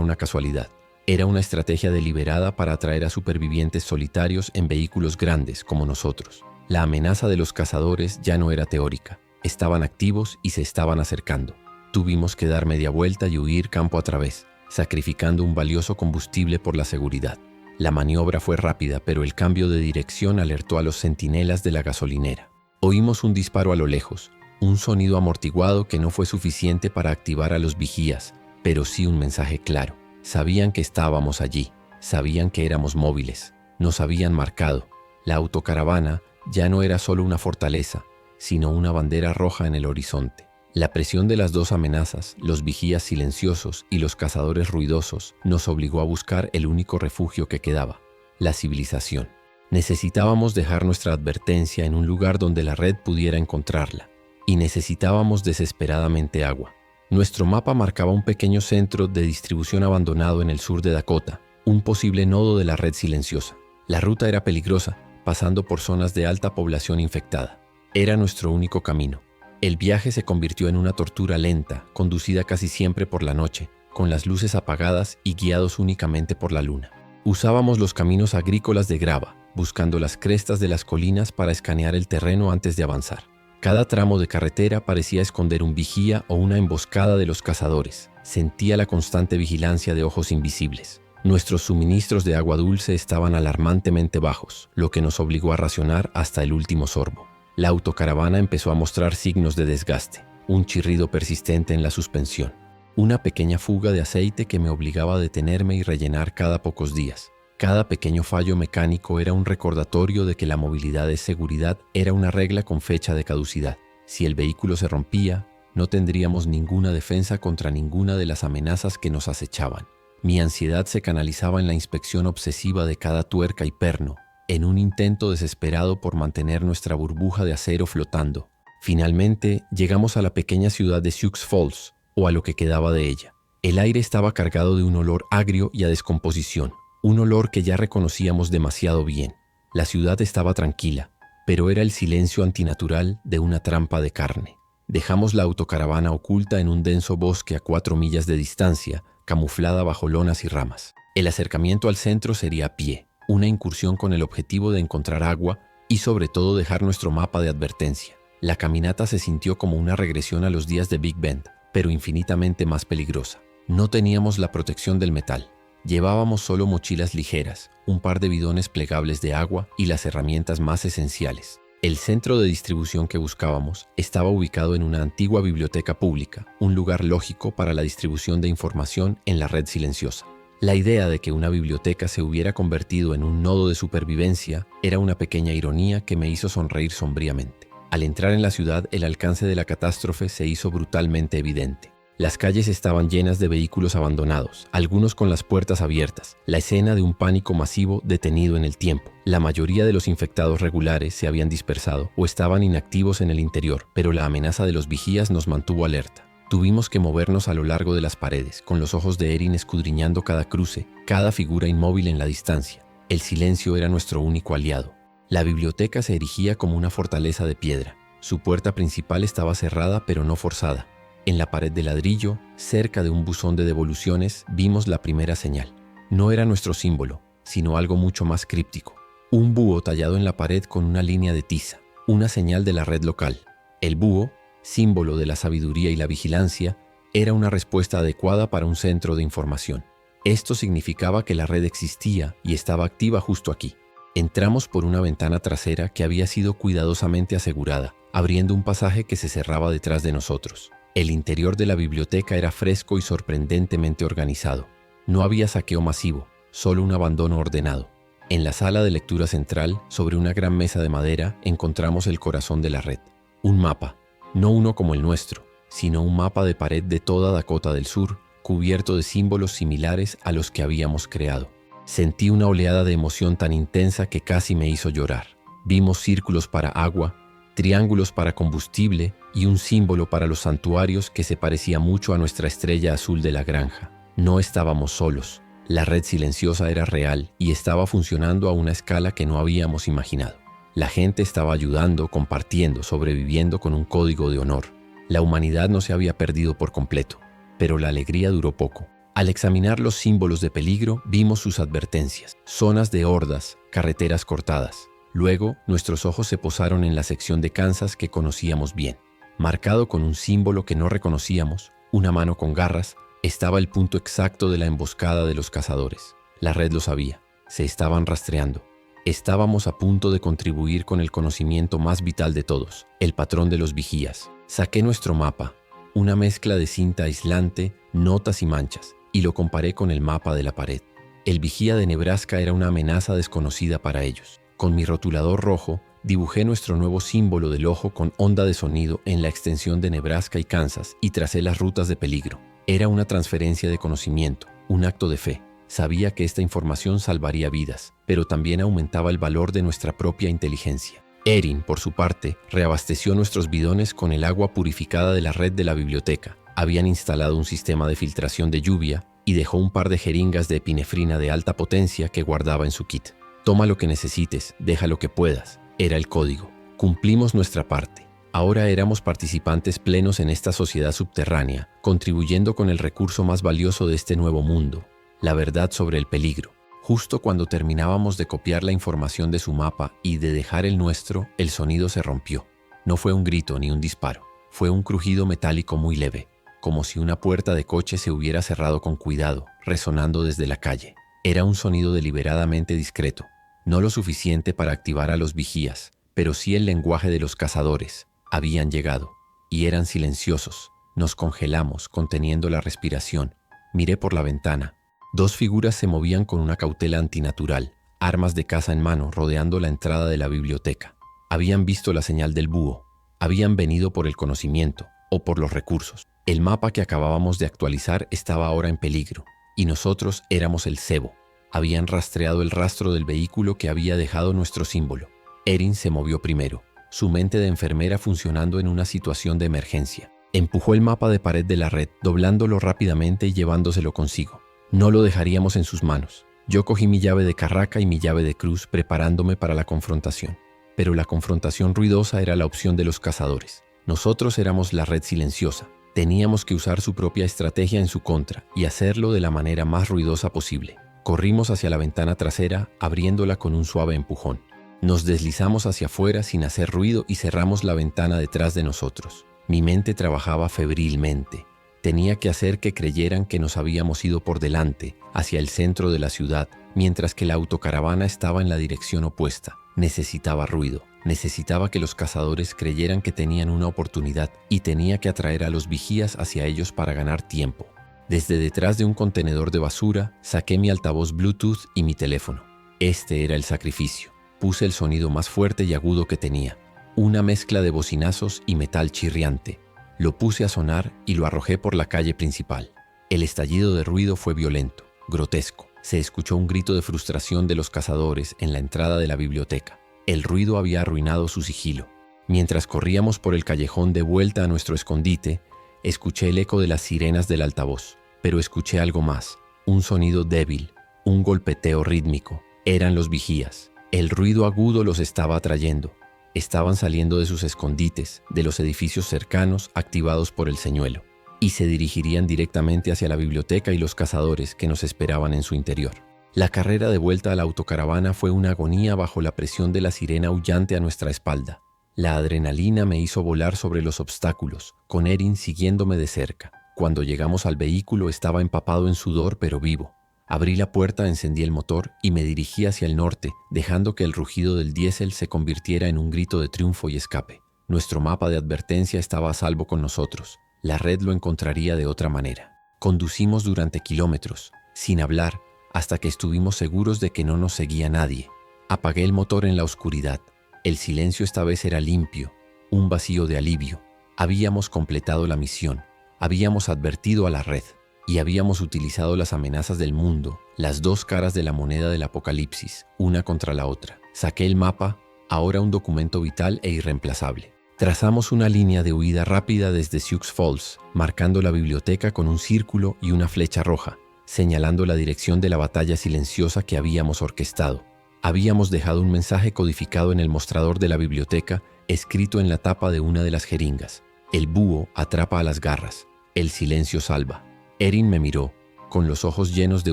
una casualidad. Era una estrategia deliberada para atraer a supervivientes solitarios en vehículos grandes como nosotros. La amenaza de los cazadores ya no era teórica. Estaban activos y se estaban acercando. Tuvimos que dar media vuelta y huir campo a través, sacrificando un valioso combustible por la seguridad. La maniobra fue rápida, pero el cambio de dirección alertó a los centinelas de la gasolinera. Oímos un disparo a lo lejos, un sonido amortiguado que no fue suficiente para activar a los vigías, pero sí un mensaje claro. Sabían que estábamos allí, sabían que éramos móviles, nos habían marcado. La autocaravana ya no era solo una fortaleza, sino una bandera roja en el horizonte. La presión de las 2 amenazas, los vigías silenciosos y los cazadores ruidosos, nos obligó a buscar el único refugio que quedaba, la civilización. Necesitábamos dejar nuestra advertencia en un lugar donde la red pudiera encontrarla, y necesitábamos desesperadamente agua. Nuestro mapa marcaba un pequeño centro de distribución abandonado en el sur de Dakota, un posible nodo de la red silenciosa. La ruta era peligrosa, pasando por zonas de alta población infectada. Era nuestro único camino. El viaje se convirtió en una tortura lenta, conducida casi siempre por la noche, con las luces apagadas y guiados únicamente por la luna. Usábamos los caminos agrícolas de grava, buscando las crestas de las colinas para escanear el terreno antes de avanzar. Cada tramo de carretera parecía esconder un vigía o una emboscada de los cazadores. Sentía la constante vigilancia de ojos invisibles. Nuestros suministros de agua dulce estaban alarmantemente bajos, lo que nos obligó a racionar hasta el último sorbo. La autocaravana empezó a mostrar signos de desgaste, un chirrido persistente en la suspensión, una pequeña fuga de aceite que me obligaba a detenerme y rellenar cada pocos días. Cada pequeño fallo mecánico era un recordatorio de que la movilidad de seguridad era una regla con fecha de caducidad. Si el vehículo se rompía, no tendríamos ninguna defensa contra ninguna de las amenazas que nos acechaban. Mi ansiedad se canalizaba en la inspección obsesiva de cada tuerca y perno, en un intento desesperado por mantener nuestra burbuja de acero flotando. Finalmente, llegamos a la pequeña ciudad de Sioux Falls, o a lo que quedaba de ella. El aire estaba cargado de un olor agrio y a descomposición. Un olor que ya reconocíamos demasiado bien. La ciudad estaba tranquila, pero era el silencio antinatural de una trampa de carne. Dejamos la autocaravana oculta en un denso bosque a 4 millas de distancia, camuflada bajo lonas y ramas. El acercamiento al centro sería a pie, una incursión con el objetivo de encontrar agua y sobre todo dejar nuestro mapa de advertencia. La caminata se sintió como una regresión a los días de Big Bend, pero infinitamente más peligrosa. No teníamos la protección del metal. Llevábamos solo mochilas ligeras, un par de bidones plegables de agua y las herramientas más esenciales. El centro de distribución que buscábamos estaba ubicado en una antigua biblioteca pública, un lugar lógico para la distribución de información en la red silenciosa. La idea de que una biblioteca se hubiera convertido en un nodo de supervivencia era una pequeña ironía que me hizo sonreír sombríamente. Al entrar en la ciudad, el alcance de la catástrofe se hizo brutalmente evidente. Las calles estaban llenas de vehículos abandonados, algunos con las puertas abiertas, la escena de un pánico masivo detenido en el tiempo. La mayoría de los infectados regulares se habían dispersado o estaban inactivos en el interior, pero la amenaza de los vigías nos mantuvo alerta. Tuvimos que movernos a lo largo de las paredes, con los ojos de Erin escudriñando cada cruce, cada figura inmóvil en la distancia. El silencio era nuestro único aliado. La biblioteca se erigía como una fortaleza de piedra. Su puerta principal estaba cerrada pero no forzada. En la pared de ladrillo, cerca de un buzón de devoluciones, vimos la primera señal. No era nuestro símbolo, sino algo mucho más críptico. Un búho tallado en la pared con una línea de tiza, una señal de la red local. El búho, símbolo de la sabiduría y la vigilancia, era una respuesta adecuada para un centro de información. Esto significaba que la red existía y estaba activa justo aquí. Entramos por una ventana trasera que había sido cuidadosamente asegurada, abriendo un pasaje que se cerraba detrás de nosotros. El interior de la biblioteca era fresco y sorprendentemente organizado. No había saqueo masivo, solo un abandono ordenado. En la sala de lectura central, sobre una gran mesa de madera, encontramos el corazón de la red. Un mapa, no uno como el nuestro, sino un mapa de pared de toda Dakota del Sur, cubierto de símbolos similares a los que habíamos creado. Sentí una oleada de emoción tan intensa que casi me hizo llorar. Vimos círculos para agua, triángulos para combustible y un símbolo para los santuarios que se parecía mucho a nuestra estrella azul de la granja. No estábamos solos. La red silenciosa era real y estaba funcionando a una escala que no habíamos imaginado. La gente estaba ayudando, compartiendo, sobreviviendo con un código de honor. La humanidad no se había perdido por completo, pero la alegría duró poco. Al examinar los símbolos de peligro, vimos sus advertencias, zonas de hordas, carreteras cortadas. Luego, nuestros ojos se posaron en la sección de Kansas que conocíamos bien. Marcado con un símbolo que no reconocíamos, una mano con garras, estaba el punto exacto de la emboscada de los cazadores. La red lo sabía. Se estaban rastreando. Estábamos a punto de contribuir con el conocimiento más vital de todos, el patrón de los vigías. Saqué nuestro mapa, una mezcla de cinta aislante, notas y manchas, y lo comparé con el mapa de la pared. El vigía de Nebraska era una amenaza desconocida para ellos. Con mi rotulador rojo, dibujé nuestro nuevo símbolo del ojo con onda de sonido en la extensión de Nebraska y Kansas y tracé las rutas de peligro. Era una transferencia de conocimiento, un acto de fe. Sabía que esta información salvaría vidas, pero también aumentaba el valor de nuestra propia inteligencia. Erin, por su parte, reabasteció nuestros bidones con el agua purificada de la red de la biblioteca. Habían instalado un sistema de filtración de lluvia y dejó un par de jeringas de epinefrina de alta potencia que guardaba en su kit. Toma lo que necesites, deja lo que puedas. Era el código. Cumplimos nuestra parte. Ahora éramos participantes plenos en esta sociedad subterránea, contribuyendo con el recurso más valioso de este nuevo mundo, la verdad sobre el peligro. Justo cuando terminábamos de copiar la información de su mapa y de dejar el nuestro, el sonido se rompió. No fue un grito ni un disparo. Fue un crujido metálico muy leve, como si una puerta de coche se hubiera cerrado con cuidado, resonando desde la calle. Era un sonido deliberadamente discreto, no lo suficiente para activar a los vigías, pero sí el lenguaje de los cazadores. Habían llegado, y eran silenciosos. Nos congelamos, conteniendo la respiración. Miré por la ventana. Dos figuras se movían con una cautela antinatural, armas de caza en mano, rodeando la entrada de la biblioteca. Habían visto la señal del búho. Habían venido por el conocimiento, o por los recursos. El mapa que acabábamos de actualizar estaba ahora en peligro, y nosotros éramos el cebo. Habían rastreado el rastro del vehículo que había dejado nuestro símbolo. Erin se movió primero, su mente de enfermera funcionando en una situación de emergencia. Empujó el mapa de pared de la red, doblándolo rápidamente y llevándoselo consigo. No lo dejaríamos en sus manos. Yo cogí mi llave de carraca y mi llave de cruz preparándome para la confrontación. Pero la confrontación ruidosa era la opción de los cazadores. Nosotros éramos la red silenciosa. Teníamos que usar su propia estrategia en su contra y hacerlo de la manera más ruidosa posible. Corrimos hacia la ventana trasera, abriéndola con un suave empujón. Nos deslizamos hacia afuera sin hacer ruido y cerramos la ventana detrás de nosotros. Mi mente trabajaba febrilmente. Tenía que hacer que creyeran que nos habíamos ido por delante, hacia el centro de la ciudad, mientras que la autocaravana estaba en la dirección opuesta. Necesitaba ruido. Necesitaba que los cazadores creyeran que tenían una oportunidad y tenía que atraer a los vigías hacia ellos para ganar tiempo. Desde detrás de un contenedor de basura, saqué mi altavoz Bluetooth y mi teléfono. Este era el sacrificio. Puse el sonido más fuerte y agudo que tenía, una mezcla de bocinazos y metal chirriante. Lo puse a sonar y lo arrojé por la calle principal. El estallido de ruido fue violento, grotesco. Se escuchó un grito de frustración de los cazadores en la entrada de la biblioteca. El ruido había arruinado su sigilo. Mientras corríamos por el callejón de vuelta a nuestro escondite, escuché el eco de las sirenas del altavoz, pero escuché algo más, un sonido débil, un golpeteo rítmico. Eran los vigías. El ruido agudo los estaba atrayendo. Estaban saliendo de sus escondites, de los edificios cercanos activados por el señuelo, y se dirigirían directamente hacia la biblioteca y los cazadores que nos esperaban en su interior. La carrera de vuelta a la autocaravana fue una agonía bajo la presión de la sirena aullante a nuestra espalda. La adrenalina me hizo volar sobre los obstáculos, con Erin siguiéndome de cerca. Cuando llegamos al vehículo estaba empapado en sudor pero vivo. Abrí la puerta, encendí el motor y me dirigí hacia el norte, dejando que el rugido del diésel se convirtiera en un grito de triunfo y escape. Nuestro mapa de advertencia estaba a salvo con nosotros. La red lo encontraría de otra manera. Conducimos durante kilómetros, sin hablar, hasta que estuvimos seguros de que no nos seguía nadie. Apagué el motor en la oscuridad. El silencio esta vez era limpio, un vacío de alivio. Habíamos completado la misión, habíamos advertido a la red y habíamos utilizado las amenazas del mundo, las dos caras de la moneda del apocalipsis, una contra la otra. Saqué el mapa, ahora un documento vital e irreemplazable. Trazamos una línea de huida rápida desde Sioux Falls, marcando la biblioteca con un círculo y una flecha roja, señalando la dirección de la batalla silenciosa que habíamos orquestado. Habíamos dejado un mensaje codificado en el mostrador de la biblioteca, escrito en la tapa de una de las jeringas. El búho atrapa a las garras, el silencio salva. Erin me miró, con los ojos llenos de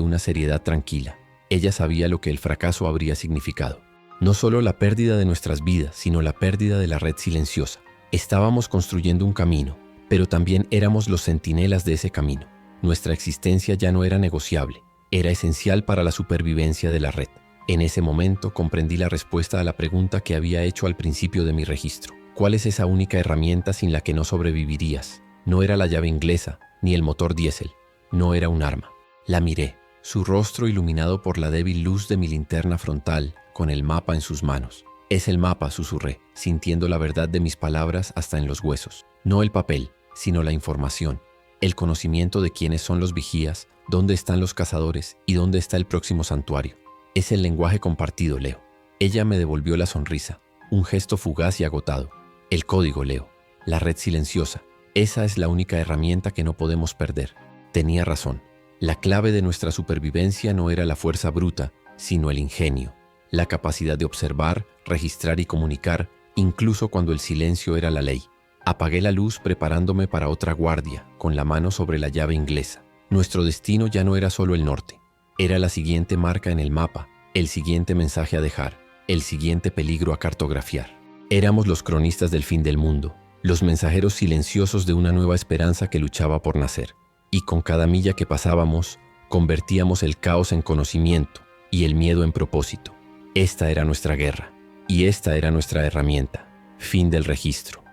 una seriedad tranquila. Ella sabía lo que el fracaso habría significado. No solo la pérdida de nuestras vidas, sino la pérdida de la red silenciosa. Estábamos construyendo un camino, pero también éramos los centinelas de ese camino. Nuestra existencia ya no era negociable, era esencial para la supervivencia de la red. En ese momento comprendí la respuesta a la pregunta que había hecho al principio de mi registro. ¿Cuál es esa única herramienta sin la que no sobrevivirías? No era la llave inglesa, ni el motor diésel. No era un arma. La miré, su rostro iluminado por la débil luz de mi linterna frontal, con el mapa en sus manos. Es el mapa, susurré, sintiendo la verdad de mis palabras hasta en los huesos. No el papel, sino la información. El conocimiento de quiénes son los vigías, dónde están los cazadores y dónde está el próximo santuario. Es el lenguaje compartido, Leo. Ella me devolvió la sonrisa, un gesto fugaz y agotado. El código, Leo. La red silenciosa. Esa es la única herramienta que no podemos perder. Tenía razón. La clave de nuestra supervivencia no era la fuerza bruta, sino el ingenio. La capacidad de observar, registrar y comunicar, incluso cuando el silencio era la ley. Apagué la luz preparándome para otra guardia, con la mano sobre la llave inglesa. Nuestro destino ya no era solo el norte. Era la siguiente marca en el mapa, el siguiente mensaje a dejar, el siguiente peligro a cartografiar. Éramos los cronistas del fin del mundo, los mensajeros silenciosos de una nueva esperanza que luchaba por nacer. Y con cada milla que pasábamos, convertíamos el caos en conocimiento y el miedo en propósito. Esta era nuestra guerra, y esta era nuestra herramienta. Fin del registro.